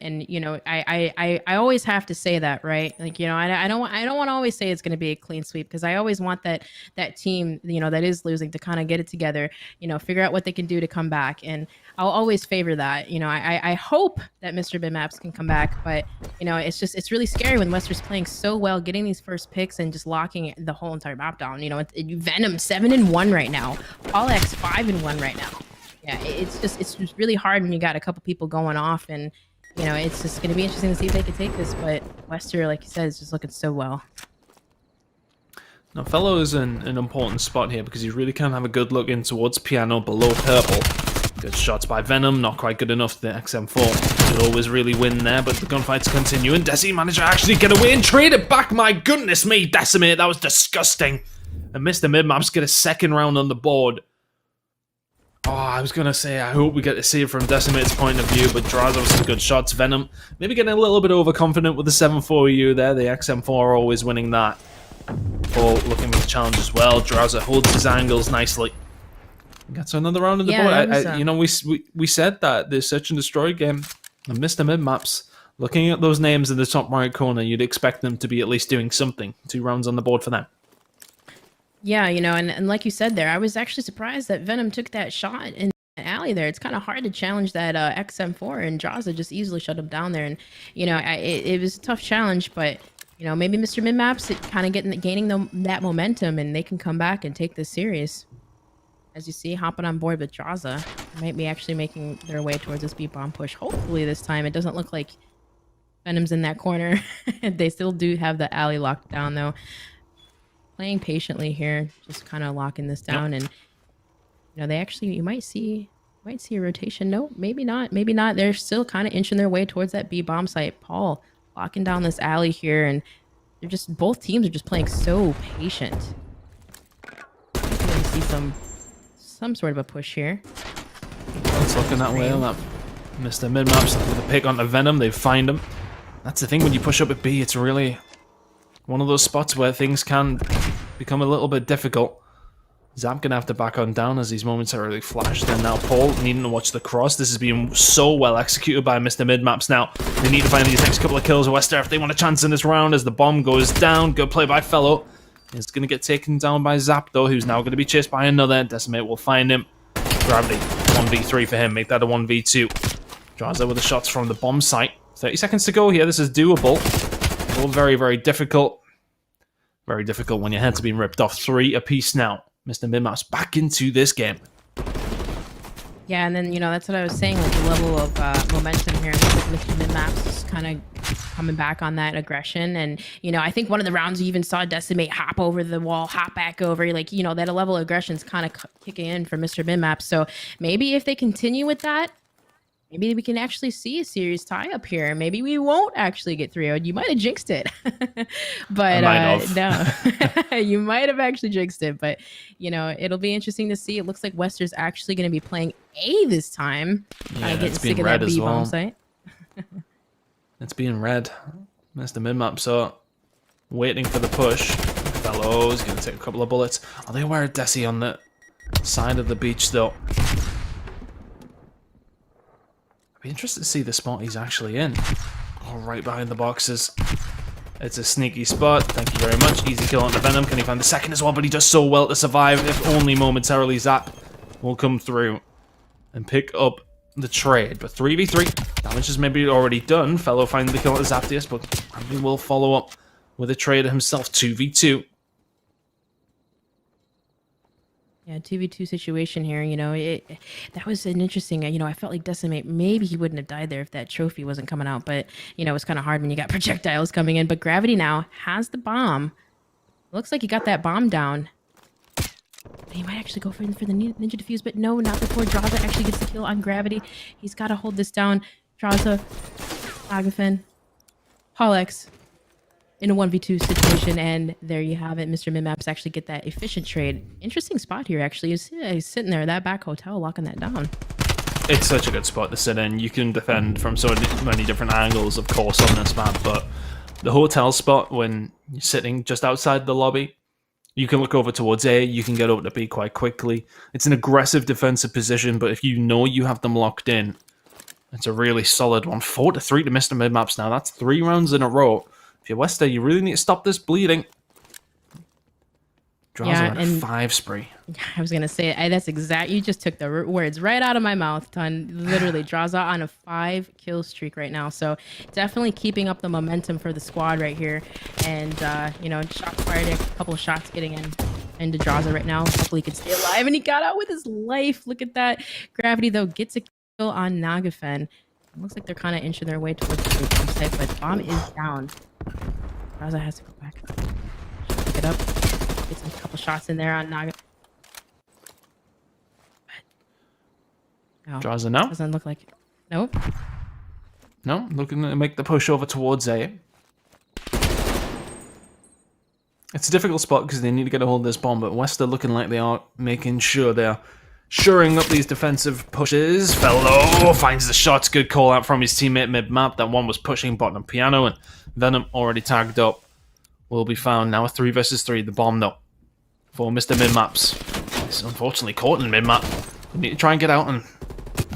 I always have to say that, right? Like, I don't want to always say it's going to be a clean sweep, because I always want that team, that is losing, to kind of get it together, figure out what they can do to come back. And I'll always favor that. I hope that Mr. Midmaps can come back, but it's really scary when WestR's playing so well, getting these first picks and just locking the whole entire map down. Venom 7-1 right now, Paul X 5-1 right now. Yeah, it's just really hard when you got a couple people going off, and it's just going to be interesting to see if they can take this. But WestR, like you said, is just looking so well. Now, Fellow is in an important spot here because you really can have a good look in towards Piano below Purple. Good shots by Venom, not quite good enough. The XM4 could always really win there, but the gunfights continue, and Desi managed to actually get away and trade it back. My goodness me, Decimate, that was disgusting. And Mr. Midmaps get a second round on the board. Oh, I was going to say, I hope we get to see it from Decimate's point of view, but draws up some good shots. Venom maybe getting a little bit overconfident with the 7-4U there. The XM4 are always winning that. Paul looking for the challenge as well. Drowser holds his angles nicely. Gets another round of the board. We said that the Search and Destroy game, and Mr. Midmaps, looking at those names in the top right corner, you'd expect them to be at least doing something. 2 rounds on the board for them. Yeah, and like you said there, I was actually surprised that Venom took that shot in the alley there. It's kind of hard to challenge that XM4, and Jaza just easily shut him down there. And, it was a tough challenge, but, maybe Mr. Midmaps kind of gaining that momentum, and they can come back and take this series. As you see, hopping on board with Jaza, might be actually making their way towards this B-bomb push. Hopefully this time it doesn't look like Venom's in that corner. They still do have the alley locked down, though. Playing patiently here, just kind of locking this down. Yep. And they actually, you might see a rotation. No, maybe not. They're still kind of inching their way towards that B bomb site. Paul locking down this alley here, and they're just, both teams are just playing so patient. I think we're gonna see some sort of a push here. It's looking that way on that. Mr. Midmaps with a pick onto Venom. They find him. That's the thing, when you push up at B, it's really one of those spots where things can become a little bit difficult. Zap gonna have to back on down as he's momentarily flashed, and now Paul needing to watch the cross. This is being so well executed by Mr. Midmaps now. They need to find these next couple of kills of WestR if they want a chance in this round as the bomb goes down. Good play by Fellow. He's gonna get taken down by Zap though, who's now gonna be chased by another. Decimate will find him. Gravity, 1v3 for him, make that a 1v2. Draws there with the shots from the bomb site. 30 seconds to go here, this is doable. All very, very difficult. Very difficult when your heads are being ripped off. 3 apiece now. Mr. Midmaps back into this game. Yeah, and then, that's what I was saying, like the level of momentum here. Mr. Midmaps is kind of coming back on that aggression. And, I think one of the rounds you even saw Decimate hop over the wall, hop back over, like, that level of aggression is kind of kicking in for Mr. Minmap. So maybe if they continue with that, maybe we can actually see a series tie up here. Maybe we won't actually get 3-0'd. You might have jinxed it. But no, you might have actually jinxed it. But, it'll be interesting to see. It looks like WestR's actually going to be playing A this time. Yeah, getting sick of that B bomb site. It's being red. Mr. Minmap, so waiting for the push. Fellow's going to take a couple of bullets. Are they aware of Desi on the side of the beach, though? I'd be interested to see the spot he's actually in. Oh, right behind the boxes. It's a sneaky spot. Thank you very much. Easy kill on the Venom. Can he find the second as well? But he does so well to survive. If only momentarily Zap will come through and pick up the trade. But 3v3. Damage is maybe already done. Fellow finding the kill at Zaptius, but he will follow up with a trader himself. 2v2. Yeah, 2v2 situation here. That was an interesting. I felt like Decimate, maybe he wouldn't have died there if that trophy wasn't coming out. But it's kind of hard when you got projectiles coming in. But Gravity now has the bomb. Looks like he got that bomb down. He might actually go for the ninja defuse, but no, not before Draza actually gets the kill on Gravity. He's got to hold this down. Draza, Agafen, HYXR in a 1v2 situation, and there you have it. Mr. Minmaps actually get that efficient trade. Interesting spot here, actually. He's sitting there, that back hotel, locking that down. It's such a good spot to sit in. You can defend from so many different angles, of course, on this map, but the hotel spot, when you're sitting just outside the lobby, you can look over towards A, you can get over to B quite quickly. It's an aggressive defensive position, but if you know you have them locked in, it's a really solid one. 4-3 to Mr. Minmaps now. That's 3 rounds in a row. If you're WestR, you really need to stop this bleeding. Draws around 5 spree. I was going to say, that's exact. You just took the words right out of my mouth, Ton. Literally, draws out on a 5 kill streak right now. So definitely keeping up the momentum for the squad right here. And, shots fired, a couple of shots getting into Draza right now. Hopefully he can stay alive. And he got out with his life. Look at that. Gravity, though, gets a kill on Nagafen. It looks like they're kind of inching their way towards the bomb site, but bomb is down. Draza has to go back. Pick it up. Get some couple shots in there on Naga. No, Draza now? doesn't look like it. Nope. No, looking to make the push over towards A. It's a difficult spot because they need to get a hold of this bomb, but WestR looking like they are making sure they're shoring up these defensive pushes. Fellow finds the shots. Good call out from his teammate mid-map. That one was pushing bottom piano, and Venom already tagged up. Will be found now. A 3 versus 3. The bomb, though, for Mr. Minmaps. He's unfortunately caught in mid-map. We need to try and get out, and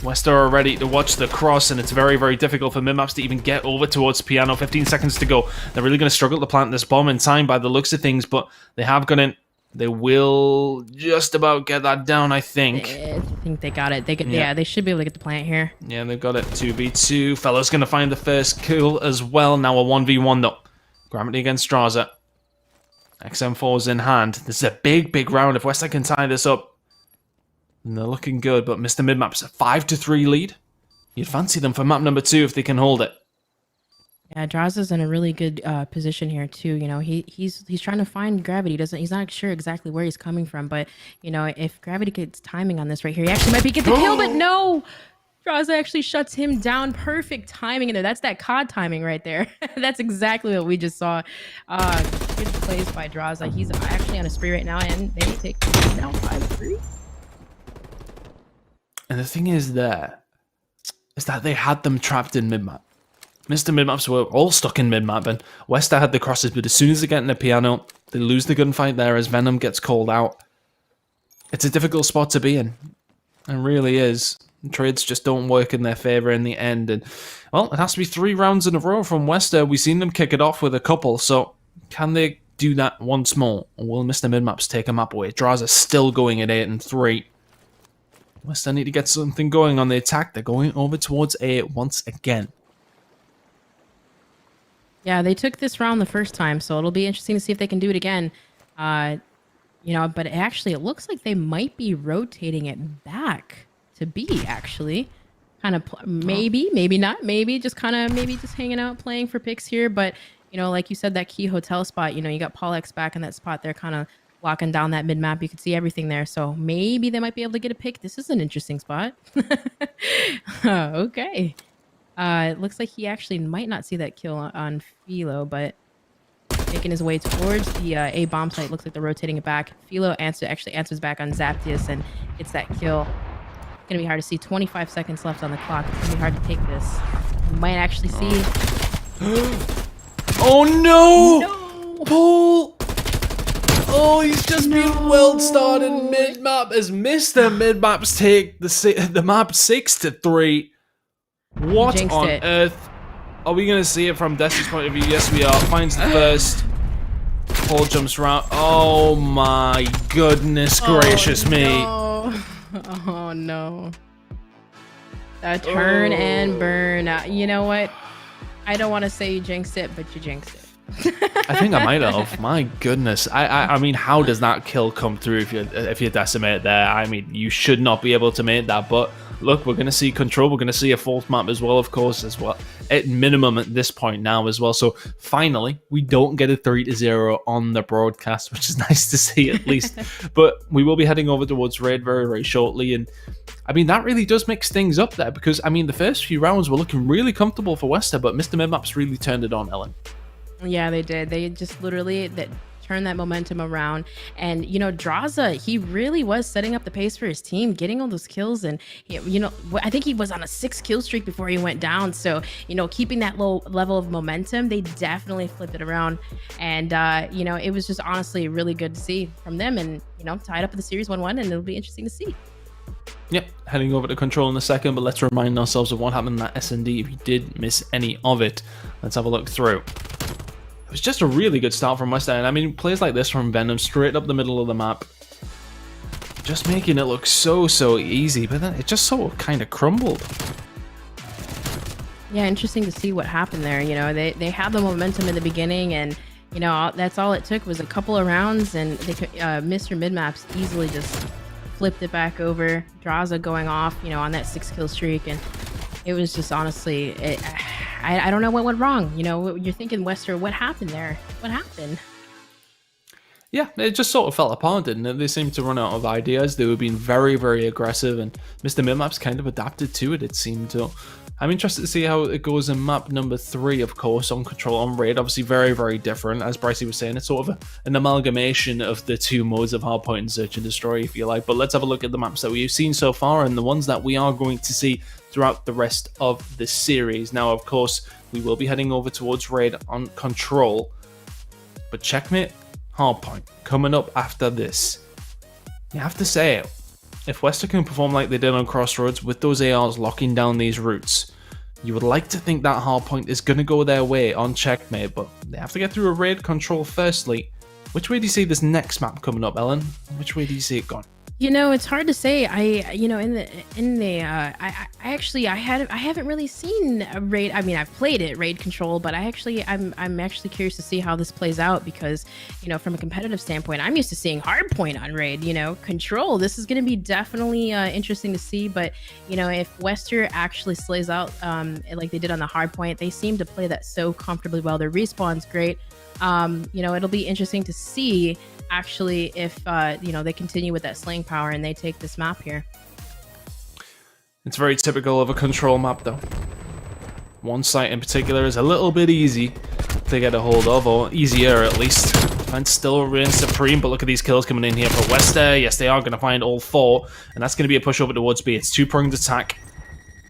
WestR are ready to watch the cross, and it's very, very difficult for Minmaps to even get over towards piano. 15 seconds to go. They're really going to struggle to plant this bomb in time by the looks of things, but they have got in. They will just about get that down, I think. I think they got it. Yeah, they should be able to get the plant here. Yeah, they've got it. 2v2. Fellow's going to find the first kill as well. Now a 1v1, though. Gravity against Straza. XM4's in hand. This is a big, big round. If WestR can tie this up, and they're looking good, but Mr. Minmap's a 5-3 lead. You'd fancy them for map number 2 if they can hold it. Yeah, Draza's in a really good position here too. He's trying to find Gravity. He's not sure exactly where he's coming from, but if Gravity gets timing on this right here, he actually might get the kill. But no, Draza actually shuts him down. Perfect timing in there. That's that COD timing right there. That's exactly what we just saw. Good plays by Draza. He's actually on a spree right now, and they take down 5-3. And the thing is that they had them trapped in mid-map. Mr. Minmaps were all stuck in mid-map, and WestR had the crosses, but as soon as they get in the piano, they lose the gunfight there as Venom gets called out. It's a difficult spot to be in. It really is. Trades just don't work in their favor in the end, and, well, it has to be 3 rounds in a row from WestR. We've seen them kick it off with a couple, so can they do that once more, or will Mr. Minmaps take a map away? Draws are still going at 8-3. WestR need to get something going on the attack. They're going over towards A once again. Yeah, they took this round the first time, so it'll be interesting to see if they can do it again. But it looks like they might be rotating it back to B, actually. kind of maybe not, maybe just hanging out, playing for picks here. But like you said, that key hotel spot, you got Paul X back in that spot there, kind of locking down that mid map. You can see everything there, so maybe they might be able to get a pick. This is an interesting spot. Okay. It looks like he actually might not see that kill on Philo, but making his way towards the A bomb site. Looks like they're rotating it back. Philo actually answers back on Zaptius and gets that kill. It's gonna be hard to see. 25 seconds left on the clock. It's gonna be hard to take this. You might actually see. Oh no! Paul! Oh, he's just been well started. Mid map has missed the mid maps take the map 6-3. What on earth? Are we gonna see it from Destiny's point of view? Yes, we are. Finds the first. Paul jumps around. Oh my goodness gracious me! Oh no! That turn and burn. You know what? I don't want to say you jinxed it, but you jinxed it. I think I might have. My goodness. I mean, how does that kill come through if you decimate there? I mean, you should not be able to make that. But look, we're going to see control. We're going to see a fourth map as well, of course, as well. At minimum at this point now as well. So finally, we don't get a 3-0 on the broadcast, which is nice to see at least. But we will be heading over towards Raid very, very shortly. And I mean, that really does mix things up there because, I mean, the first few rounds were looking really comfortable for WestR, but Mr. Midmaps really turned it on, Ellen. Yeah, they did. They just literally turned that momentum around. And, Draza, he really was setting up the pace for his team, getting all those kills. And, I think he was on a 6-kill streak before he went down. So, keeping that low level of momentum, they definitely flipped it around. And, it was just honestly really good to see from them. And, tied up in the series 1-1, and it'll be interesting to see. Yep, heading over to control in a second, but let's remind ourselves of what happened in that S&D if you did miss any of it. Let's have a look through. It was just a really good start from WestR, and I mean, plays like this from Venom straight up the middle of the map, just making it look so easy, but then it just sort of kind of crumbled. Yeah, interesting to see what happened there. They had the momentum in the beginning, and that's all it took was a couple of rounds, and they could, Mr. Midmaps easily just flipped it back over. Draza going off, on that 6-kill streak, and it was just honestly, I don't know what went wrong. You're thinking, WestR, what happened there? What happened? Yeah, it just sort of fell apart, didn't it? They seemed to run out of ideas. They were being very, very aggressive, and Mr. Midmaps kind of adapted to it seemed to. I'm interested to see how it goes in map number 3, of course, on control, on raid. Obviously very, very different. As Brycey was saying, it's sort of an amalgamation of the two modes of hardpoint and search and destroy, if you like. But let's have a look at the maps that we've seen so far and the ones that we are going to see throughout the rest of the series. Now, of course, we will be heading over towards raid on control, but checkmate hardpoint coming up after this. You have to say it. If WestR can perform like they did on Crossroads with those ARs locking down these routes, you would like to think that hardpoint is going to go their way on checkmate, but they have to get through a raid control firstly. Which way do you see this next map coming up, Ellen? Which way do you see it going? It's hard to say. I haven't really seen a raid. I mean, I've played it, raid control, but I'm actually curious to see how this plays out because, from a competitive standpoint, I'm used to seeing hardpoint on raid, control. This is going to be definitely interesting to see, but, if WestR actually slays out like they did on the hardpoint, they seem to play that so comfortably well. Their respawn's great. It'll be interesting to see actually if they continue with that slaying power and they take this map here. It's very typical of a control map though. One site in particular is a little bit easy to get a hold of, or easier at least, and still reigns supreme. But look at these kills coming in here for WestR. Yes, they are going to find all 4, and that's going to be a push over towards B. It's 2-pronged attack.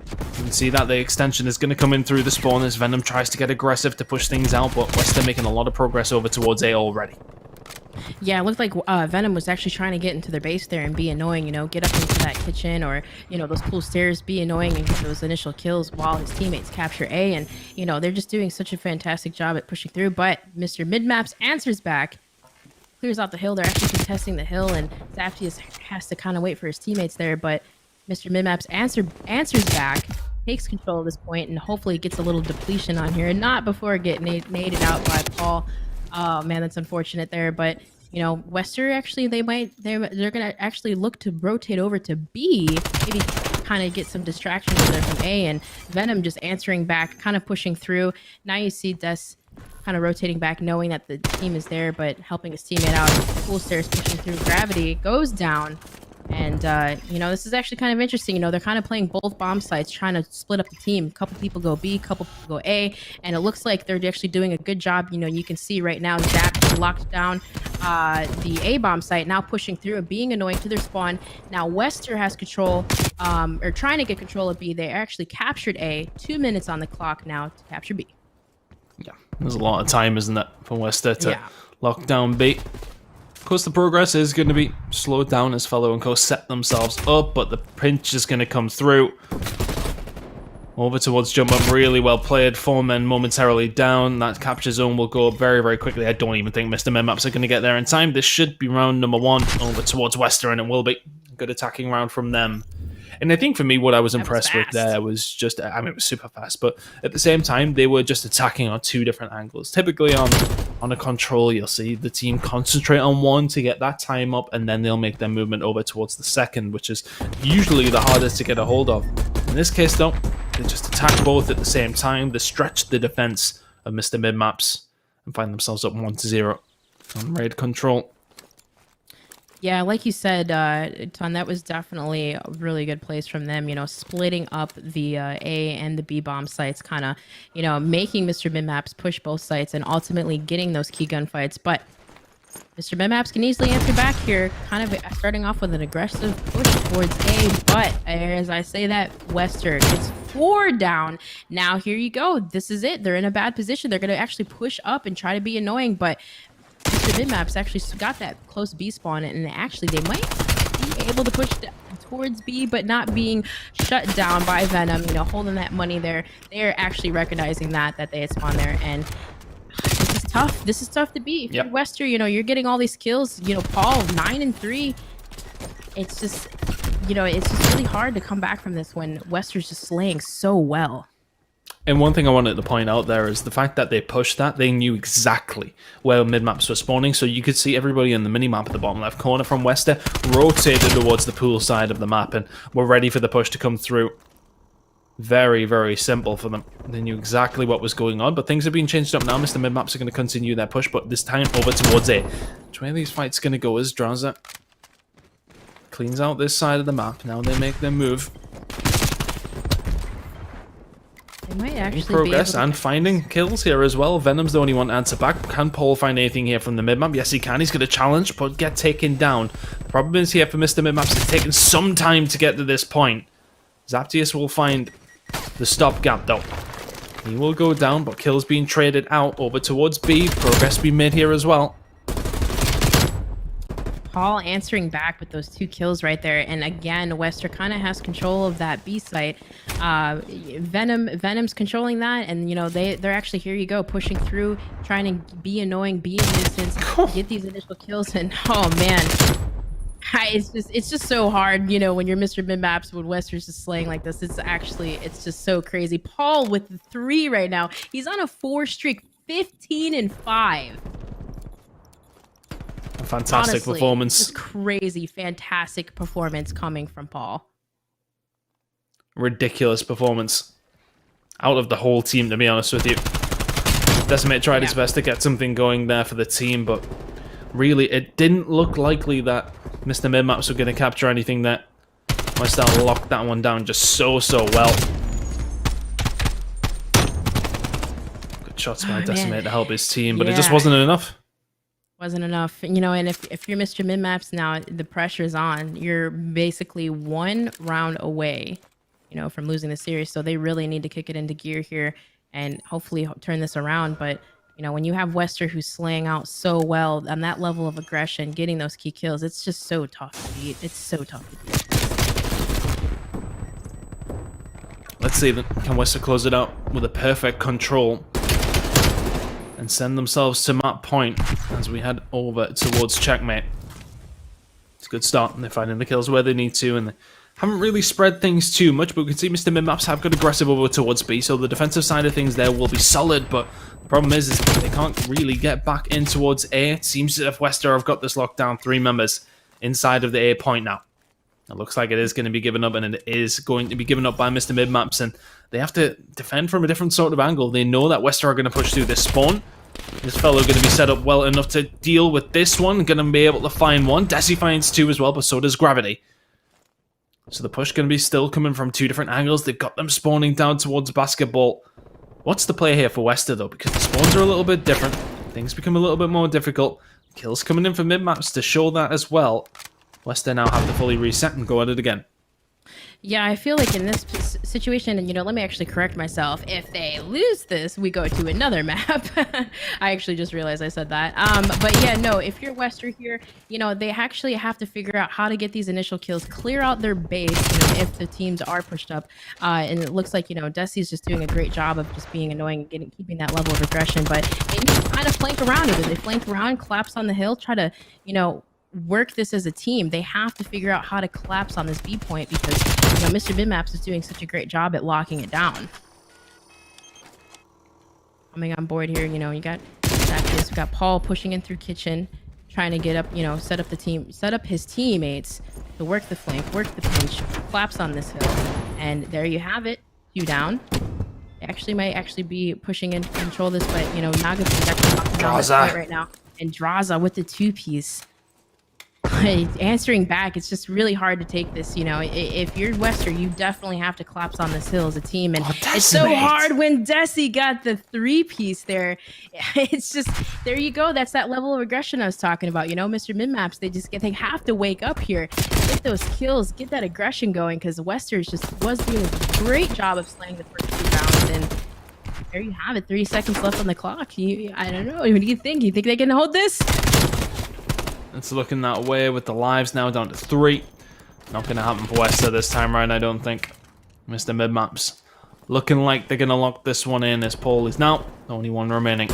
You can see that the extension is going to come in through the spawn as Venom tries to get aggressive to push things out, but WestR making a lot of progress over towards A already. Yeah, it looked like Venom was actually trying to get into their base there and be annoying, get up into that kitchen or, those cool stairs, be annoying and get those initial kills while his teammates capture A. And, they're just doing such a fantastic job at pushing through. But Mr. Midmaps answers back, clears out the hill. They're actually contesting the hill, and Zaptius has to kind of wait for his teammates there. But Mr. Midmaps answers back, takes control at this point, and hopefully gets a little depletion on here. Not before getting naded out by Paul. Oh man, that's unfortunate there, but WestR actually they're gonna actually look to rotate over to B, maybe kind of get some distractions there from A, and Venom just answering back, kind of pushing through. Now you see Des kind of rotating back, knowing that the team is there, but helping his teammate out. Cool Stairs pushing through. Gravity goes down. And, you know, this is actually kind of interesting. You know, they're kind of playing both bomb sites, trying to split up the team. A couple people go B, a couple people go A, and it looks like they're actually doing a good job. You know, you can see right now Zap locked down the A bomb site, now pushing through and being annoying to their spawn. Now WestR has control, or trying to get control of B. They actually captured A. 2 minutes on the clock now to capture B. Yeah, there's a lot of time, isn't it, for WestR to lock down B. Of course, the progress is going to be slowed down as Fellow and Co set themselves up, but the pinch is going to come through. Over towards jump up, really well played. 4 men momentarily down. That capture zone will go up very, very quickly. I don't even think Mr. Mid-Maps are going to get there in time. This should be round number 1 over towards WestR, and it will be a good attacking round from them. And I think for me, what I was impressed with there was just, I mean, it was super fast, but at the same time, they were just attacking on 2 different angles. Typically on a control, you'll see the team concentrate on one to get that time up, and then they'll make their movement over towards the second, which is usually the hardest to get a hold of. In this case, though, they just attack both at the same time. They stretch the defense of Mr. Mid-Maps and find themselves up 1-0 on raid control. Yeah, like you said, Ton, that was definitely a really good place from them, you know, splitting up the A and the B bomb sites, kind of, you know, making Mr. Mid-Maps push both sites and ultimately getting those key gunfights. But Mr. Mid-Maps can easily answer back here, kind of starting off with an aggressive push towards A. But as I say that, WestR gets 4 down. Now, here you go. This is it. They're in a bad position. They're going to actually push up and try to be annoying, but Mr. Mid-Maps actually got that close B spawn, and actually they might be able to push towards B, but not being shut down by Venom, you know, holding that money there. They're actually recognizing that they had spawned there, and this is tough. This is tough to beat. If you're WestR, you know, you're getting all these kills. You know, Paul, 9-3. It's just, you know, it's just really hard to come back from this when WestR's just slaying so well. And one thing I wanted to point out there is the fact that they pushed that, they knew exactly where mid-maps were spawning, so you could see everybody in the mini-map at the bottom left corner from WestR rotated towards the pool side of the map and were ready for the push to come through. Very, very simple for them. They knew exactly what was going on, but things have been changed up now. Mr. Mid-Maps are going to continue their push, but this time over towards A. Which way are these fights going to go as Draza cleans out this side of the map. Now they make their move. They might actually progress be able and finding kills here as well. Venom's the only one to answer back. Can Paul find anything here from the mid-map? Yes, he can. He's going to challenge, but get taken down. The problem is here for Mr. Mid-Maps, it's taken some time to get to this point. Zaptius will find the stopgap, though. He will go down, but kills being traded out over towards B. Progress being made here as well. Paul answering back with those 2 kills right there, and again, WestR kind of has control of that B site. Venom's controlling that, and you know they're actually, here you go, pushing through, trying to be annoying, be in distance, get these initial kills, and oh man, it's just so hard, you know, when you're Mr. Mid-Maps, when WestR's just slaying like this. It's just so crazy. Paul with the 3 right now. He's on a 4 streak, 15-5. A fantastic Honestly, performance. Just crazy, fantastic performance coming from Paul. Ridiculous performance out of the whole team, to be honest with you. Decimate tried his best to get something going there for the team, but really it didn't look likely that Mr. Mid-Maps were going to capture anything there. WestR locked that one down just so well. Good shots by Decimate to help his team, but it just wasn't enough. Wasn't enough, you know. And if you're Mr. Mid-Maps now, the pressure's on. You're basically 1 round away, you know, from losing the series, so they really need to kick it into gear here and hopefully turn this around. But you know, when you have WestR who's slaying out so well on that level of aggression, getting those key kills, it's just so tough to beat. It's so tough to beat. Let's see, can WestR close it out with a perfect control and send themselves to map point as we head over towards checkmate. It's a good start, and they're finding the kills where they need to, and they haven't really spread things too much, but we can see Mr. Mid-Maps have got aggressive over towards B, so the defensive side of things there will be solid, but the problem is they can't really get back in towards A. It seems as if WestR have got this locked down. 3 members inside of the A point now. It looks like it is going to be given up, and it is going to be given up by Mr. Midmaps, and they have to defend from a different sort of angle. They know that WestR are going to push through this spawn. This fellow going to be set up well enough to deal with this one. Going to be able to find one. Desi finds two as well, but so does Gravity. So the push going to be still coming from two different angles. They've got them spawning down towards basketball. What's the play here for WestR, though? Because the spawns are a little bit different. Things become a little bit more difficult. Kills coming in for Midmaps to show that as well. WestR now have to fully reset and go at it again. Yeah, I feel like in this situation, and let me actually correct myself. If they lose this, we go to another map. I actually just realized I said that. But yeah, no, if you're WestR here, they actually have to figure out how to get these initial kills, clear out their base, if the teams are pushed up. And it looks like, Desi's just doing a great job of just being annoying and keeping that level of aggression. But they need to kind of flank around it. They flank around, collapse on the hill, try to, work this as a team. They have to figure out how to collapse on this B point because Mr. Midmaps is doing such a great job at locking it down. Coming on board here, you got Zacchaeus, we got Paul pushing in through kitchen, trying to get up, set up his teammates to work the flank, work the pinch, collapse on this hill, and there you have it, 2 down. They actually might be pushing in to control this, but Naga's actually knocking down this point right now, and Draza with the 2-piece. Answering back, it's just really hard to take this. If you're WestR, you definitely have to collapse on this hill as a team, and it's so hard when Desi got the 3-piece there. It's just, there you go. That's that level of aggression I was talking about. Mr. Midmaps, they have to wake up here, get those kills, get that aggression going, because WestR was doing a great job of slaying the first 2 rounds, and there you have it. 3 seconds left on the clock. I don't know. What do you think? You think they can hold this? It's looking that way with the lives now down to 3. Not going to happen for WestR this time around, I don't think. Mr. Midmaps looking like they're going to lock this one in as Paul is now the only one remaining.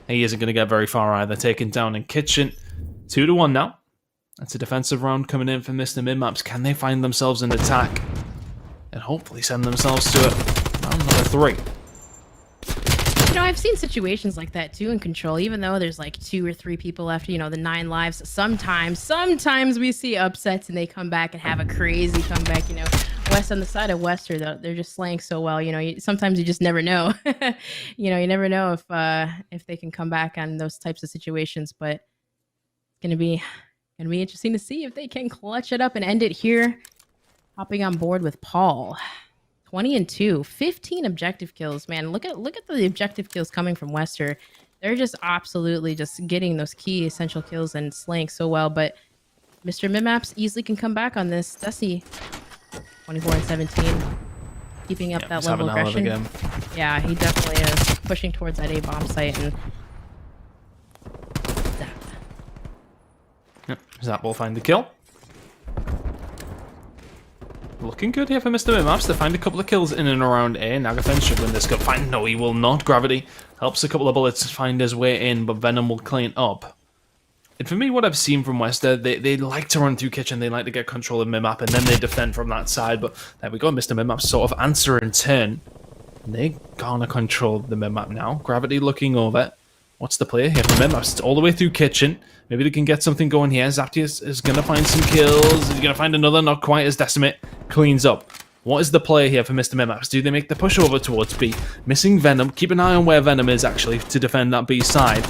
He isn't going to get very far either. Taken down in kitchen. 2-1 now. That's a defensive round coming in for Mr. Midmaps. Can they find themselves an attack? And hopefully send themselves to round number 3. I've seen situations like that too in Control, even though there's like 2 or 3 people left, the 9 lives. Sometimes we see upsets and they come back and have a crazy comeback, West on the side of WestR, they're just slaying so well, sometimes you just never know. You never know if they can come back on those types of situations, but it's gonna be interesting to see if they can clutch it up and end it here. Hopping on board with Paul. 20-2, 15 objective kills, man. Look at the objective kills coming from WestR. They're just absolutely just getting those key essential kills and slaying so well. But Mr. Midmaps easily can come back on this. Desi, 24-17, keeping up that level of aggression. Yeah, he definitely is pushing towards that A bomb site and Zap. Yep, Zap will find the kill. Looking good here for Mr. Midmaps to find a couple of kills in and around A. Nagafen should win this cut. Fine, no, he will not. Gravity helps a couple of bullets find his way in, but Venom will clean up. And for me, what I've seen from WestR, they like to run through kitchen, they like to get control of Midmap, and then they defend from that side. But there we go, Mr. Midmaps sort of answer in turn. They gonna control the Midmap now. Gravity looking over. What's the play here for Midmaps? It's all the way through kitchen. Maybe they can get something going here. Zaptius is going to find some kills. He's going to find another, not quite as Decimate. Cleans up. What is the play here for Mr. Midmaps? Do they make the push over towards B? Missing Venom. Keep an eye on where Venom is, actually, to defend that B side.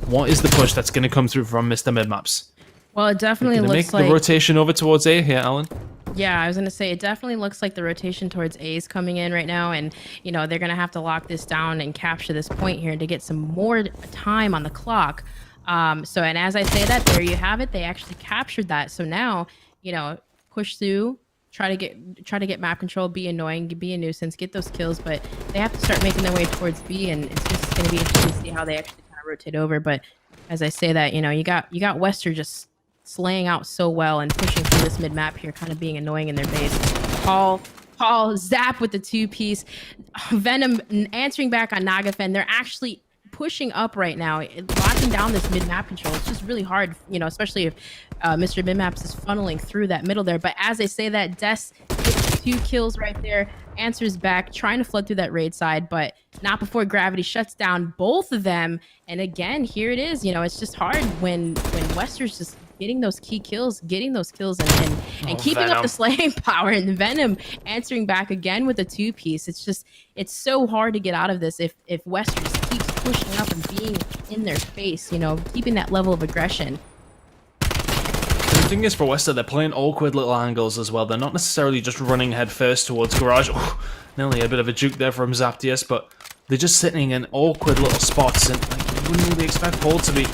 What is the push that's going to come through from Mr. Midmaps? Well, it definitely looks make like the rotation over towards A here, Alan. Yeah, I was going to say, it definitely looks like the rotation towards A is coming in right now, and, they're going to have to lock this down and capture this point here to get some more time on the clock. And as I say that, there you have it. They actually captured that. So now, push through, try to get map control, be annoying, be a nuisance, get those kills, but they have to start making their way towards B, and it's just going to be interesting to see how they actually kind of rotate over. But as I say that, you got WestR just slaying out so well and pushing through this mid map here, kind of being annoying in their base. Paul Zap with the 2-piece. Venom answering back on Nagafen. They're actually pushing up right now, locking down this mid-map control. It's just really hard, especially if Mr. Midmaps is funneling through that middle there. But as I say that, Des gets 2 kills right there. Answers back, trying to flood through that raid side, but not before Gravity shuts down both of them. And again, here it is. It's just hard when WestR's just getting those key kills, and keeping up the slaying power, and Venom answering back again with a 2-piece. It's so hard to get out of this if WestR just keeps pushing up and being in their face, keeping that level of aggression. The thing is, for WestR, they're playing awkward little angles as well. They're not necessarily just running head first towards Garage. Oh, nearly a bit of a juke there from Zaptius, but they're just sitting in awkward little spots, and you wouldn't really expect Paul to be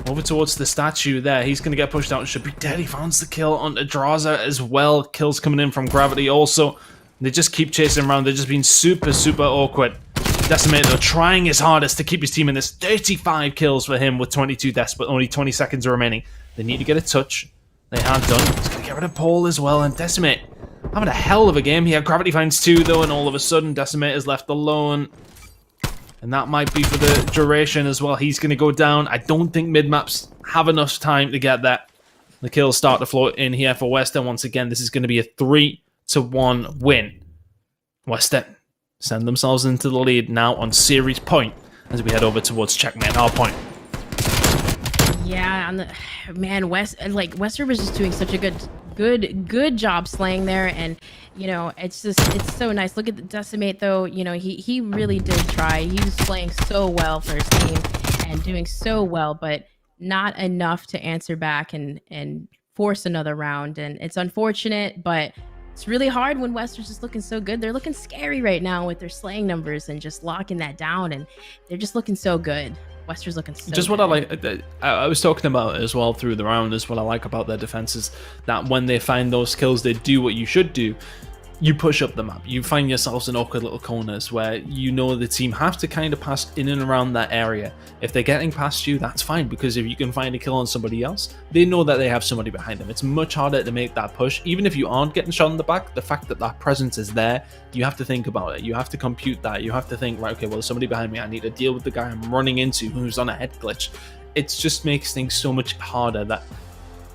over towards the statue there. He's going to get pushed out and should be dead. He finds the kill onto Draza as well. Kills coming in from Gravity also. They just keep chasing around. They're just being super, super awkward. Decimator trying his hardest to keep his team in this. 35 kills for him with 22 deaths, but only 20 seconds remaining. They need to get a touch. They have done. He's going to get rid of Paul as well, and Decimate having a hell of a game here. Gravity finds 2 though, and all of a sudden Decimator's left alone. And that might be for the duration as well. He's going to go down. I don't think mid-maps have enough time to get that. The kills start to float in here for WestR. Once again, this is going to be a 3-1 win. WestR send themselves into the lead now on series point as we head over towards checkmate hard point. Yeah, WestR was just doing such a good job slaying there, and it's so nice. Look at the Decimate though. He really did try. He was playing so well for his team and doing so well, but not enough to answer back and force another round. And it's unfortunate, but it's really hard when WestR's just looking so good. They're looking scary right now with their slaying numbers and just locking that down, and they're just looking so good. WestR's looking so just good. What I like, I was talking about it as well through the round, is what I like about their defense is that when they find those kills, they do what you should do. You push up the map. You find yourselves in awkward little corners where the team have to kind of pass in and around that area. If they're getting past you, that's fine, because if you can find a kill on somebody else, they know that they have somebody behind them. It's much harder to make that push. Even if you aren't getting shot in the back, the fact that that presence is there, you have to think about it. You have to compute that. You have to think, right, okay, well, there's somebody behind me. I need to deal with the guy I'm running into who's on a head glitch. It just makes things so much harder that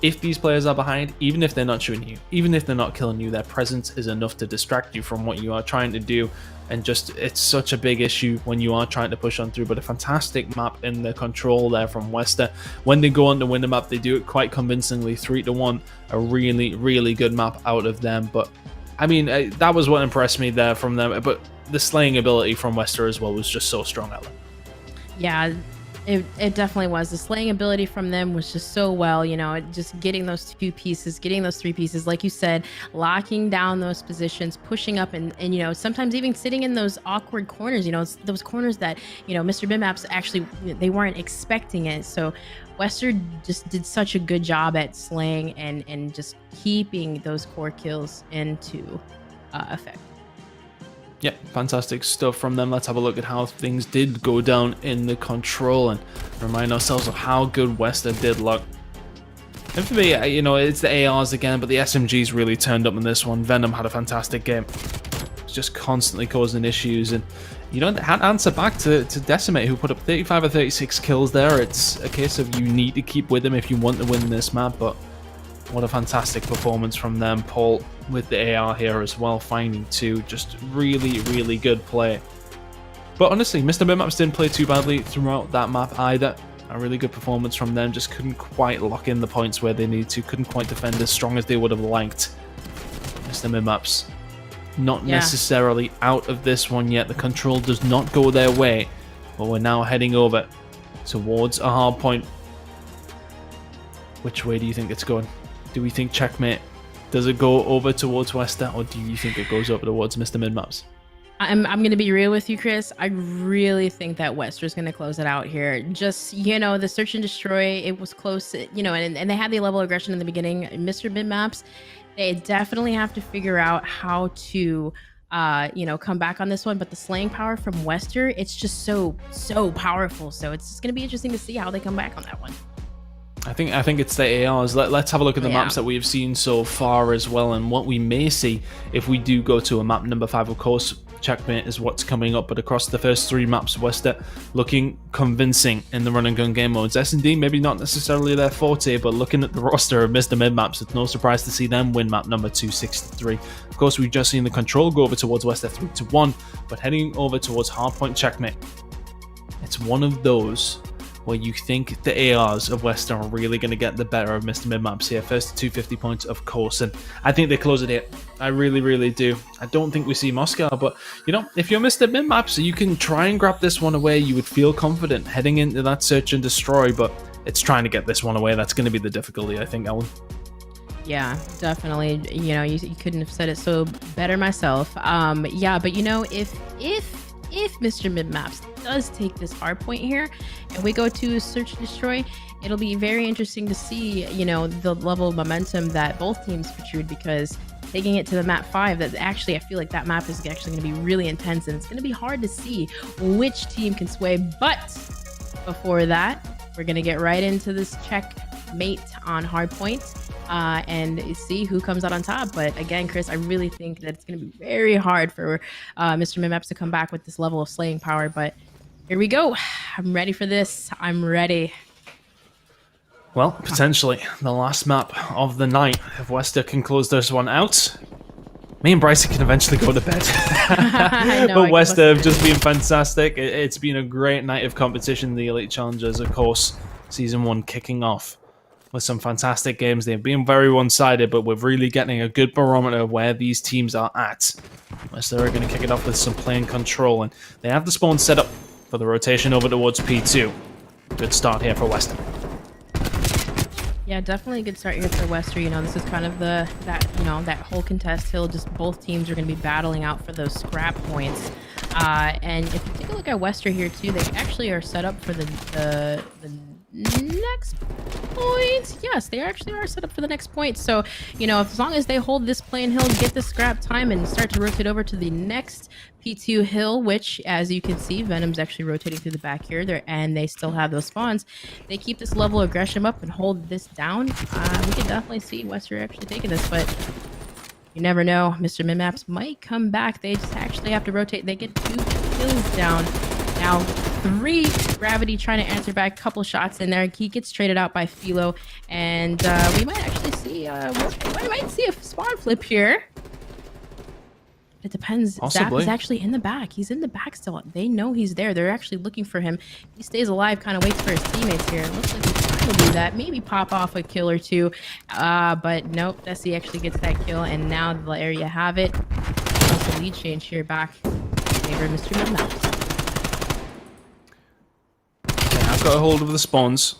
if these players are behind, even if they're not shooting you, even if they're not killing you, their presence is enough to distract you from what you are trying to do. And just, it's such a big issue when you are trying to push on through. But a fantastic map in the control there from WestR. When they go on to win the map, they do it quite convincingly, 3-1. A really, really good map out of them. But I mean, that was what impressed me there from them. But the slaying ability from WestR as well was just so strong, Ellen. Yeah, it definitely was. The slaying ability from them was just so well, just getting those 2 pieces, getting those 3 pieces, like you said, locking down those positions, pushing up, and sometimes even sitting in those awkward corners, those corners that, Mr. Bimaps actually, they weren't expecting it. So WestR just did such a good job at slaying and just keeping those core kills into effect. Yeah, fantastic stuff from them. Let's have a look at how things did go down in the control and remind ourselves of how good WestR did look. And for me, it's the ARs again, but the SMGs really turned up in this one. Venom had a fantastic game. It's just constantly causing issues, and they had to answer back to Decimate, who put up 35 or 36 kills there. It's a case of you need to keep with them if you want to win this map, but what a fantastic performance from them. Paul with the AR here as well, finding 2. Just really, really good play. But honestly, Mr. Bimaps didn't play too badly throughout that map either. A really good performance from them. Just couldn't quite lock in the points where they need to. Couldn't quite defend as strong as they would have liked. Mr. Bimaps not necessarily out of this one yet. The control does not go their way. But we're now heading over towards a hard point. Which way do you think it's going? Do we think checkmate? Does it go over towards WestR, or do you think it goes over towards Mr. Midmaps? I'm going to be real with you, Chris. I really think that WestR is going to close it out here. Just, the search and destroy, it was close, and they had the level of aggression in the beginning. Mr. Midmaps, they definitely have to figure out how to, come back on this one. But the slaying power from WestR, it's just so powerful. So it's just going to be interesting to see how they come back on that one. I think it's the ARs. Let's have a look at the maps that we have seen so far as well, and what we may see if we do go to a map number 5, of course. checkmate is what's coming up, but across the first 3 maps, WestR looking convincing in the run and gun game modes. S&D maybe not necessarily their forte, but looking at the roster of Mr. Mid maps, it's no surprise to see them win map number 263. Of course, we've just seen the control go over towards WestR 3-1, but heading over towards hardpoint checkmate. It's one of those where you think the ARs of WestR are really going to get the better of Mr. Mid-Maps here. First to 250 points, of course, and I think they close it here. I really, really do. I don't think we see Mocky, but, you know, if you're Mr. Mid-Maps, you can try and grab this one away. You would feel confident heading into that search and destroy, but it's trying to get this one away. That's going to be the difficulty, I think, Ellen. Yeah, definitely. You know, you couldn't have said it so better myself. Yeah, but you know, if Mr. Mid-Maps does take this hard point here and we go to search and destroy, it'll be very interesting to see, you know, the level of momentum that both teams protrude, because taking it to the map 5, that actually I feel like that map is actually going to be really intense, and it's going to be hard to see which team can sway. But before that, we're going to get right into this checkmate on hard points and see who comes out on top. But again, Chris, I really think that it's going to be very hard for Mr. Mid-Maps to come back with this level of slaying power. But here we go. I'm ready for this. I'm ready. Well, potentially the last map of the night. If WestR can close this one out, me and Bryson can eventually go to bed. But WestR have just been fantastic. It's been a great night of competition. The Elite Challengers, of course, Season 1 kicking off with some fantastic games. They've been very one-sided, but we're really getting a good barometer of where these teams are at. WestR are going to kick it off with some playing control, and they have the spawn set up for the rotation over towards P2. Good start here for WestR. Yeah, definitely a good start here for WestR. You know, this is kind of that whole contest hill. Just both teams are going to be battling out for those scrap points. And if you take a look at WestR here too, they actually are set up for the next point. Yes, they actually are set up for the next point. So, you know, as long as they hold this plain hill, get the scrap time, and start to rotate over to the next P2 hill, which, as you can see, Venom's actually rotating through the back here there, and they still have those spawns. They keep this level of aggression up and hold this down. We can definitely see WestR actually taking this, but you never know. Mr. Mid-Maps might come back. They just actually have to rotate. They get 2 kills down. Now 3, Gravity trying to answer back, a couple shots in there. He gets traded out by Philo, and we might actually see we might see a spawn flip here. It depends. Possibly. Zap is actually in the back. He's in the back still. They know he's there. They're actually looking for him. He stays alive, kind of waits for his teammates here. Looks like he's trying to do that. Maybe pop off a kill or 2. But nope, Desi actually gets that kill, and now there you have it. Also lead change here back in favor of Mr. Mid-Maps. I've got a hold of the spawns.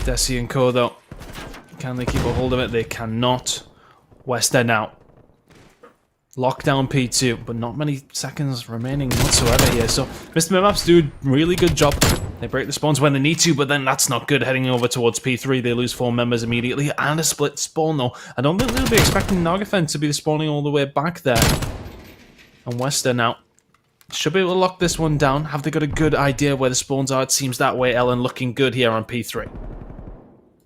Desi and Co, though, can they keep a hold of it? They cannot. WestR now. Lockdown P2, but not many seconds remaining whatsoever here. So Mr. Mid-Maps do a really good job. They break the spawns when they need to, but then that's not good. Heading over towards P3, they lose 4 members immediately, and a split spawn though. I don't think they'll be expecting Nagafen to be spawning all the way back there. And WestR now should be able to lock this one down. Have they got a good idea where the spawns are? It seems that way. Ellen looking good here on P3.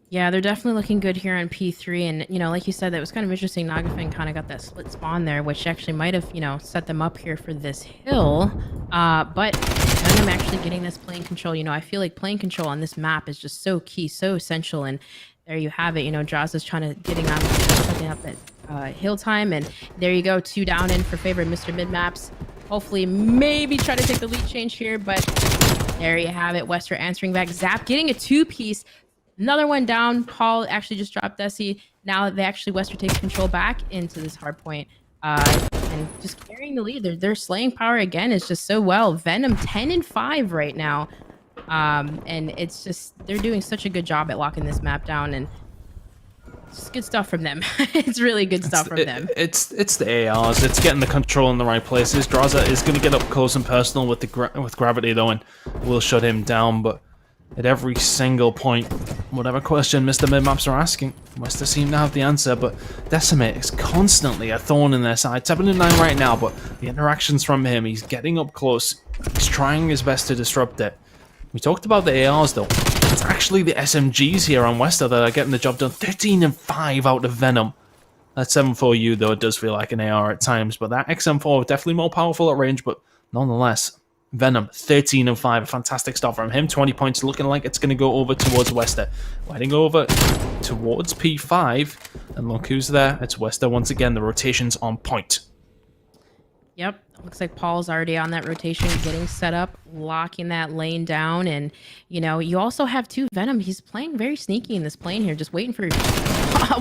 Yeah, they're definitely looking good here on P3, and, you know, like you said, that was kind of interesting. Nagafin kind of got that split spawn there, which actually might have, you know, set them up here for this hill. But Venom actually getting this plane control. You know, I feel like plane control on this map is just so key, so essential, and there you have it. You know, Jaws is trying to setting up that hill time, and there you go, 2 down in for favor of Mr. Mid-Maps. Hopefully, maybe try to take the lead change here, but there you have it. WestR answering back. Zap getting a 2-piece. Another one down. Paul actually just dropped Desi. Now they actually WestR takes control back into this hard point. And just carrying the lead. Their slaying power again is just so well. Venom 10-5 right now. And it's just, they're doing such a good job at locking this map down, and it's good stuff from them. It's really good stuff from them. It's the ARs. It's getting the control in the right places. Draza is going to get up close and personal with with Gravity though, and will shut him down. But at every single point, whatever question Mr. Mid-Maps are asking, WestR seem to have the answer, but Decimate is constantly a thorn in their side. 7-9 right now, but the interactions from him, he's getting up close. He's trying his best to disrupt it. We talked about the ARs though. It's actually the SMGs here on WestR that are getting the job done. 13-5 out of Venom. That 7.4U, though, it does feel like an AR at times, but that XM4 definitely more powerful at range, but nonetheless, Venom, 13 and 5, a fantastic start from him. 20 points, looking like it's going to go over towards WestR. Heading over towards P5, and look who's there. It's WestR once again. The rotation's on point. Yep, looks like Paul's already on that rotation, getting set up, locking that lane down, and you know, you also have two Venom. He's playing very sneaky in this plane here, just waiting for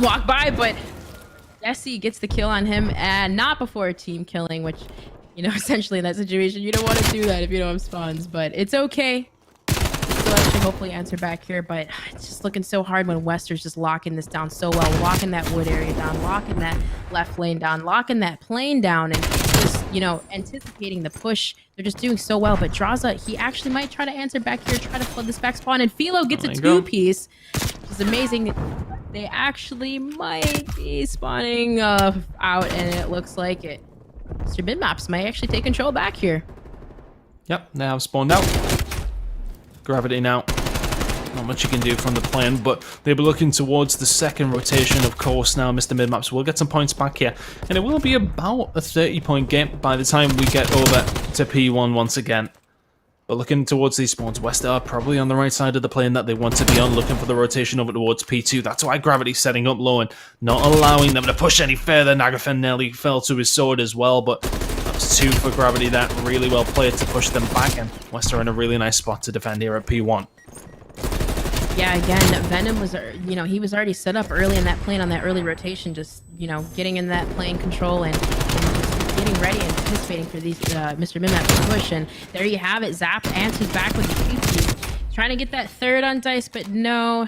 walk by, but Jesse gets the kill on him, and not before a team killing, which, you know, essentially in that situation, you don't want to do that if you don't have spawns, but it's okay. We'll actually hopefully answer back here, but it's just looking so hard when WestR's just locking this down so well, locking that wood area down, locking that left lane down, locking that plane down, and just, you know, anticipating the push. They're just doing so well, but Draza, he actually might try to answer back here, try to flood this back spawn, and Philo gets a two-piece, which is amazing. They actually might be spawning out, and it looks like it. Mr. Midmaps might actually take control back here. Yep, they have spawned out. Gravity now. Not much you can do from the plane, but they'll be looking towards the second rotation, of course. Now, Mr. Midmaps will get some points back here, and it will be about a 30-point game by the time we get over to P1 once again. But looking towards these spawns, WestR are probably on the right side of the plane that they want to be on, looking for the rotation over towards P2. That's why Gravity's setting up low and not allowing them to push any further. Nagafen nearly fell to his sword as well, but that's two for Gravity. That really well played to push them back, and WestR in a really nice spot to defend here at P1. Yeah, again, Venom was, you know, he was already set up early in that plane on that early rotation, just, you know, getting in that plane control and just getting ready and anticipating for these Mr. Midmap to push. And there you have it. Zap answers back with the PP. Trying to get that third on dice, but no,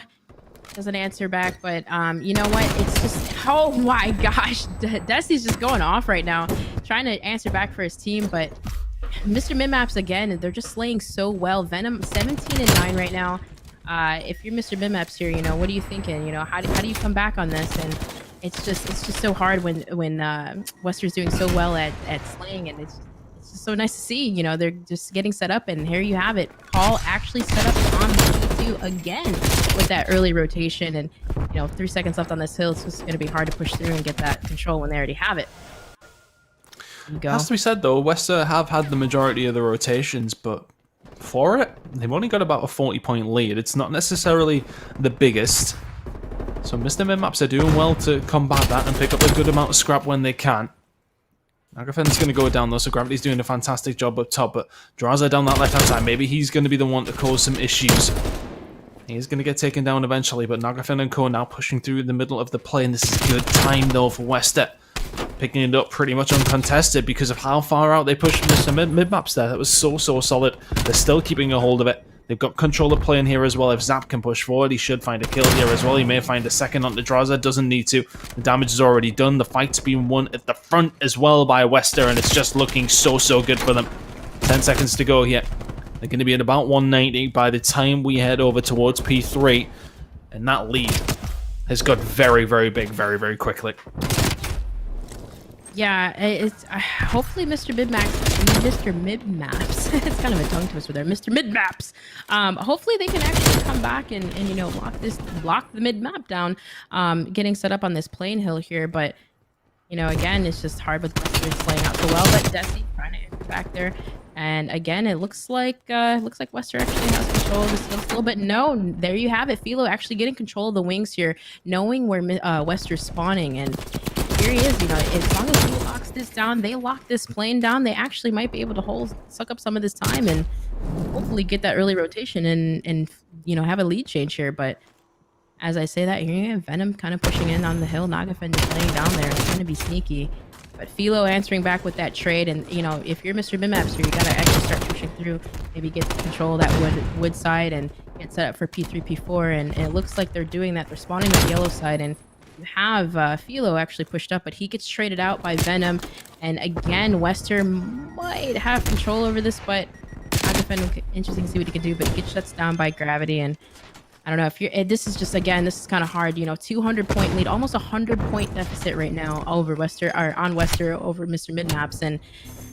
doesn't answer back. But you know what? It's just, oh my gosh, Destiny's just going off right now, trying to answer back for his team, but Mr. Midmaps again, they're just slaying so well. Venom 17 and 9 right now. If you're Mr. Midmaps here, you know, what are you thinking? You know, how do you come back on this? And it's just so hard when WestR's doing so well at slaying, and it's just so nice to see. You know, they're just getting set up, and here you have it. Paul actually set up on P2 again with that early rotation, and you know, 3 seconds left on this hill. It's just going to be hard to push through and get that control when they already have it. Has to be said though, WestR have had the majority of the rotations, but for it, they've only got about a 40-point lead. It's not necessarily the biggest. So Mr. Midmaps are doing well to combat that and pick up a good amount of scrap when they can. Nagafen's going to go down though, so Gravity's doing a fantastic job up top, but Draza down that left-hand side. Maybe he's going to be the one to cause some issues. He's going to get taken down eventually, but Nagafen and Co now pushing through the middle of the plane. This is good time though for WestR. Picking it up pretty much uncontested because of how far out they pushed Mr. Midmaps there. That was so solid. They're still keeping a hold of it. They've got control of play in here as well. If Zap can push forward, he should find a kill here as well. He may find a second onto Draza. Doesn't need to. The damage is already done. The fight's been won at the front as well by WestR, and it's just looking so good for them. 10 seconds to go here. They're going to be at about 190 by the time we head over towards P3. And that lead has got very big very quickly. Yeah, it's hopefully Mr. Midmaps. It's kind of a tongue twister there. Mr. Midmaps. Hopefully they can actually come back and you know, lock the mid map down. Getting set up on this plane hill here, but you know, again, it's just hard with WestR slaying out so well. But Desi trying to enter back there, and again, it looks like WestR actually has control of this hill still. But no, there you have it. Philo actually getting control of the wings here, knowing where WestR's spawning, and here he is. You know, as long as he locks this down, they lock this plane down, they actually might be able to suck up some of this time and hopefully get that early rotation and you know, have a lead change here. But as I say that, here you have Venom kind of pushing in on the hill, Nagafen just laying down there, trying to be sneaky. But Philo answering back with that trade, and you know, if you're Mr. Midmaps here, you gotta actually start pushing through, maybe get control of that wood side and get set up for P3, P4, and it looks like they're doing that. They're spawning that yellow side, and you have Philo actually pushed up, but he gets traded out by Venom. And again, WestR might have control over this, but Nagafen, interesting to see what he can do, but he gets shuts down by Gravity. And I don't know if you're, this is just, again, this is kind of hard, you know, 200-point lead, almost 100-point deficit right now over WestR, or on WestR over Mr. Midmaps. And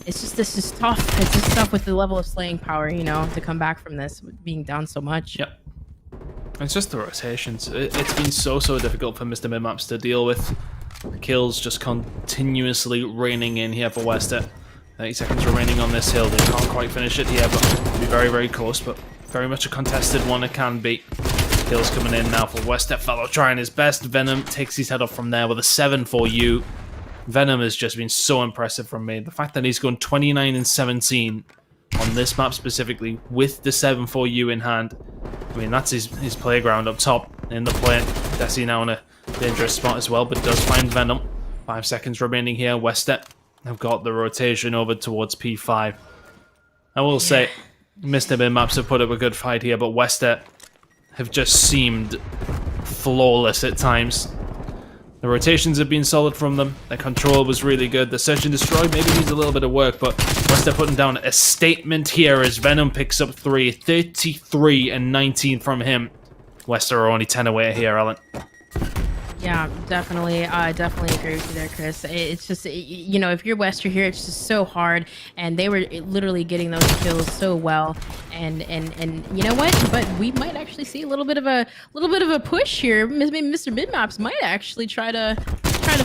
it's just, this is tough. It's just tough with the level of slaying power, you know, to come back from this, being down so much. Yep. It's just the rotations. It's been so difficult for Mr. Midmaps to deal with. Kills just continuously raining in here for WestR. 30 seconds remaining on this hill. They can't quite finish it here, but it'll be very, very close. But very much a contested one, it can be. Kills coming in now for WestR. Fellow trying his best. Venom takes his head off from there with a 7-4U. Venom has just been so impressive from me. The fact that he's gone 29 and 17 on this map specifically with the 7-4U in hand. I mean, that's his playground up top in the plane. Desi now in a dangerous spot as well, but does find Venom. 5 seconds remaining here. WestR have got the rotation over towards P5. I will say, Mr. Minmaps have put up a good fight here, but WestR have just seemed flawless at times. The rotations have been solid from them. Their control was really good. The search and destroy maybe needs a little bit of work, but WestR putting down a statement here as Venom picks up 3. 33 and 19 from him. WestR are only 10 away here, Alan. Yeah, definitely. I definitely agree with you there, Chris. It's just, you know, if you're WestR here, it's just so hard, and they were literally getting those kills so well. And you know what? But we might actually see a little bit of a push here. Maybe Mr. Midmaps might actually try to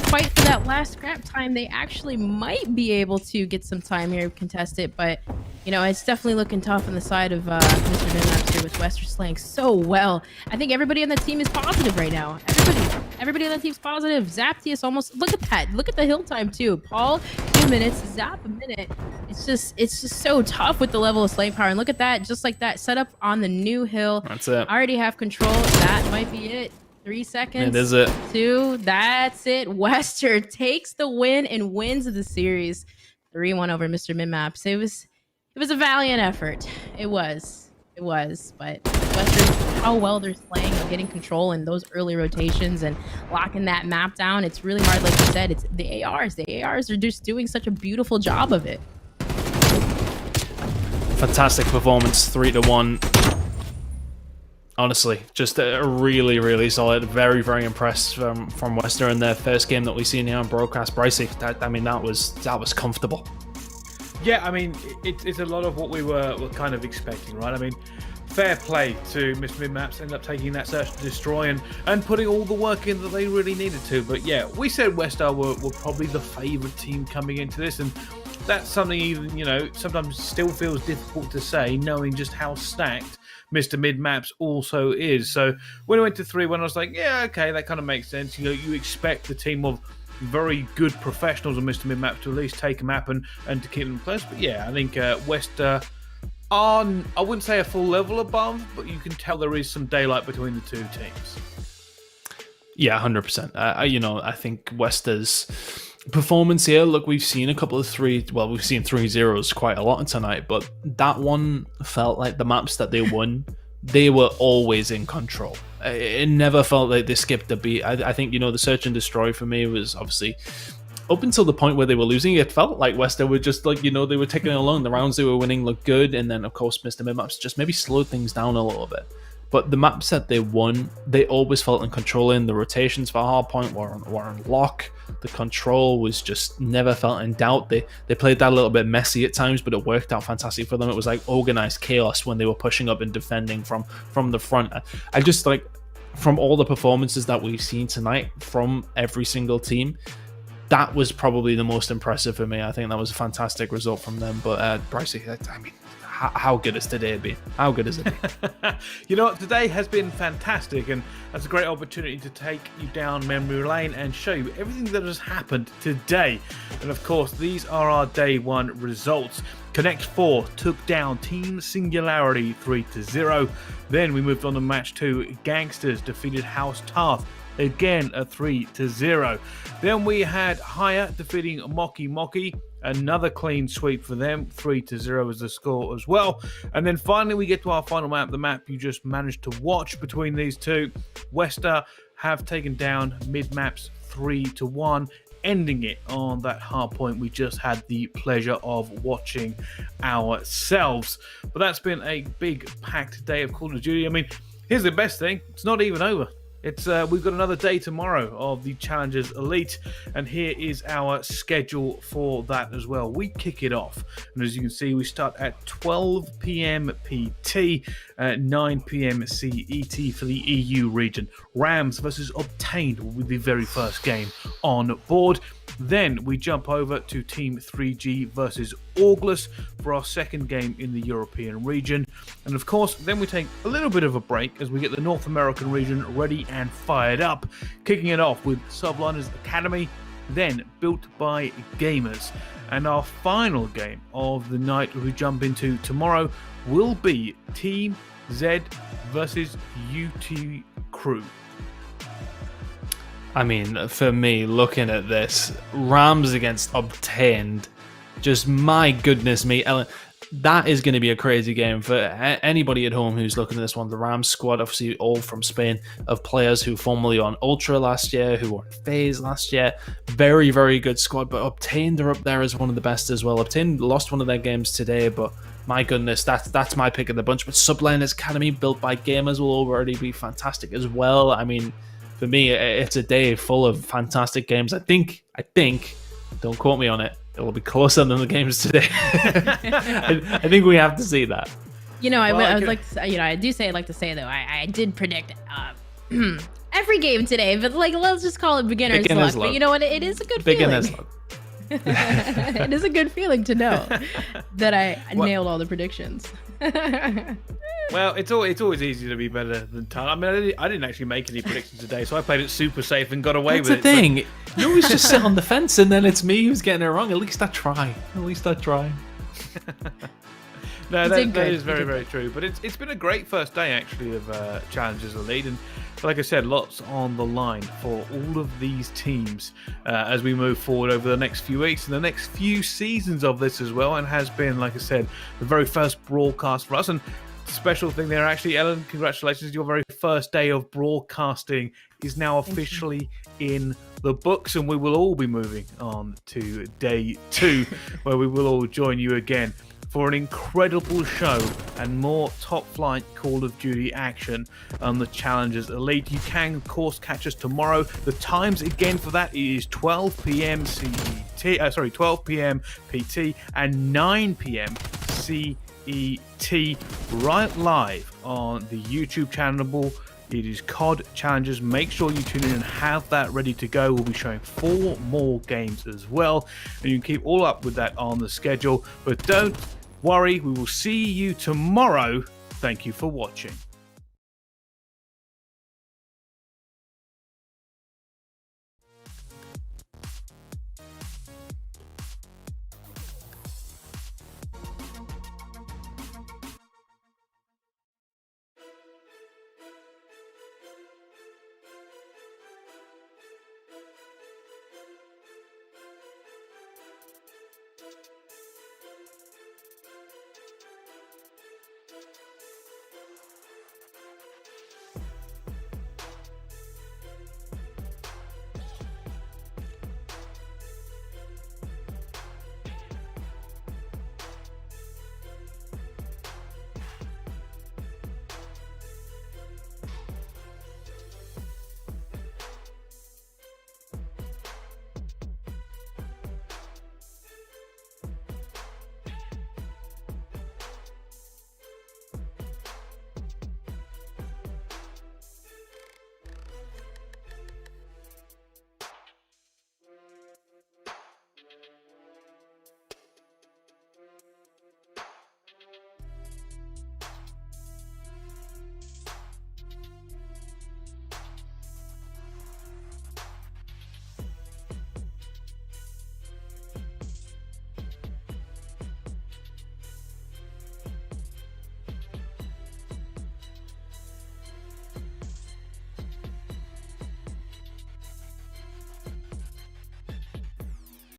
fight for that last scrap time. They actually might be able to get some time here, contest it, but you know, it's definitely looking tough on the side of Mr. Midmaps here with WestR slaying so well. I think everybody on the team is positive right now. Everybody on the team's positive. Zaptius almost, look at that. Look at the hill time too. Paul, 2 minutes. Zap a minute. It's just so tough with the level of slaying power. And look at that, just like that, set up on the new hill. That's it. I already have control. That might be it. 3 seconds. It is it. 2. That's it. WestR takes the win and wins the series. 3-1 over Mr. Minmaps. It was a valiant effort. It was. But WestR, how well they're playing and getting control in those early rotations and locking that map down, it's really hard. Like you said, it's the ARs. The ARs are just doing such a beautiful job of it. Fantastic performance, 3-1. Honestly, just a really, really solid. Very, very impressed from WestR in their first game that we've seen here on broadcast. Bricey, that was comfortable. Yeah, I mean, it's a lot of what we were kind of expecting, right? I mean, fair play to Mr. Minmaps, ended up taking that search to destroy and putting all the work in that they really needed to. But yeah, we said WestR were probably the favourite team coming into this, and that's something even, you know, sometimes still feels difficult to say, knowing just how stacked Mr. Minmaps also is. So when I went to 3-1, I was like, yeah, okay, that kind of makes sense. You know, you expect the team of very good professionals on Mr. Minmaps to at least take a map and to keep them close. But yeah, I think WestR are, I wouldn't say a full level above, but you can tell there is some daylight between the two teams. Yeah, 100%. You know, I think WestR's performance here, look, we've seen a couple of we've seen 3-0s quite a lot tonight, but that one felt like the maps that they won, they were always in control. It never felt like they skipped a beat. I think, you know, the search and destroy for me was obviously up until the point where they were losing. It felt like WestR were just like, you know, they were taking it along. The rounds they were winning looked good, and then of course Mr. Minmaps just maybe slowed things down a little bit. But the maps that they won, they always felt in control in. The rotations for Hardpoint were on lock. The control was just never felt in doubt. They played that a little bit messy at times, but it worked out fantastic for them. It was like organized chaos when they were pushing up and defending from the front. I just like, from all the performances that we've seen tonight from every single team, that was probably the most impressive for me. I think that was a fantastic result from them. But Bricey, I mean, how good has today been? How good has it been? You know what? Today has been fantastic, and that's a great opportunity to take you down memory lane and show you everything that has happened today. And of course, these are our day one results. Connect 4 took down Team Singularity 3-0. Then we moved on to match 2. Gangsters defeated House Tarth, again a 3-0. Then we had Higher defeating Mocky. Another clean sweep for them, 3-0 is the score as well. And then finally we get to our final map, the map you just managed to watch between these two. WestR have taken down Minmaps 3-1, ending it on that hard point we just had the pleasure of watching ourselves. But that's been a big packed day of Call of Duty. I mean, here's the best thing, it's not even over. It's we've got another day tomorrow of the Challengers Elite, and here is our schedule for that as well. We kick it off, and as you can see, we start at 12 p.m. PT, 9 p.m. CET for the EU region. Rams versus Obtained will be the very first game on board. Then we jump over to Team 3G versus August for our second game in the European region. And of course, then we take a little bit of a break as we get the North American region ready and fired up, kicking it off with Subliners Academy, then Built by Gamers. And our final game of the night we jump into tomorrow will be Team Z versus UT Crew. I mean, for me, looking at this, Rams against Obtained, just my goodness me, Ellen, that is going to be a crazy game for anybody at home who's looking at this one. The Rams squad, obviously all from Spain, of players who formerly on Ultra last year, who were on FaZe last year. Very, very good squad, but Obtained are up there as one of the best as well. Obtained lost one of their games today, but my goodness, that's my pick of the bunch. But Subliners Academy, Built by Gamers, will already be fantastic as well. I mean, for me, it's a day full of fantastic games. I think, don't quote me on it, it'll be closer than the games today. I think we have to see that. You know, I would like to, you know, I do say, I'd like to say though, I did predict every game today, but like, let's just call it beginner's luck. But you know what? It is a good beginner's feeling. luck. It is a good feeling to know that I nailed all the predictions. Well, it's always easy to be better than Tan. I mean, I didn't actually make any predictions today, so I played it super safe and got away with it. That's the thing. You always just sit on the fence, and then it's me who's getting it wrong. At least I try. No, that is very, very true. But it's been a great first day, actually, of Challengers Elite. And like I said, lots on the line for all of these teams as we move forward over the next few weeks and the next few seasons of this as well. And has been, like I said, the very first broadcast for us. And special thing there, actually, Ellen, congratulations. Your very first day of broadcasting is now officially in the books, and we will all be moving on to day 2, where we will all join you again for an incredible show and more top-flight Call of Duty action on the Challengers Elite. You can, of course, catch us tomorrow. The times again for that is 12 p.m. 12 p.m. PT and 9 p.m. CET, right live on the YouTube channel. It is COD Challengers. Make sure you tune in and have that ready to go. We'll be showing 4 more games as well, and you can keep all up with that on the schedule. But don't worry, we will see you tomorrow. Thank you for watching.